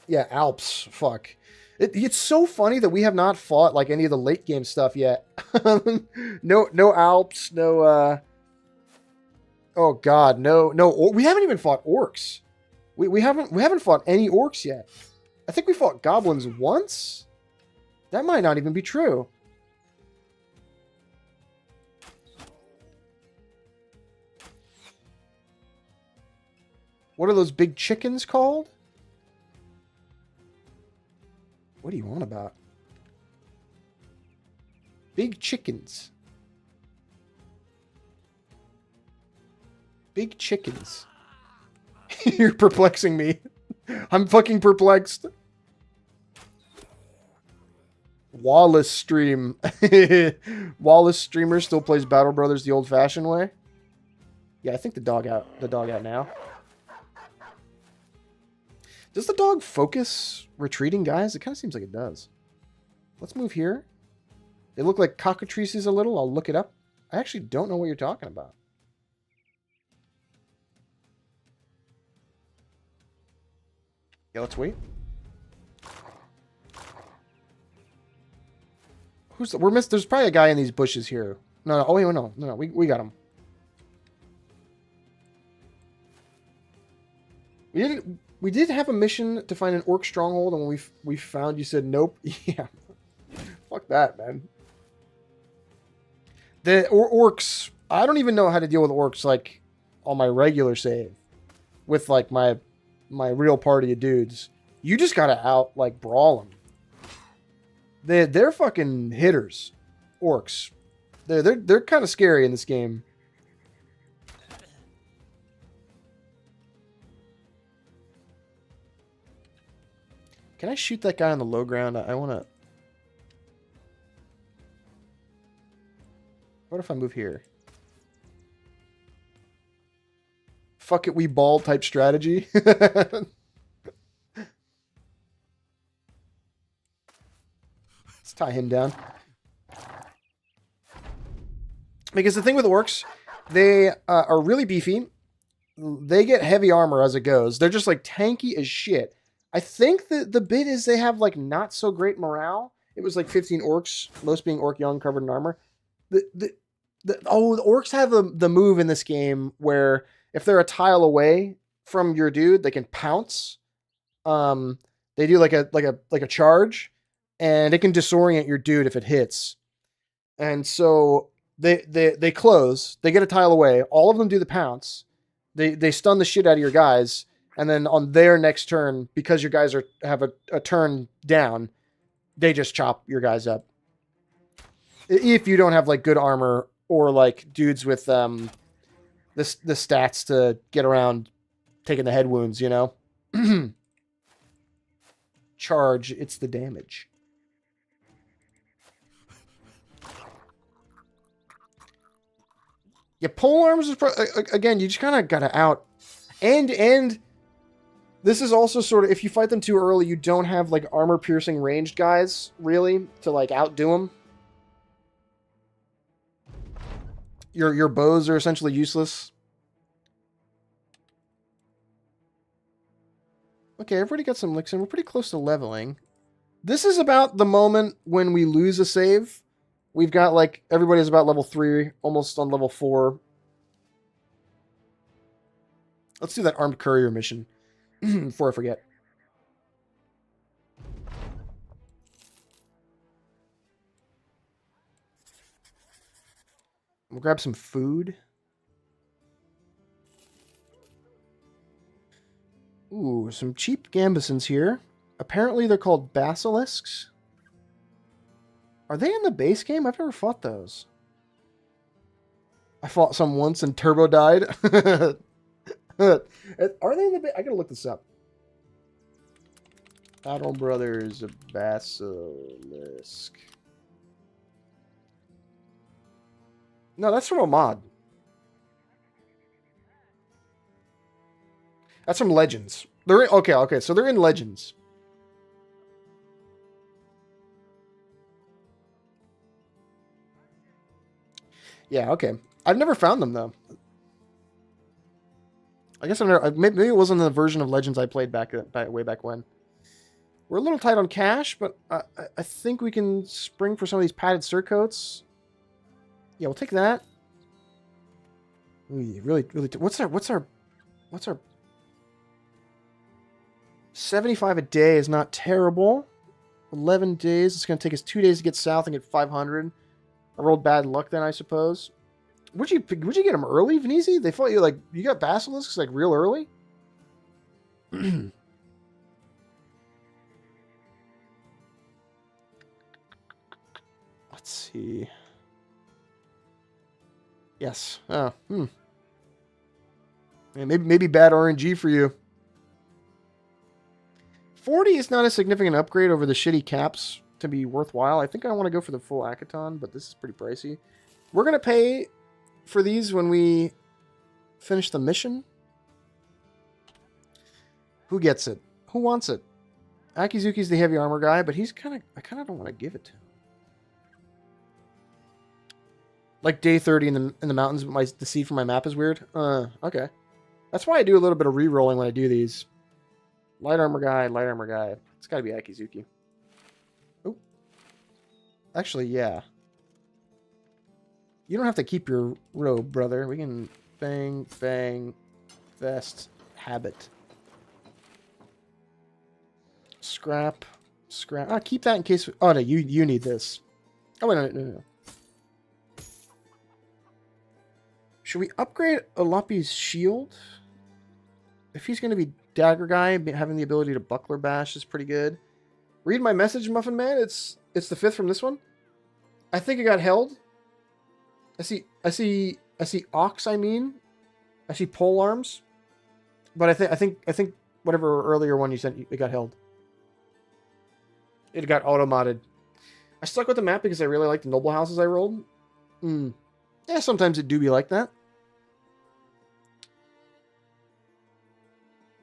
Yeah, Alps. Fuck. It's so funny that we have not fought like any of the late game stuff yet. No Alps, no oh god, no we haven't even fought orcs. We haven't fought any orcs yet. I think we fought goblins once. That might not even be true. What are those big chickens called? What do you want about? Big chickens. Big chickens. You're perplexing me. I'm fucking perplexed. Wallace stream. Wallace streamer still plays Battle Brothers the old-fashioned way. Yeah, I think the dog out now. Does the dog focus retreating guys? It kind of seems like it does. Let's move here. They look like cockatrices a little. I'll look it up. I actually don't know what you're talking about. Yeah, let's wait. Who's the, we're missed? There's probably a guy in these bushes here. No. Oh wait, no. We got him. We did have a mission to find an orc stronghold, and when we found, you said nope. Yeah, fuck that, man. The orcs. I don't even know how to deal with orcs like on my regular save, with like my real party of dudes. You just gotta like brawl them. They're fucking hitters, orcs. They're kind of scary in this game. Can I shoot that guy on the low ground? I want to... What if I move here? Fuck it, we ball type strategy. Let's tie him down. Because the thing with orcs, they are really beefy. They get heavy armor as it goes. They're just like tanky as shit. I think the bit is they have like not so great morale. It was like 15 orcs, most being orc young, covered in armor. The orcs have the move in this game where if they're a tile away from your dude, they can pounce. They do like a charge, and it can disorient your dude if it hits. And so they close. They get a tile away. All of them do the pounce. They stun the shit out of your guys. And then on their next turn, because your guys have a turn down, they just chop your guys up. If you don't have like good armor or like dudes with the stats to get around taking the head wounds, you know? Charge, it's the damage. Yeah, pole arms is again, you just kind of gotta out. And this is also sort of, if you fight them too early, you don't have like armor piercing ranged guys really to like outdo them. Your bows are essentially useless. Okay, everybody got some licks in. We're pretty close to leveling. This is about the moment when we lose a save. We've got like, everybody's about level 3, almost on level 4. Let's do that armed courier mission before I forget. We'll grab some food. Ooh, some cheap gambesons here. Apparently they're called basilisks. Are they in the base game? I've never fought those. I fought some once and Turbo died. Are they in the base? I gotta look this up. Battle Brothers Basilisk. No, that's from a mod. That's from Legends. They're in, okay, so they're in Legends. Yeah, okay. I've never found them though. I guess I've never. Maybe it wasn't the version of Legends I played way back when. We're a little tight on cash, but I think we can spring for some of these padded surcoats. Yeah, we'll take that. Ooh, really, really. What's our 75 a day is not terrible. 11 days. It's going to take us 2 days to get south and get 500. I rolled bad luck then, I suppose. Would you get them early, Venezi? They thought you got basilisks like real early. Let's see. Yes. Oh. Yeah, maybe bad RNG for you. 40 is not a significant upgrade over the shitty caps to be worthwhile. I think I want to go for the full Akaton, but this is pretty pricey. We're going to pay for these when we finish the mission. Who gets it? Who wants it? Akizuki's the heavy armor guy, but I kind of don't want to give it to him. Like day 30 in the mountains, but the seed for my map is weird. Okay. That's why I do a little bit of re-rolling when I do these. Light armor guy, light armor guy. It's got to be Akizuki. Oh. Actually, yeah. You don't have to keep your robe, brother. We can bang, bang, vest, habit. Scrap, scrap. Ah, keep that in case... Oh, no, you need this. Oh, wait, no. Should we upgrade Alapi's shield? If he's going to be dagger guy, having the ability to buckler bash is pretty good. Read my message, Muffin Man. It's the 5th from this one. I think it got held. I see ox. I see pole arms. But I think whatever earlier one you sent, it got held. It got auto modded. I stuck with the map because I really like the noble houses I rolled. Yeah, sometimes it do be like that.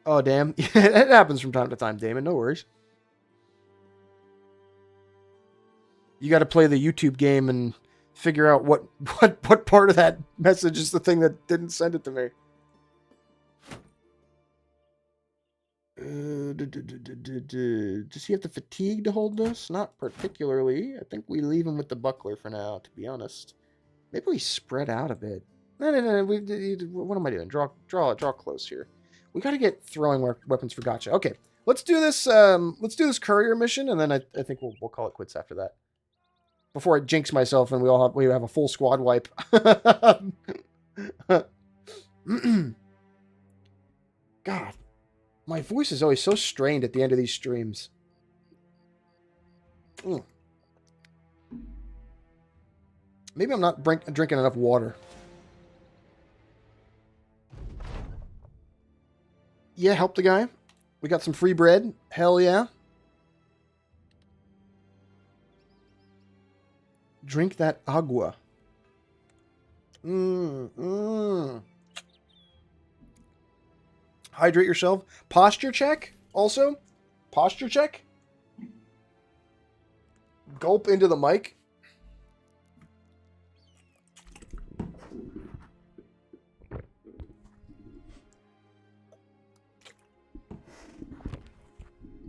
Oh, damn. It happens from time to time, Damon. No worries. You got to play the YouTube game and figure out what part of that message is the thing that didn't send it to me. Does he have the fatigue to hold this? Not particularly. I think we leave him with the buckler for now, to be honest. Maybe we spread out a bit. No. What am I doing? Draw close here. We got to get throwing weapons for gotcha. Okay, let's do this. Let's do this courier mission, and then I think we'll call it quits after that. Before I jinx myself and we have a full squad wipe. God, my voice is always so strained at the end of these streams. Maybe I'm not drinking enough water. Yeah, help the guy. We got some free bread. Hell yeah. Drink that agua. Hydrate yourself. Posture check, also. Posture check. Gulp into the mic.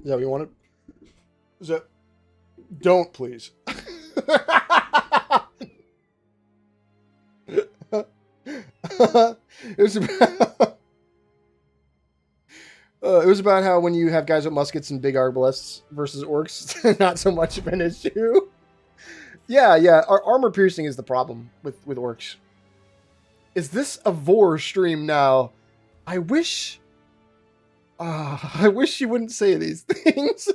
Is that what you wanted? Is that... Don't, please. It was about how when you have guys with muskets and big arbalests versus orcs, not so much of an issue. Yeah. Our armor piercing is the problem with orcs. Is this a vor stream now? I wish you wouldn't say these things.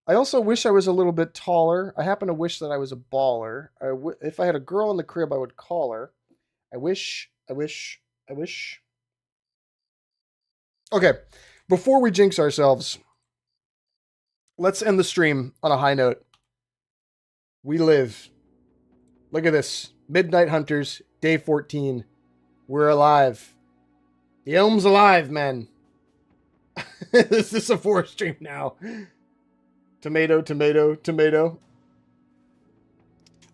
I also wish I was a little bit taller. I happen to wish that I was a baller. If I had a girl in the crib, I would call her. I wish. Okay, before we jinx ourselves, let's end the stream on a high note. We live. Look at this. Midnight Hunters, day 14. We're alive. The Elm's alive, man. Is this a forest stream now? Tomato.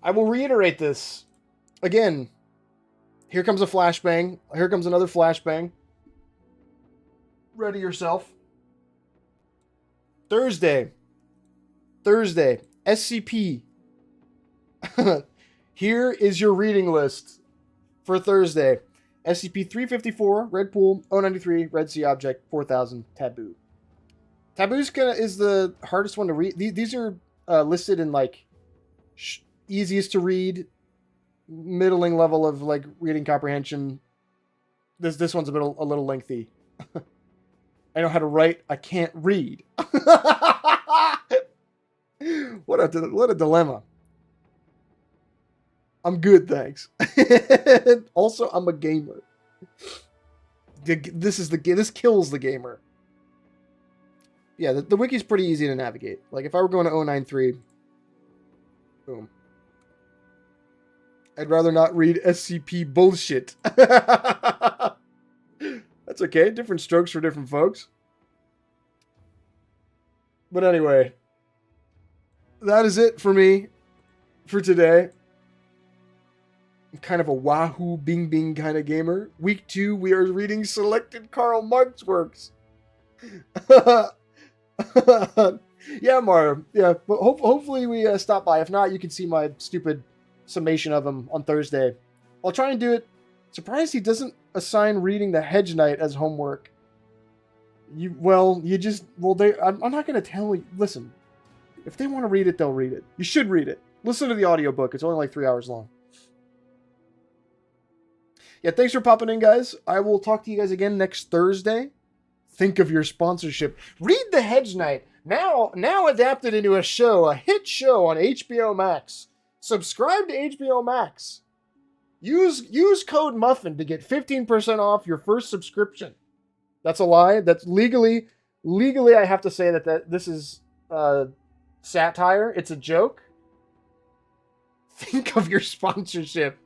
I will reiterate this. Again, here comes a flashbang. Here comes another flashbang. Ready yourself. Thursday, Thursday, SCP. Here is your reading list for Thursday. SCP-354, Red Pool, 093, Red Sea Object, 4000, Taboo. Taboo's is the hardest one to read. These are listed in like easiest to read, middling level of like reading comprehension. This one's a little lengthy. I know how to write. I can't read. What a dilemma. I'm good, thanks. Also, I'm a gamer. This kills the gamer. Yeah, the wiki's pretty easy to navigate. Like if I were going to 093, boom. I'd rather not read SCP bullshit. That's okay. Different strokes for different folks. But anyway, that is it for me for today. I'm kind of a wahoo bing bing kind of gamer. Week 2, we are reading selected Karl Marx works. Yeah, Mario. Yeah, but hopefully we stop by. If not, you can see my stupid summation of them on Thursday. I'll try and do it. Surprised he doesn't assign reading the Hedge Knight as homework. I'm not going to tell you. Listen, if they want to read it, they'll read it. You should read it. Listen to the audiobook. It's only like 3 hours long. Yeah, thanks for popping in, guys. I will talk to you guys again next Thursday. Think of your sponsorship. Read The Hedge Knight. Now adapted into a show, a hit show on HBO Max. Subscribe to HBO Max. Use code Muffin to get 15% off your first subscription. That's a lie. That's legally I have to say that this is satire. It's a joke. Think of your sponsorship.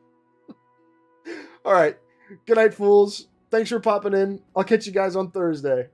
All right. Good night, fools. Thanks for popping in. I'll catch you guys on Thursday.